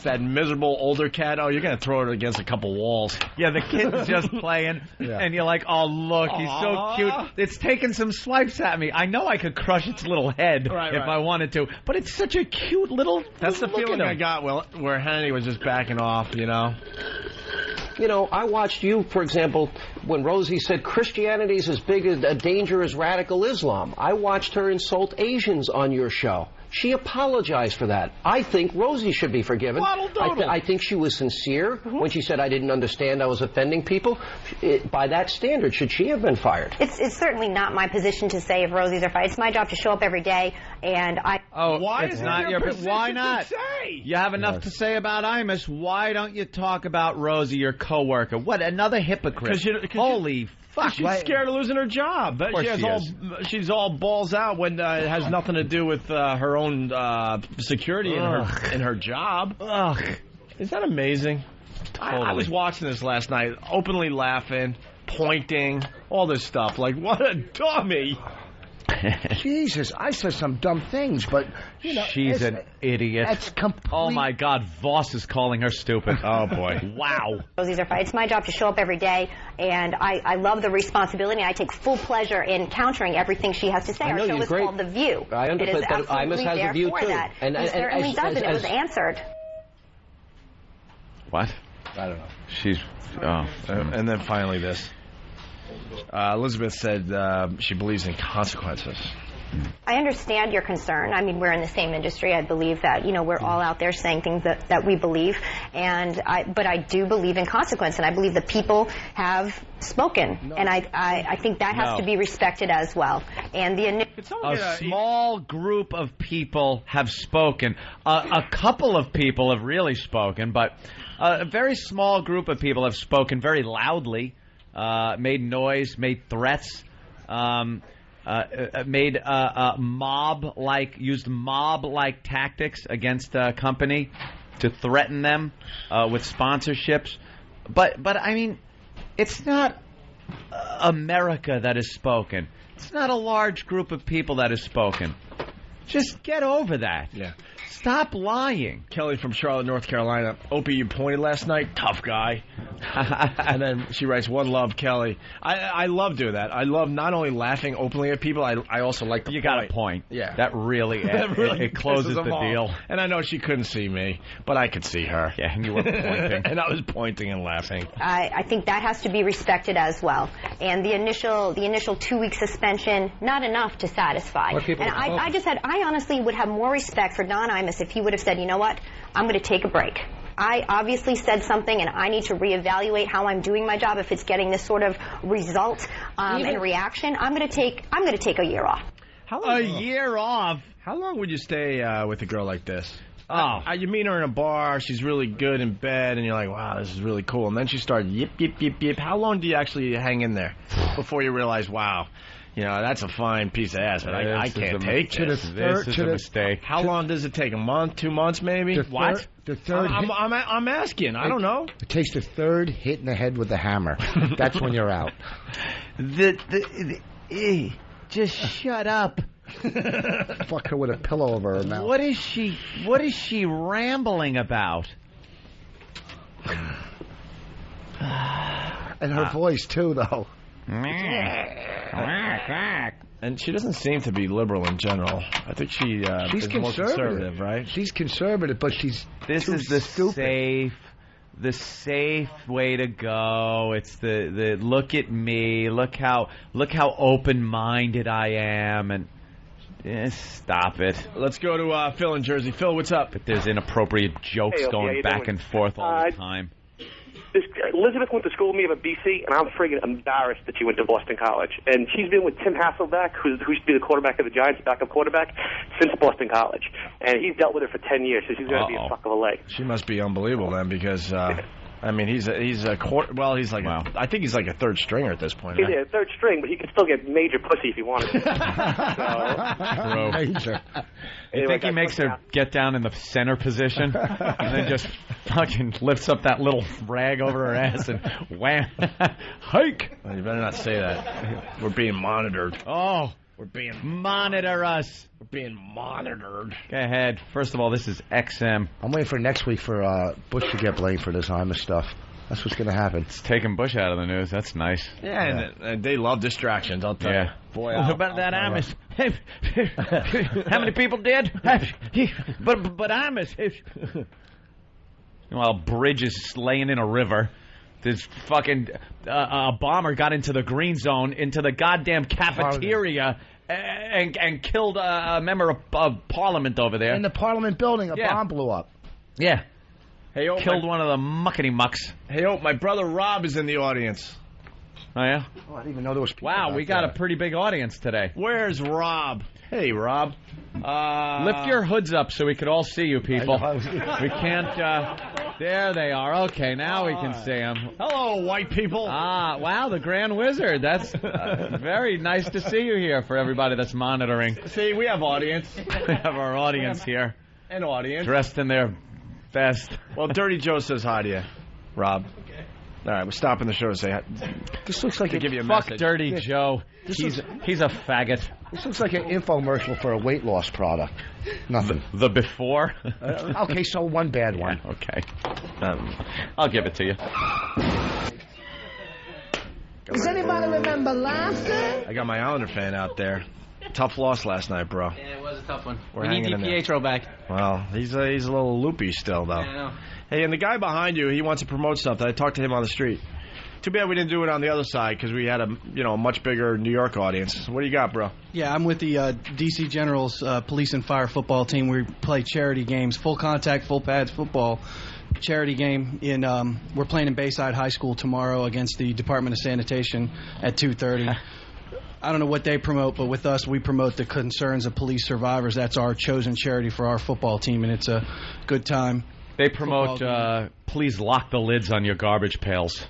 that miserable older cat, you're going to throw it against a couple walls. Yeah, the kitten's just playing, and you're like, oh, look, he's so cute. It's taking some swipes at me. I know I could crush its little head if I wanted to, but it's such a cute little... That's the feeling I got where Hannity was just backing off, you know? You know, I watched you, for example, when Rosie said Christianity is as big a danger as radical Islam. I watched her insult Asians on your show. She apologized for that. I think Rosie should be forgiven. I think she was sincere when she said I didn't understand I was offending people. By that standard, should she have been fired? It's certainly not my position to say if Rosie's are fired. It's my job to show up every day, and I... Oh, why is not your position? Why not? To say? You have enough to say about Imus. Why don't you talk about Rosie, your coworker? What, another hypocrite? Holy fuck. She's scared of losing her job. She's all balls out when it has nothing to do with her own security in her job. Ugh. Is that amazing? Totally. I was watching this last night, openly laughing, pointing, all this stuff. Like, what a dummy. Jesus, I said some dumb things, but, you know... She's an idiot. That's complete... Oh, my God, Voss is calling her stupid. Oh, boy. Wow. Rosie's are fired. It's my job to show up every day, and I love the responsibility. I take full pleasure in countering everything she has to say. Our show is called The View. I understand, but Imus has a view, too. That. And certainly does, and it was answered. What? I don't know. She's... Oh. And then finally this. Elizabeth said she believes in consequences. I understand your concern. I mean, we're in the same industry. I believe that, you know, we're all out there saying things that we believe. But I do believe in consequence, and I believe the people have spoken. And I think that has to be respected as well. And a small group of people have spoken. A couple of people have really spoken, but a very small group of people have spoken very loudly. made noise, made threats, made used mob-like tactics against a company to threaten them with sponsorships. But I mean, it's not America that has spoken. It's not a large group of people that has spoken. Just get over that. Yeah. Stop lying. Kelly from Charlotte, North Carolina. Opie, you pointed last night. Tough guy. And then she writes, "One love, Kelly." I love doing that. I love not only laughing openly at people, I also like the You got a point. Yeah. That really, it closes the deal. And I know she couldn't see me, but I could see her. Yeah, and you were pointing. And I was pointing and laughing. I think that has to be respected as well. And the initial 2-week suspension, not enough to satisfy. And I honestly would have more respect for Don Imus if he would have said, you know what, I'm going to take a break. I obviously said something, and I need to reevaluate how I'm doing my job. If it's getting this sort of result and reaction, I'm going to take a year off. A year off? How long would you stay with a girl like this? You meet her in a bar, she's really good in bed, and you're like, wow, this is really cool. And then she starts yip, yip, yip, yip. How long do you actually hang in there before you realize, wow, you know, that's a fine piece of ass, but I can't take this. This is a mistake. How long does it take? A month, 2 months, maybe? What? The third. I'm asking. I don't know. It takes the third hit in the head with the hammer. That's when you're out. Just shut up. Fuck her with a pillow over her mouth. What is she rambling about? And her voice too, though. And she doesn't seem to be liberal in general. I think she's more conservative, right? She's conservative, but This is the safe way to go. It's the look at me, look how open-minded I am, and stop it. Let's go to Phil in Jersey. Phil, what's up? But there's inappropriate jokes going back and forth all the time. Elizabeth went to school with me at BC, and I'm friggin' embarrassed that she went to Boston College. And she's been with Tim Hasselbeck, who used to be the quarterback of the Giants, backup quarterback, since Boston College. And he's dealt with her for 10 years, so she's going to be a fuck of a leg. She must be unbelievable then, because I mean, he's a quarter. Well, he's like I think he's like a third stringer at this point. He's a third string, but he could still get major pussy if he wanted to. Major. You think he makes her get down in the center position and then just fucking lifts up that little rag over her ass and wham, hike? Well, you better not say that. We're being monitored. Oh. We're being monitor us. We're being monitored. Go ahead. First of all, this is XM. I'm waiting for next week for Bush to get blamed for this Imus stuff. That's what's going to happen. It's taking Bush out of the news. That's nice. Yeah, and they love distractions, I'll tell you. Boy, what about that Imus? How many people dead? but Imus. Well, Bridge is laying in a river. This fucking a bomber got into the green zone, into the goddamn cafeteria, and killed a member of Parliament over there. In the Parliament building, a bomb blew up. Yeah. Hey, killed one of the muckety-mucks. Hey, my brother Rob is in the audience. Oh, yeah? Oh, I didn't even know there was people. Wow, we got a pretty big audience today. Where's Rob? Hey, Rob. Lift your hoods up so we could all see you people. We can't... there they are. Okay, now we can see them. Hello, white people. Wow, the Grand Wizard. That's very nice to see you here for everybody that's monitoring. See, we have audience. We have our audience here. An audience. Dressed in their best. Well, Dirty Joe says hi to you, Rob. All right, we're stopping the show to say hi. This looks like to give you a fuck message. Dirty Joe. He's a faggot. This looks like an infomercial for a weight loss product. Nothing. The before? Okay, so one bad one. Yeah, okay. I'll give it to you. Does anybody remember laughter? I got my Islander fan out there. Tough loss last night, bro. Yeah, it was a tough one. We're we need DiPietro back. Well, he's a little loopy still, though. Yeah, I know. Hey, and the guy behind you, he wants to promote something. I talked to him on the street. Too bad we didn't do it on the other side because we had a much bigger New York audience. What do you got, bro? Yeah, I'm with the D.C. Generals Police and Fire football team. We play charity games, full contact, full pads football charity game. We're playing in Bayside High School tomorrow against the Department of Sanitation at 2:30. I don't know what they promote, but with us, we promote the concerns of police survivors. That's our chosen charity for our football team, and it's a good time. They promote, please lock the lids on your garbage pails.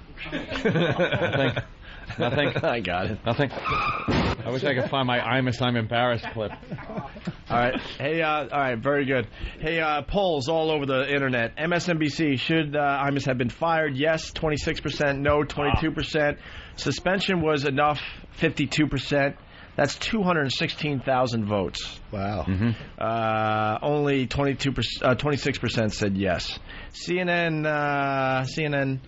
Nothing. I got it. Nothing. I wish I could find my I'm embarrassed clip. All right. Hey, all right, very good. Hey, polls all over the internet. MSNBC, should Imus have been fired? Yes, 26%. No, 22%. Suspension was enough, 52%. That's 216,000 votes. Wow. Only 26% said yes. CNN,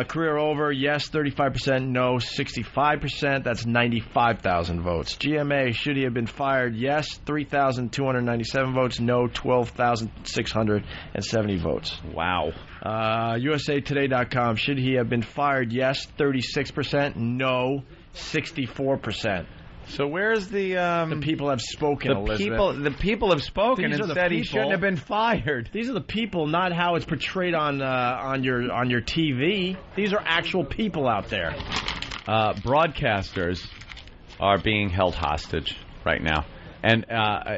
career over, yes, 35%, no, 65%. That's 95,000 votes. GMA, should he have been fired? Yes, 3,297 votes, no, 12,670 votes. Wow. USAtoday.com, should he have been fired? Yes, 36%, no, 64%. So where's the people have spoken, Elizabeth. The people have spoken and said he shouldn't have been fired. These are the people, not how it's portrayed on your TV. These are actual people out there. Broadcasters are being held hostage right now, and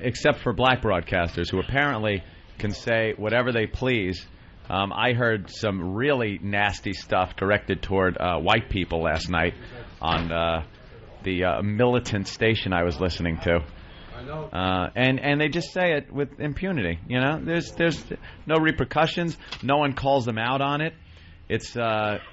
except for black broadcasters who apparently can say whatever they please. I heard some really nasty stuff directed toward white people last night on the militant station I was listening to. And they just say it with impunity. You know, there's no repercussions. No one calls them out on it. It's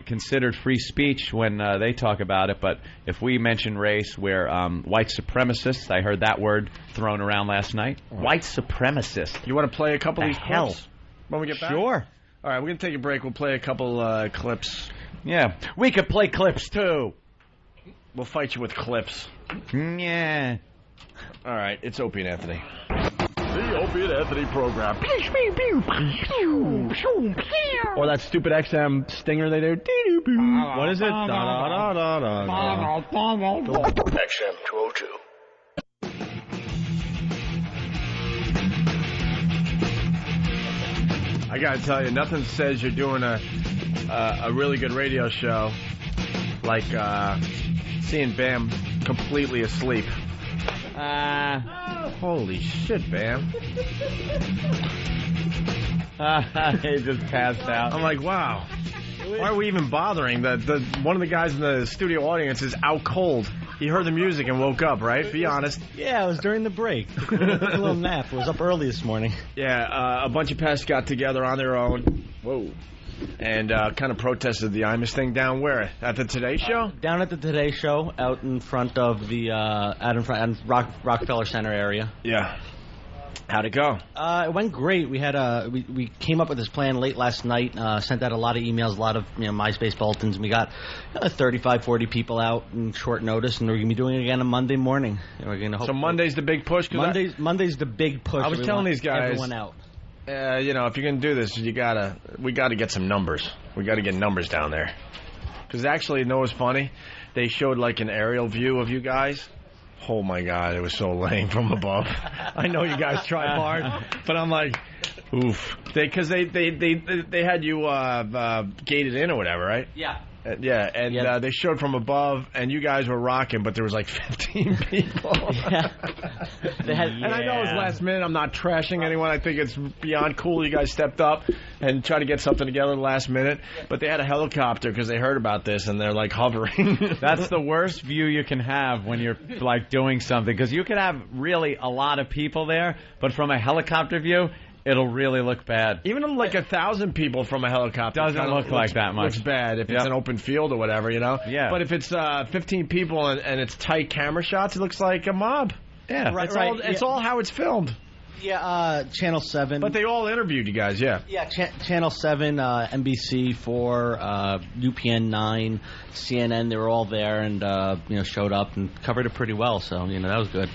considered free speech when they talk about it. But if we mention race, we're white supremacists. I heard that word thrown around last night. White supremacist. You want to play a couple of these clips when we get back? Sure. All right, we're going to take a break. We'll play a couple clips. Yeah, we could play clips, too. We'll fight you with clips. Yeah. All right, it's Opie and Anthony. The Opie and Anthony program. Or that stupid XM stinger they do. What is it? XM 202. I got to tell you, nothing says you're doing a really good radio show like seeing Bam completely asleep. Holy shit, Bam. He just passed out. I'm like, wow. Why are we even bothering? One of the guys in the studio audience is out cold. He heard the music and woke up, right? Be honest. Yeah, it was during the break. Took a little nap. I was up early this morning. Yeah, a bunch of pests got together on their own. Whoa. And kind of protested the Imus thing down where? At the Today Show? Down at the Today Show, out in front of the Rockefeller Center area. Yeah. How'd it go? It went great. We had we came up with this plan late last night. Sent out a lot of emails, a lot of MySpace bulletins. And we got 35, 40 people out in short notice, and we're gonna be doing it again on Monday morning. And we're gonna so Monday's the big push. Monday's the big push. I was telling these guys, everyone out. If you're gonna do this, we gotta get some numbers. We gotta get numbers down there. Because actually, you know what's funny? They showed like an aerial view of you guys. Oh my God, it was so lame from above. I know you guys tried hard, but I'm like, oof. Because they had you gated in or whatever, right? Yeah. They showed from above, and you guys were rocking, but there was like 15 people. Yeah. And I know it was last minute. I'm not trashing anyone. I think it's beyond cool. You guys stepped up and tried to get something together last minute, but they had a helicopter because they heard about this, and they're like hovering. That's the worst view you can have when you're like doing something, because you could have really a lot of people there, but from a helicopter view, it'll really look bad. Even like 1,000 people from a helicopter doesn't look like that much. Looks bad if it's an open field or whatever, Yeah. But if it's 15 people and it's tight camera shots, it looks like a mob. Yeah, it's all how it's filmed. Yeah, Channel 7. But they all interviewed you guys, yeah. Yeah, Channel 7, NBC 4, UPN 9, CNN, they were all there and, showed up and covered it pretty well. So, that was good.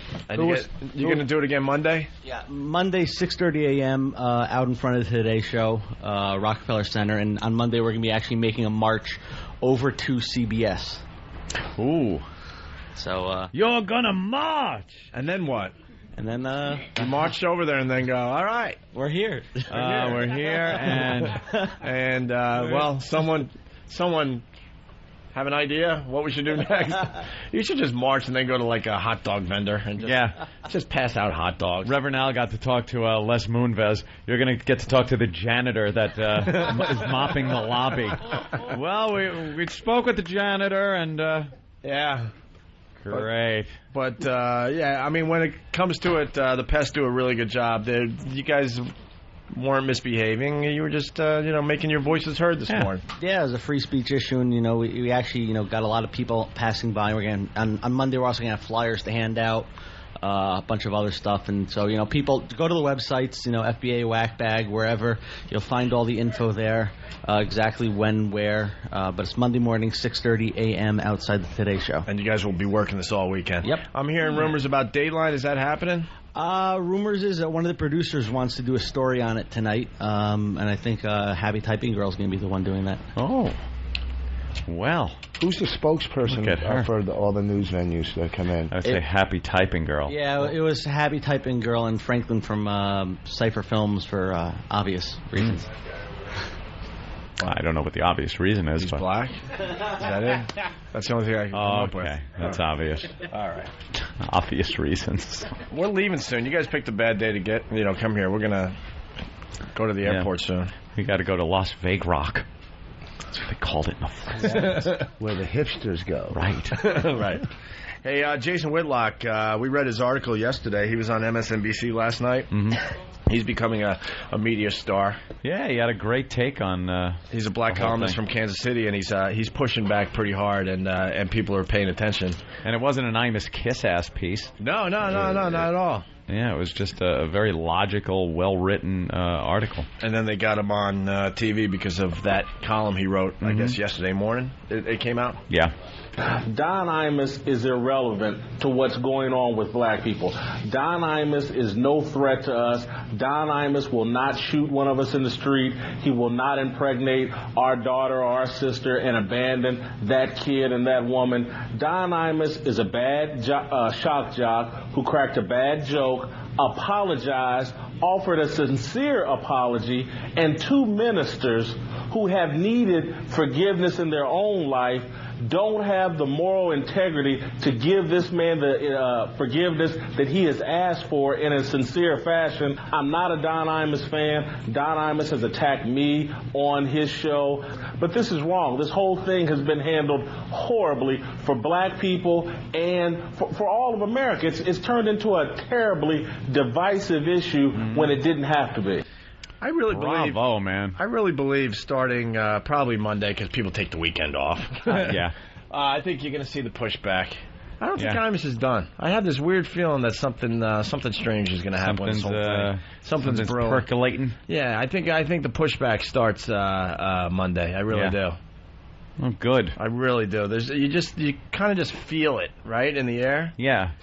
You going to do it again Monday? Yeah, Monday, 6:30 a.m., out in front of the Today Show, Rockefeller Center. And on Monday, we're going to be actually making a march over to CBS. Ooh. So, you're going to march! And then what? And then you marched over there and then go, all right, we're here. We're here, and well, someone Have an idea what we should do next? You should just march and then go to like a hot dog vendor and just pass out hot dogs. Reverend Al got to talk to Les Moonves. You're going to get to talk to the janitor that is mopping the lobby. Well, we spoke with the janitor and yeah. Great. But yeah, I mean, when it comes to it, the pests do a really good job. You guys weren't misbehaving. You were just, making your voices heard this morning. Yeah, it was a free speech issue, and, we actually, got a lot of people passing by. We're going on Monday, we're also going to have flyers to hand out, a bunch of other stuff. And so, people go to the websites, FBA, Whack Bag, wherever. You'll find all the info there, exactly when, where. But it's Monday morning, 6:30 a.m. outside the Today Show. And you guys will be working this all weekend. Yep. I'm hearing rumors about Dateline. Is that happening? Rumors is that one of the producers wants to do a story on it tonight, and I think Happy Typing Girl is going to be the one doing that. Oh, well. Who's the spokesperson for all the news venues that come in? I would say Happy Typing Girl. Yeah, it was Happy Typing Girl and Franklin from Cypher Films for obvious reasons. I don't know what the obvious reason is. He's but black? Is that it? That's the only thing I can come up with. Okay, that's obvious. All right. Obvious reasons. We're leaving soon. You guys picked a bad day to come here. We're going to go to the airport soon. We got to go to Las Vegas Rock. That's what they called it in the where the hipsters go. Right. Right. Hey, Jason Whitlock, we read his article yesterday. He was on MSNBC last night. Mm-hmm. He's becoming a media star. Yeah, he had a great take on. He's a black columnist from Kansas City, and he's pushing back pretty hard, and people are paying attention. And it wasn't an Imus kiss-ass piece. No, not at all. Yeah, it was just a very logical, well-written article. And then they got him on TV because of that column he wrote, I guess, yesterday morning. It came out? Yeah. Don Imus is irrelevant to what's going on with black people. Don Imus is no threat to us. Don Imus will not shoot one of us in the street. He will not impregnate our daughter or our sister and abandon that kid and that woman. Don Imus is a bad shock jock who cracked a bad joke, apologized, offered a sincere apology, and two ministers who have needed forgiveness in their own life don't have the moral integrity to give this man the forgiveness that he has asked for in a sincere fashion. I'm not a Don Imus fan. Don Imus has attacked me on his show. But this is wrong. This whole thing has been handled horribly for black people and for all of America. It's turned into a terribly divisive issue when it didn't have to be. I really believe. Bravo, man. I really believe starting probably Monday because people take the weekend off. Yeah. I think you're going to see the pushback. I don't think Imus is done. I have this weird feeling that something strange is going to happen. Something's brewing. Percolating. Yeah, I think the pushback starts Monday. I really do. Oh, good. I really do. You kind of just feel it right in the air. Yeah.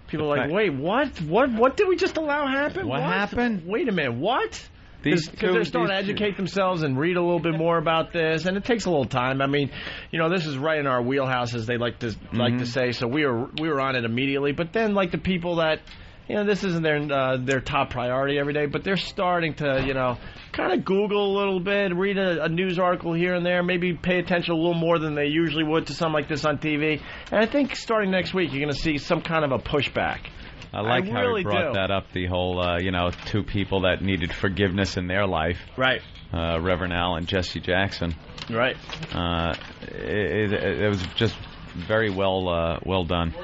People are like, wait, what? What did we just allow happen? What happened? Wait a minute, what? Because they're starting to educate themselves and read a little bit more about this, and it takes a little time. I mean, this is right in our wheelhouse, as they like to say. So we were on it immediately. But then, like the people that, this isn't their top priority every day, but they're starting to, kind of Google a little bit, read a news article here and there, maybe pay attention a little more than they usually would to something like this on TV. And I think starting next week, you're going to see some kind of a pushback. I like how he brought that up, the whole, two people that needed forgiveness in their life. Right. Reverend Al and Jesse Jackson. Right. It was just very well done.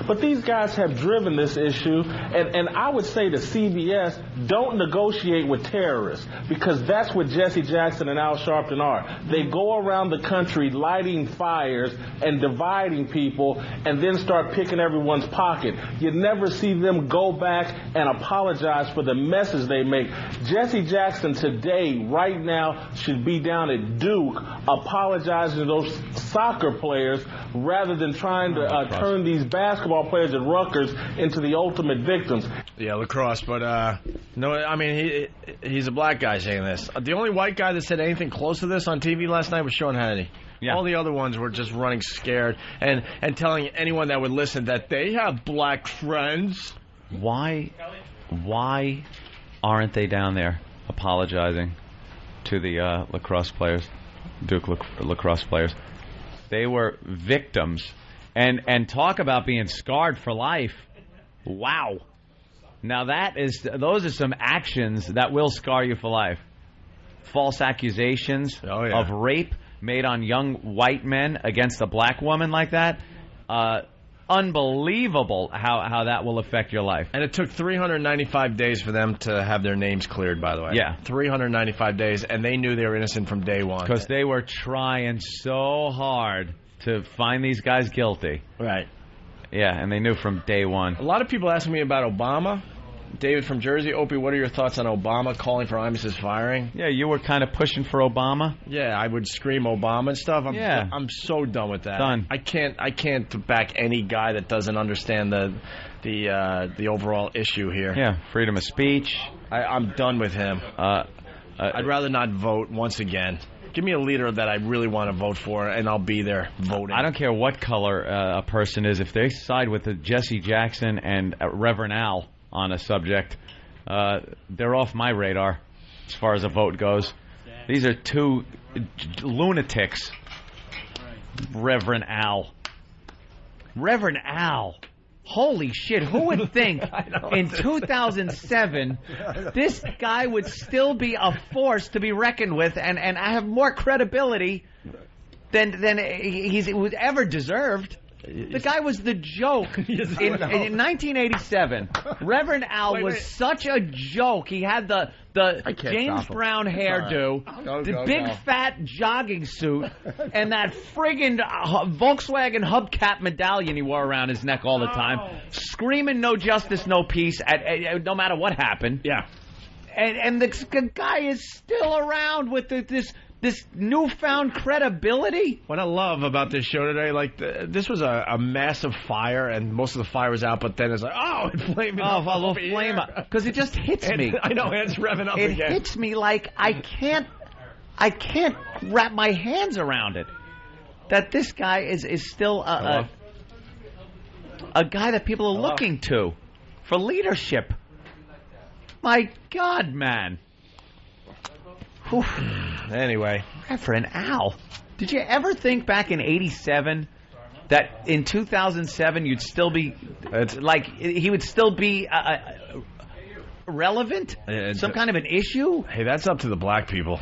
But these guys have driven this issue, and I would say to CBS, don't negotiate with terrorists, because that's what Jesse Jackson and Al Sharpton are. They go around the country lighting fires and dividing people and then start picking everyone's pocket. You never see them go back and apologize for the messes they make. Jesse Jackson today, right now, should be down at Duke apologizing to those soccer players rather than trying to turn these basketball players at Rutgers into the ultimate victims. Yeah, lacrosse, but no, I mean he's a black guy saying this. The only white guy that said anything close to this on TV last night was Sean Hannity. Yeah. All the other ones were just running scared and telling anyone that would listen that they have black friends. Why aren't they down there apologizing to the lacrosse players, Duke lacrosse players? They were victims. And talk about being scarred for life. Wow. Now those are some actions that will scar you for life. False accusations of rape made on young white men against a black woman like that. Unbelievable how that will affect your life. And it took 395 days for them to have their names cleared, by the way. Yeah. 395 days, and they knew they were innocent from day one. Because they were trying so hard to find these guys guilty. Right. Yeah, and they knew from day one. A lot of people asking me about Obama. David from Jersey. Opie, what are your thoughts on Obama calling for Imos's firing? Yeah, you were kind of pushing for Obama. Yeah, I would scream Obama and stuff. I'm so done with that. Done. I can't back any guy that doesn't understand the overall issue here. Yeah, freedom of speech. I'm done with him. I'd rather not vote once again. Give me a leader that I really want to vote for, and I'll be there voting. I don't care what color a person is. If they side with Jesse Jackson and Reverend Al on a subject, they're off my radar as far as a vote goes. These are two lunatics. Reverend Al. Holy shit, who would think in 2007 this guy would still be a force to be reckoned with and I have more credibility than he's ever deserved? The guy was the joke. In 1987, Reverend Al was such a joke. He had the James Brown hairdo, the big fat jogging suit, and that friggin' Volkswagen hubcap medallion he wore around his neck all the time, screaming "No justice, no peace" no matter what happened. Yeah, and the guy is still around with this newfound credibility. What I love about this show today, this was a massive fire, and most of the fire was out, but then it's like, it flamed up. A little flame up. Because it just hits me. I know, it's revving up again. It hits me like I can't wrap my hands around it. That this guy is still a guy that people are looking to for leadership. My God, man. Anyway, Reverend Al, did you ever think back in '87 that in 2007 you'd still be he would still be relevant? Some kind of an issue? Hey, that's up to the black people.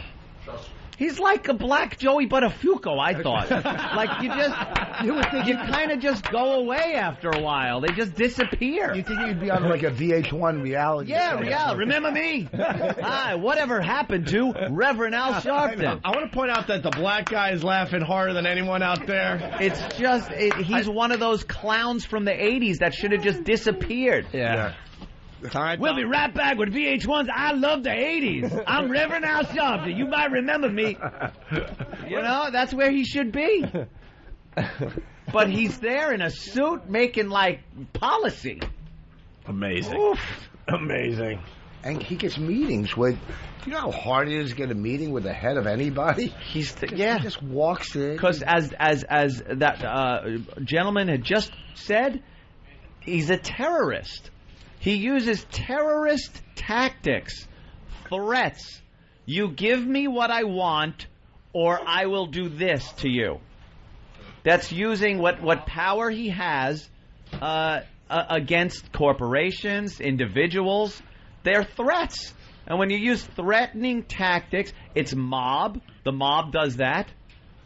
He's like a black Joey Buttafuoco, I thought. You kind of just go away after a while. They just disappear. You think you'd be on like a VH1 reality? Yeah. Remember me? Hi, whatever happened to Reverend Al Sharpton? I want to point out that the black guy is laughing harder than anyone out there. It's just he's one of those clowns from the '80s that should have just disappeared. Yeah. We'll be right back with VH1's I Love the 80s. I'm Reverend Al Sharpton. You might remember me. That's where he should be. But he's there in a suit making, policy. Amazing. Oof. Amazing. And he gets meetings with... You know how hard it is to get a meeting with the head of anybody? He just walks in. Because as that gentleman had just said, he's a terrorist. He uses terrorist tactics, threats. You give me what I want, or I will do this to you. That's using what power he has against corporations, individuals. They're threats. And when you use threatening tactics, it's mob. The mob does that.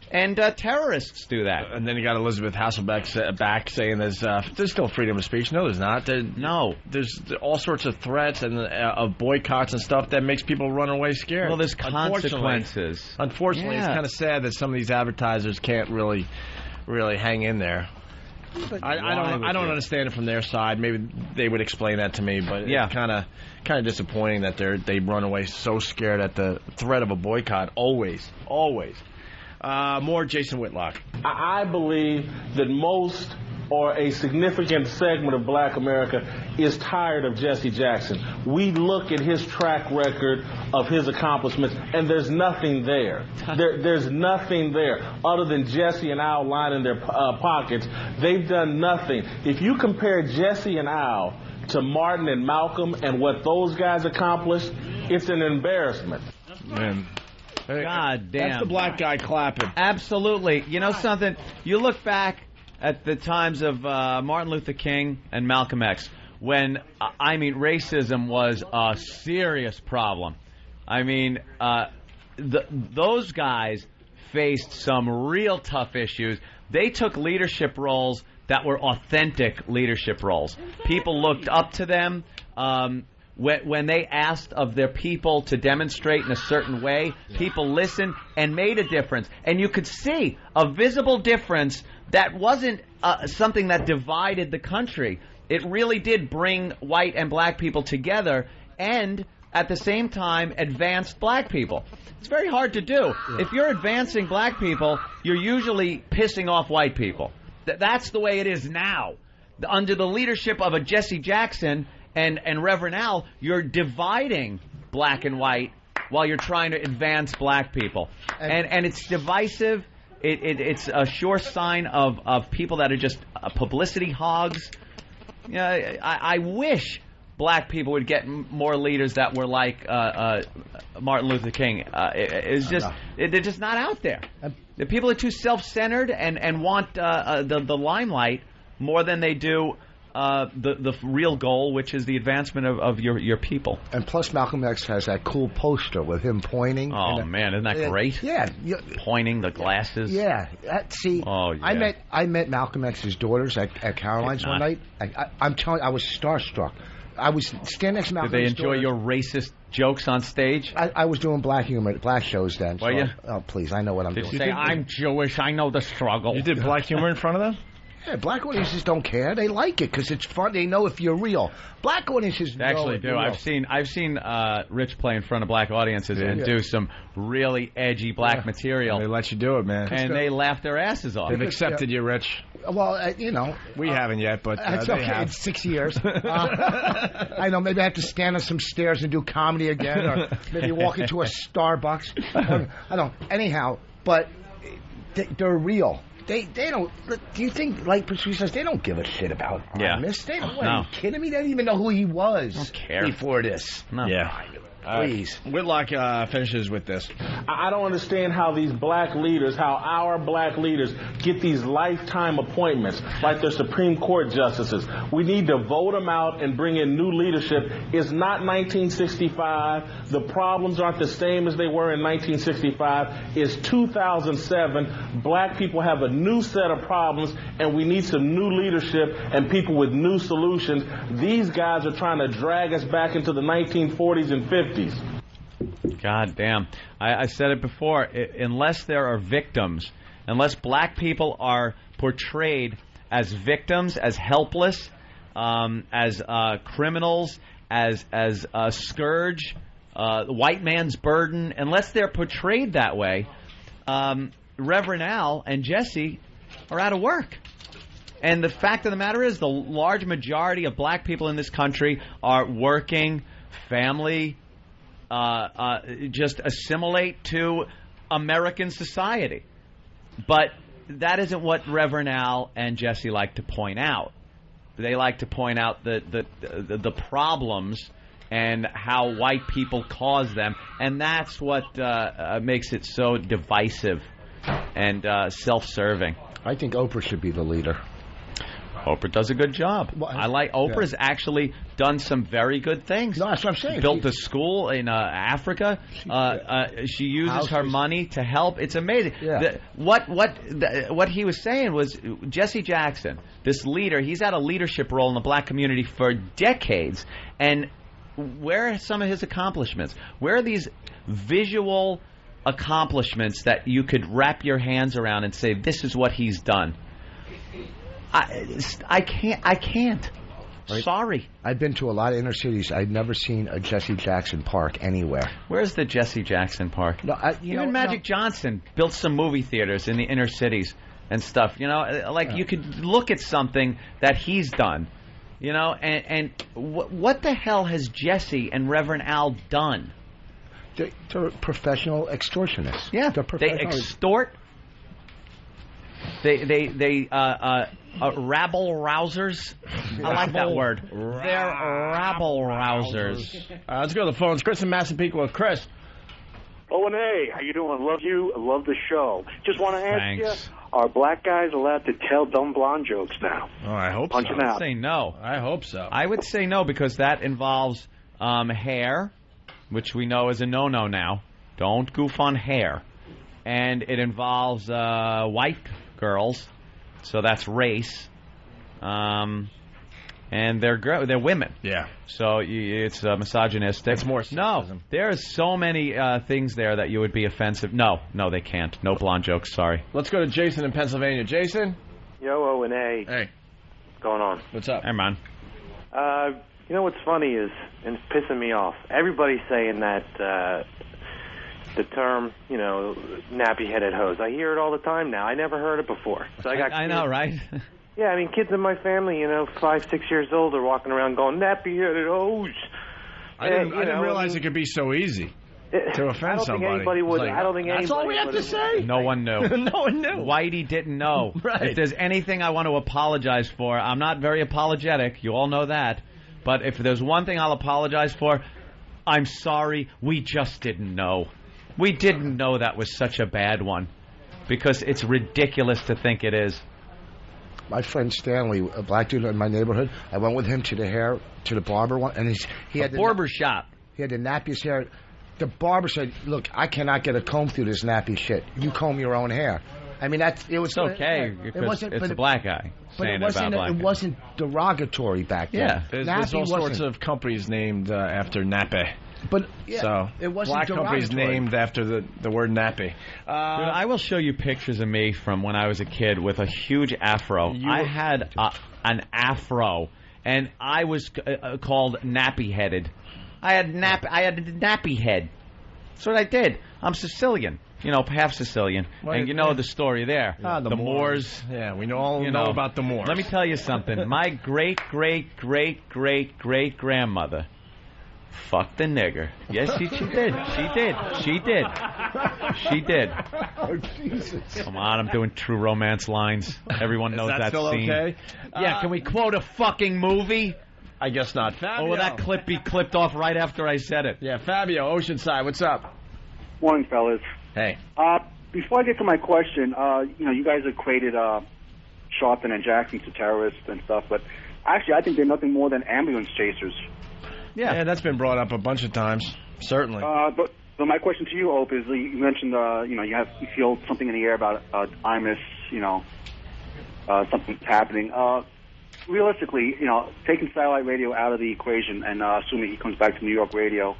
And terrorists do that. And then you got Elizabeth Hasselbeck back saying there's still freedom of speech. No, there's not. There's all sorts of threats and of boycotts and stuff that makes people run away scared. Well, there's consequences. Unfortunately, it's kind of sad that some of these advertisers can't really hang in there. I don't understand it from their side. Maybe they would explain that to me, but it's kind of disappointing that they run away so scared at the threat of a boycott. Always. More Jason Whitlock. I believe that most or a significant segment of black America is tired of Jesse Jackson. We look at his track record of his accomplishments, and there's nothing there. There's nothing there other than Jesse and Al lining their pockets. They've done nothing. If you compare Jesse and Al to Martin and Malcolm and what those guys accomplished, it's an embarrassment. Man. God damn. That's the black guy clapping. Absolutely. You know something? You look back at the times of Martin Luther King and Malcolm X, when, racism was a serious problem. I mean, those guys faced some real tough issues. They took leadership roles that were authentic leadership roles. People looked up to them. When they asked of their people to demonstrate in a certain way, people listened and made a difference. And you could see a visible difference that wasn't something that divided the country. It really did bring white and black people together and, at the same time, advanced black people. It's very hard to do. Yeah. If you're advancing black people, you're usually pissing off white people. That's the way it is now. Under the leadership of a Jesse Jackson and Reverend Al, you're dividing black and white while you're trying to advance black people. And it's divisive. It's a sure sign of people that are just publicity hogs. You know, I wish black people would get more leaders that were like Martin Luther King. They're just not out there. The people are too self-centered and want the limelight more than they do the real goal, which is the advancement of your people. And plus, Malcolm X has that cool poster with him pointing. Oh, man, isn't that great? Yeah. Pointing the glasses. Yeah. See, oh, yeah. I met Malcolm X's daughters at Caroline's one night. I'm telling you, I was starstruck. I was standing next to Malcolm. Did they enjoy your racist jokes on stage? I was doing black humor, black shows then. Were you? Oh, please, I know what I'm doing. Did you say, I'm Jewish, I know the struggle? You did black humor in front of them? Yeah, black audiences don't care. They like it because it's fun. They know if you're real. Black audiences they actually do. I've seen Rich play in front of black audiences and do some really edgy black material. They let you do it, man. And they laugh their asses off. They've accepted you, Rich. Well, we haven't yet, but it's they okay. have. It's 6 years. I know. Maybe I have to stand on some stairs and do comedy again, or maybe walk into a Starbucks. I don't. Anyhow, but they're real. They don't. Do you think, like Patrice says, they don't give a shit about Artemis? They don't. Are you kidding me? They didn't even know who he was. Don't care before this. No. Yeah. Please. Whitlock finishes with this. I don't understand how these black leaders, how our black leaders get these lifetime appointments like they're Supreme Court justices. We need to vote them out and bring in new leadership. It's not 1965. The problems aren't the same as they were in 1965. It's 2007. Black people have a new set of problems, and we need some new leadership and people with new solutions. These guys are trying to drag us back into the 1940s and 50s. God damn. I said it before. Unless there are victims, unless black people are portrayed as victims, as helpless, as criminals, as a scourge, white man's burden, unless they're portrayed that way, Reverend Al and Jesse are out of work. And the fact of the matter is the large majority of black people in this country are working, family, just assimilate to American society. But that isn't what Reverend Al and Jesse like to point out. They like to point out the problems and how white people cause them, and that's what makes it so divisive and self-serving. I think Oprah should be the leader. Oprah does a good job. Well, Oprah's actually done some very good things. No, that's what I'm saying. Built a school in Africa. She uses her money to help. It's amazing. Yeah. What he was saying was Jesse Jackson, this leader, he's had a leadership role in the black community for decades. And where are some of his accomplishments? Where are these visual accomplishments that you could wrap your hands around and say, this is what he's done? I can't. Right. Sorry. I've been to a lot of inner cities. I've never seen a Jesse Jackson Park anywhere. Where's the Jesse Jackson Park? No, Even Magic Johnson built some movie theaters in the inner cities and stuff. You could look at something that he's done. And what the hell has Jesse and Reverend Al done? They're professional extortionists. Yeah, they extort. They rabble rousers. I like that word. They're rabble rousers. Let's go to the phones. Chris in Massapequa. Chris. O&A, how you doing? Love you. Love the show. Just want to ask Thanks. you, are black guys allowed to tell dumb blonde jokes now? Oh, I hope Punch so. them out. I would say no. I hope so. I would say no because that involves hair, which we know is a no-no now. Don't goof on hair. And it involves white girls, so that's race. And they're women. Yeah. So it's misogynistic. It's more sexism. No, there's so many things there that you would be offensive. No, they can't. No blonde jokes, sorry. Let's go to Jason in Pennsylvania. Jason? Yo, O&A. Hey. What's going on? What's up? Hey, man. You know what's funny is, and it's pissing me off, everybody's saying that the term, nappy-headed hose. I hear it all the time now. I never heard it before. So I know, right? Yeah, I mean, kids in my family, 5, 6 years old, are walking around going, nappy-headed hose. I didn't realize it could be so easy to offend somebody. I don't think that's all we have to say? No one knew. No one knew. Whitey didn't know. Right. If there's anything I want to apologize for, I'm not very apologetic. You all know that. But if there's one thing I'll apologize for, I'm sorry, we just didn't know. We didn't know that was such a bad one. Because it's ridiculous to think it is. My friend Stanley, a black dude in my neighborhood, I went with him to the barber one, and he had the barber shop. He had the nappiest hair. The barber said, "Look, I cannot get a comb through this nappy shit. You comb your own hair." I mean, it was okay because it's a black guy saying about black. It wasn't derogatory back then. Yeah, there's all sorts of companies named after nappy. But yeah, so it wasn't black companies named after the word nappy. Dude, I will show you pictures of me from when I was a kid with a huge afro. I had an afro, and I was called nappy-headed. I had a nappy head. That's what I did. I'm Sicilian. Half Sicilian. And you know the story there. The Moors. Yeah, we all know about the Moors. Let me tell you something. My great-great-great-great-great-grandmother fucked the nigger. Yes, she did. She did. Oh, Jesus. Come on, I'm doing True Romance lines. Everyone knows that still scene. Okay? Yeah, can we quote a fucking movie? I guess not. Fabio. Or will that clip be clipped off right after I said it? Yeah, Fabio, Oceanside, what's up? Morning, fellas. Hey. Before I get to my question, you guys equated Sharpton and Jackson to terrorists and stuff, but actually I think they're nothing more than ambulance chasers. Yeah, that's been brought up a bunch of times. Certainly. But my question to you, Ope, is you mentioned you feel something in the air about Imus, something's happening. Realistically, taking satellite radio out of the equation and assuming he comes back to New York radio,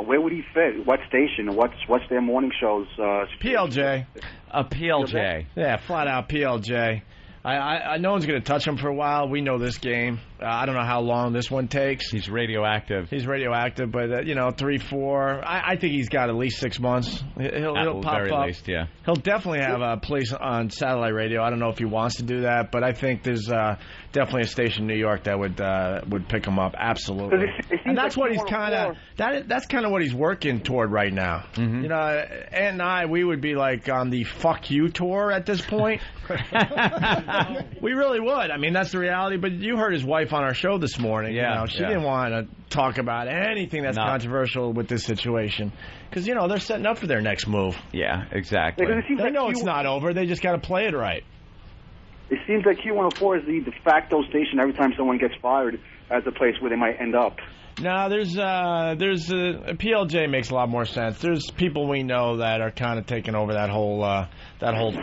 where would he fit? What station? What's their morning shows? PLJ. A PLJ. Yeah, flat out PLJ. I no one's going to touch him for a while. We know this game. I don't know how long this one takes. He's radioactive. But 3, 4. I think he's got at least 6 months. He'll pop very up. Least, yeah. He'll definitely have a place on satellite radio. I don't know if he wants to do that, but I think there's definitely a station in New York that would pick him up. Absolutely. And that's what he's kind of. That's kind of what he's working toward right now. Mm-hmm. Ant and I, we would be like on the fuck you tour at this point. We really would. I mean, that's the reality. But you heard his wife on our show this morning. Yeah, she didn't want to talk about anything that's controversial with this situation because they're setting up for their next move. Yeah, exactly. They know it's not over. They just got to play it right. It seems like Q104 is the de facto station every time someone gets fired as a place where they might end up. No, there's PLJ makes a lot more sense. There's people we know that are kind of taking over that whole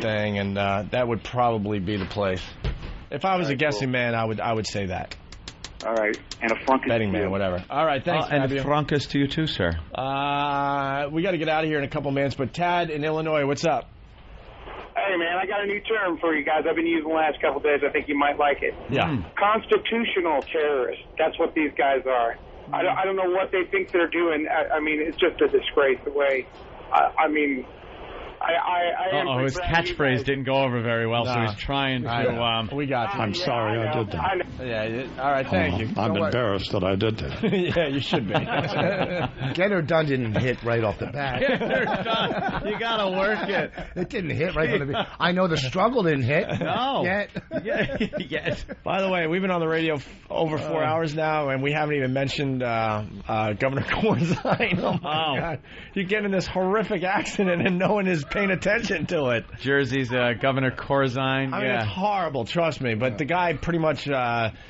thing, and that would probably be the place. If I was a guessing man, I would say that. All right, and a frunkus betting man, whatever. All right, thanks, and Fabio. a frunkus to you too, sir. We got to get out of here in a couple minutes, but Tad in Illinois, what's up? Hey, man, I got a new term for you guys. I've been using the last couple of days. I think you might like it. Yeah. Constitutional terrorists. That's what these guys are. I don't know what they think they're doing. I mean, it's just a disgrace the way. I His catchphrase didn't go over very well, so he's trying to. We got you. I'm sorry I did that. Yeah. All right. Thank you. I'm embarrassed that I did that. Yeah, you should be. Get her done didn't hit right off the bat. Get her done. You gotta work it. It didn't hit right from the beginning. I know the struggle didn't hit. No. Yet. Yes. By the way, we've been on the radio over 4 hours now, and we haven't even mentioned Governor Corzine. Oh my God! You get in this horrific accident, and no one is paying attention to it. Jersey's Governor Corzine. I mean, it's horrible. Trust me. But the guy pretty much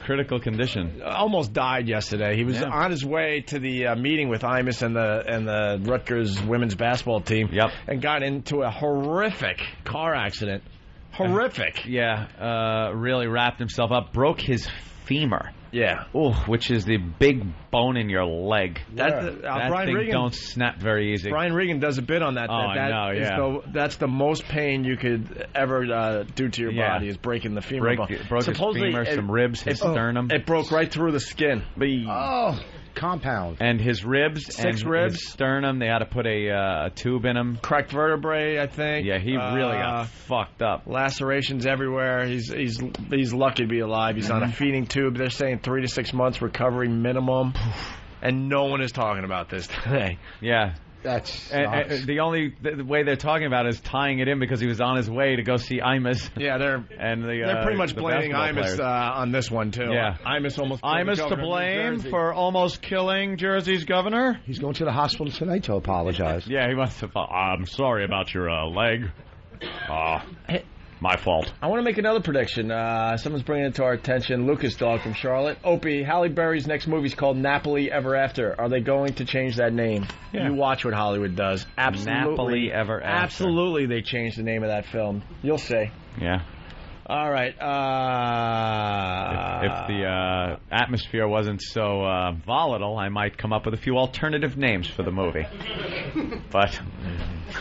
critical condition. Almost died yesterday. He was on his way to the meeting with Imus and the Rutgers women's basketball team. Yep. And got into a horrific car accident. Horrific. Really wrapped himself up. Broke his femur. Yeah. Oh, which is the big bone in your leg. That Brian thing Regan don't snap very easy. Brian Regan does a bit on that. That's the most pain you could ever do to your body is breaking the femur bone. Broke his femur, some ribs, his sternum. It broke right through the skin. Compound. And his ribs, Six ribs, his sternum. They had to put a tube in him. Cracked vertebrae, I think. Yeah, he really got fucked up. Lacerations everywhere. He's lucky to be alive. He's on a feeding tube. They're saying 3 to 6 months recovery minimum, and no one is talking about this today. Yeah. That's the way they're talking about it is tying it in because he was on his way to go see Imus. Yeah, they're pretty much blaming Imus on this one too. Yeah, Imus to blame for almost killing Jersey's governor. He's going to the hospital tonight to apologize. Yeah, he wants to. I'm sorry about your leg. My fault. I want to make another prediction. Someone's bringing it to our attention. Lucas Dog from Charlotte. Opie, Halle Berry's next movie's called Napoli Ever After. Are they going to change that name? Yeah. You watch what Hollywood does. Absolutely. Napoli Ever After. Absolutely, they changed the name of that film. You'll see. Yeah. All right. If the atmosphere wasn't so volatile, I might come up with a few alternative names for the movie. But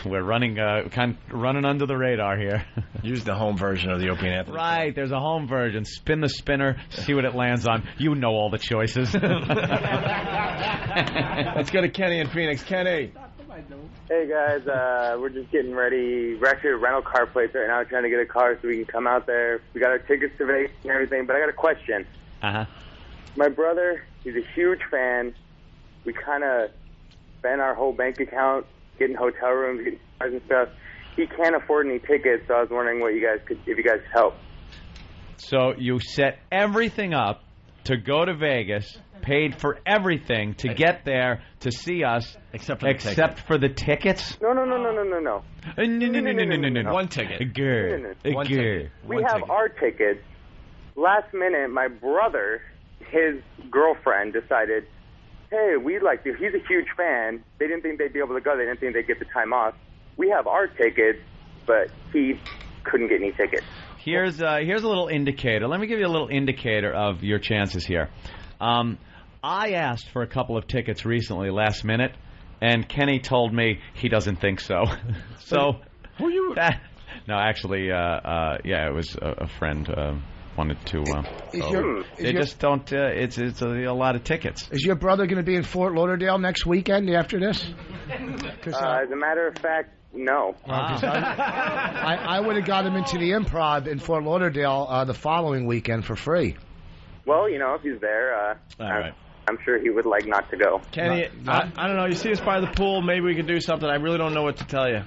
we're running under the radar here. Use the home version of the Opie and Anthony. Right, there's a home version. Spin the spinner, see what it lands on. You know all the choices. Let's go to Kenny in Phoenix. Kenny. Hey guys, we're just getting ready. We're actually at rental car place right now, trying to get a car so we can come out there. We got our tickets to Vegas and everything, but I got a question. My brother, he's a huge fan. We kind of spent our whole bank account getting hotel rooms, getting cars and stuff. He can't afford any tickets, so I was wondering if you guys could help. So you set everything up to go to Vegas, paid for everything to get there to see us, except for the tickets? No. No. One ticket. One ticket. We have our tickets. Last minute, my brother, his girlfriend decided, hey, we'd like to. He's a huge fan. They didn't think they'd be able to go. They didn't think they'd get the time off. We have our tickets, but he couldn't get any tickets. Here's a little indicator. Let me give you a little indicator of your chances here. I asked for a couple of tickets recently, last minute, and Kenny told me he doesn't think so. So, who you? No, actually, it was a friend wanted to. Just don't. It's a lot of tickets. Is your brother going to be in Fort Lauderdale next weekend after this? As a matter of fact, no. I would have got him into the Improv in Fort Lauderdale the following weekend for free. Well, if he's there, I'm sure he would like not to go. Kenny, I don't know. You see us by the pool. Maybe we could do something. I really don't know what to tell you.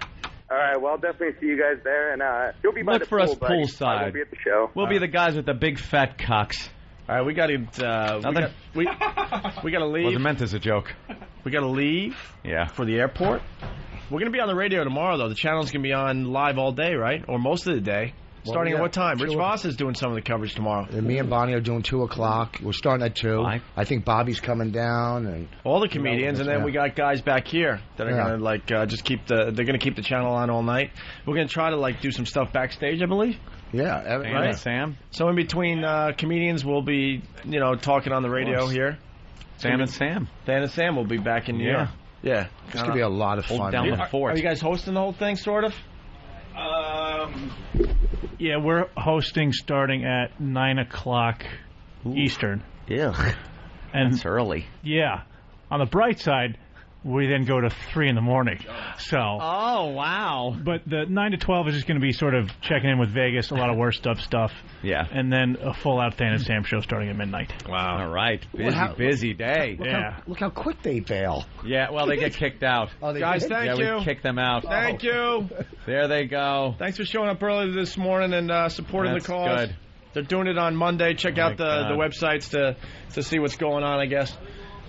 All right, well, I'll definitely see you guys there, and you'll be by Look the for pool, us poolside. I won't be at the show. We'll be the guys with the big fat cocks. All right, we got to. We got to leave. Wasn't meant as a joke. We got to leave. Yeah. For the airport. We're going to be on the radio tomorrow, though. The channel's going to be on live all day, right? Or most of the day. Starting at what time? Rich Voss is doing some of the coverage tomorrow. And me and Bonnie are doing 2 o'clock. We're starting at 2. I think Bobby's coming down, and all the comedians, and then we got guys back here that are going to just keep they're going to keep the channel on all night. We're going to try to do some stuff backstage, I believe. Yeah, right. Sam. So in between comedians, we'll be talking on the radio here. Dan and Sam will be back in New York. Yeah, it's going to be a lot of fun. Down the fort. Are you guys hosting the whole thing, sort of? Yeah, we're hosting starting at 9 o'clock Eastern. Yeah. And that's early. Yeah. On the bright side, we then go to 3 in the morning. So. Oh, wow. But the 9 to 12 is just going to be sort of checking in with Vegas, a lot of worst of stuff. Yeah. And then a full-out Dan and Sam show starting at midnight. Wow. All right. Busy day. Look how quick they bail. Yeah, well, they get kicked out. Guys, thank you. We kick them out. Thank you. There they go. Thanks for showing up early this morning and supporting That's the cause. Good. They're doing it on Monday. Check out the websites to see what's going on, I guess.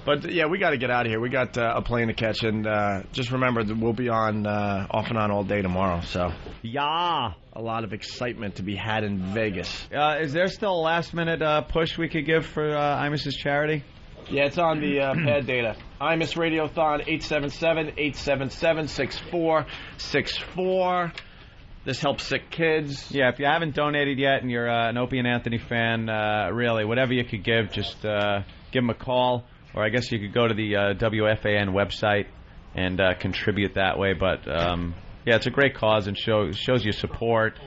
But, yeah, we got to get out of here. We got a plane to catch, and just remember that we'll be on off and on all day tomorrow. So, yeah, a lot of excitement to be had in Vegas. Is there still a last-minute push we could give for Imus's charity? Yeah, it's on the pad data. Imus Radiothon, 877-877-6464. This helps sick kids. Yeah, if you haven't donated yet and you're an Opie and Anthony fan, really, whatever you could give, just give them a call. Or I guess you could go to the WFAN website and contribute that way. But, yeah, it's a great cause and shows your support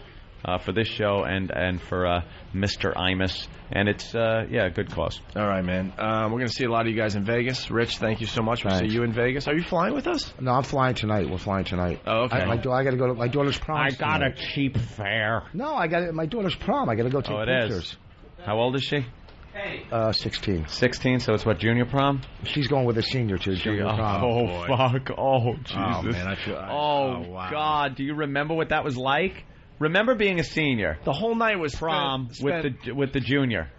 for this show and for Mr. Imus. And it's, a good cause. All right, man. We're going to see a lot of you guys in Vegas. Rich, thank you so much. We'll see you in Vegas. Are you flying with us? No, I'm flying tonight. We're flying tonight. Oh, okay. I got to go to my daughter's prom. I got a cheap fare. No, I got my daughter's prom. I got to go take pictures. Is. How old is she? 16. 16, so it's what, junior prom? She's going with a senior to junior prom. Oh, fuck. Oh, Jesus. Oh, man, wow. God. Do you remember what that was like? Remember being a senior. The whole night was prom with the junior.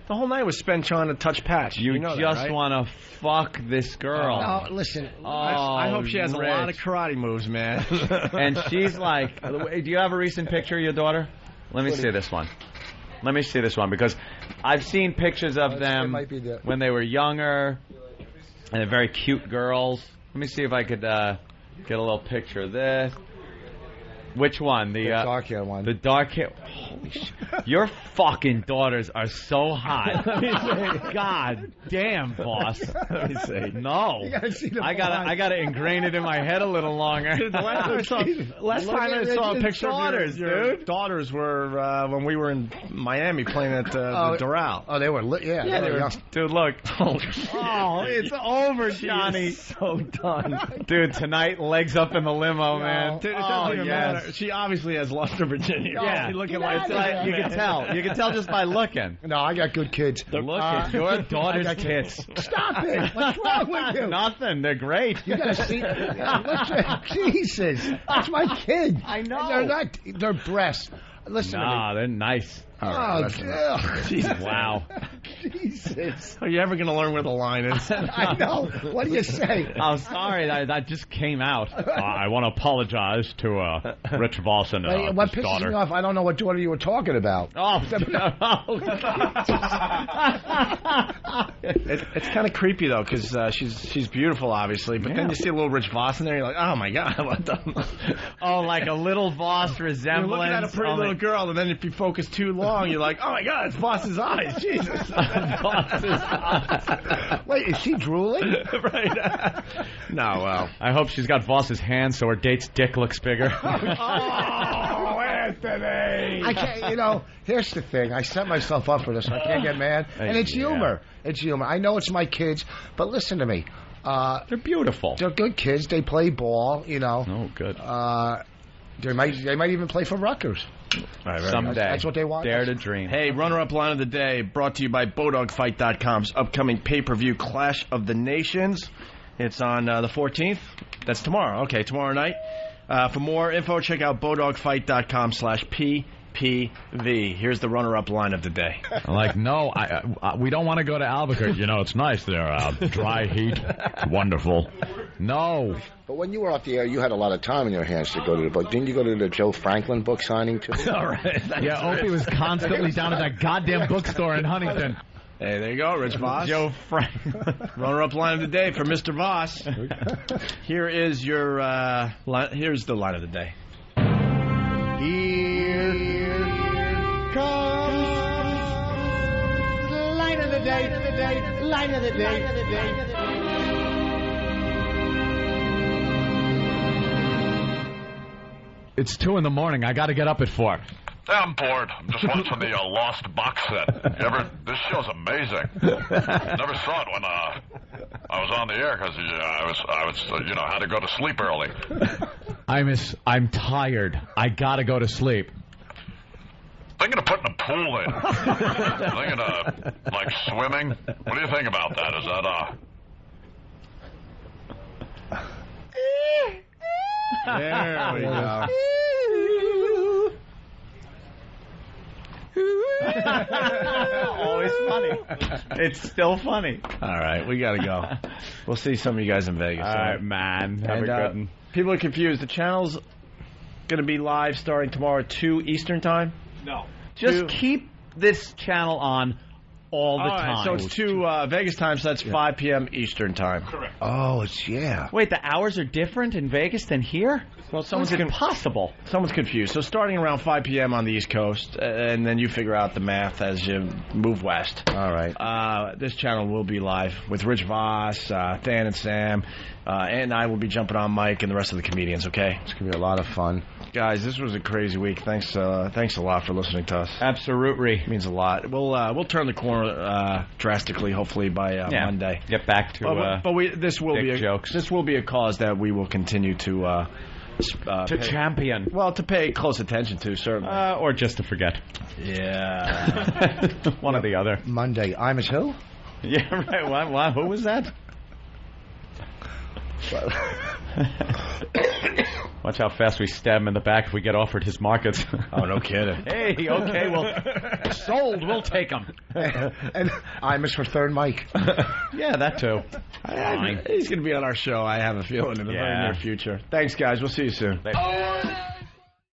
The whole night was spent trying to touch Patch. You know just that, right? want to fuck this girl. No, listen. I hope she has Rich. a lot of karate moves, man. And she's like, do you have a recent picture of your daughter? Let me see this one. Let me see this one, because I've seen pictures of them when they were younger, and they're very cute girls. Let me see if I could get a little picture of this. Which one? The dark hair one. The dark hair. Holy shit. Your fucking daughters are so hot. God damn, boss. Let me see. No. You gotta see the I gotta ingrain it in my head a little longer. Dude, the last time I saw a picture daughters, of your daughters were when we were in Miami playing at the Doral. Oh, they were lit. Yeah, they were. Dude, look. Oh, it's over, Johnny. So done. Dude, tonight, legs up in the limo, man. Dude, it doesn't even matter. She obviously has lost her virginity. Yeah, looking like you can tell. You can tell just by looking. No, I got good kids. Look at your daughter's tits. Stop it! What's wrong with you? Nothing. They're great. You gotta see. Listen, Jesus, that's my kid. I know. They're not. They're breasts. Listen to me. They're nice. Jesus. Wow. Jesus. Are you ever going to learn where the line is? I know. What do you say? I'm sorry. That just came out. I want to apologize to Rich Voss and what his pisses daughter. me off, I don't know what daughter you were talking about. Oh, it's kind of creepy, though, because she's beautiful, obviously. But then you see a little Rich Voss in there, you're like, oh, my God. What the? Oh, like a little Voss resemblance. You're looking at a pretty little girl, and then if you focus too long, you're like, oh, my God, it's Voss's eyes. Jesus. Wait, is she drooling? Right. No, well. I hope she's got Voss's hand so her date's dick looks bigger. Oh, Anthony! I can't, here's the thing. I set myself up for this. I can't get mad. And it's humor. It's humor. I know it's my kids, but listen to me. They're beautiful. They're good kids. They play ball, Oh, good. They might even play for Rutgers. Right. Someday. That's what they want. Dare to dream. Hey, runner-up line of the day brought to you by BowDogFight.com's upcoming pay-per-view Clash of the Nations. It's on the 14th. That's tomorrow. Okay, tomorrow night. For more info, check out BowDogFight.com/PPV. Here's the runner-up line of the day. No, we don't want to go to Albuquerque. It's nice there. Dry heat. Wonderful. No. But when you were off the air, you had a lot of time in your hands to go to the book. Didn't you go to the Joe Franklin book signing, too? All right. Yeah, Opie was constantly down at that goddamn bookstore in Huntington. Hey, there you go, Rich Voss. Joe Franklin. Runner-up line of the day for Mr. Voss. Here is your here's the line of the day. Here comes the line of the day, line of the day. It's 2 a.m. I got to get up at 4. I'm bored. I'm just watching the Lost box set. This show's amazing. Never saw it when I was on the air because I was had to go to sleep early. I'm tired. I gotta go to sleep. Thinking of putting a pool in. Thinking of, like, swimming. What do you think about that? Is that, There we go. Always funny. It's still funny. All right, we gotta go. We'll see some of you guys in Vegas. All right, man. Have a good one. People are confused. The channel's gonna be live starting tomorrow at 2 Eastern time? No. Just keep this channel on all the time. So it's 2 Vegas time, so that's 5 p.m. Eastern time. Correct. Oh, it's Wait, the hours are different in Vegas than here? Well, someone's impossible. Someone's confused. So starting around 5 p.m. on the East Coast, and then you figure out the math as you move west. All right. This channel will be live with Rich Voss, Dan and Sam, and I will be jumping on Mike and the rest of the comedians, okay? It's going to be a lot of fun. Guys, this was a crazy week. Thanks a lot for listening to us. Absolutely. It means a lot. We'll turn the corner drastically, hopefully, by Monday. Get back to this will be a cause that we will continue to champion. Well, to pay close attention to, certainly. Or just to forget. Yeah. One or the other. Monday. Imus who? Yeah, right. What? Who was that? Watch how fast we stab him in the back if we get offered his markets. Oh, no kidding. Hey, okay, well, sold. We'll take him. And Imus for third mic. Yeah, that too. He's going to be on our show, I have a feeling, in the very near future. Thanks, guys. We'll see you soon.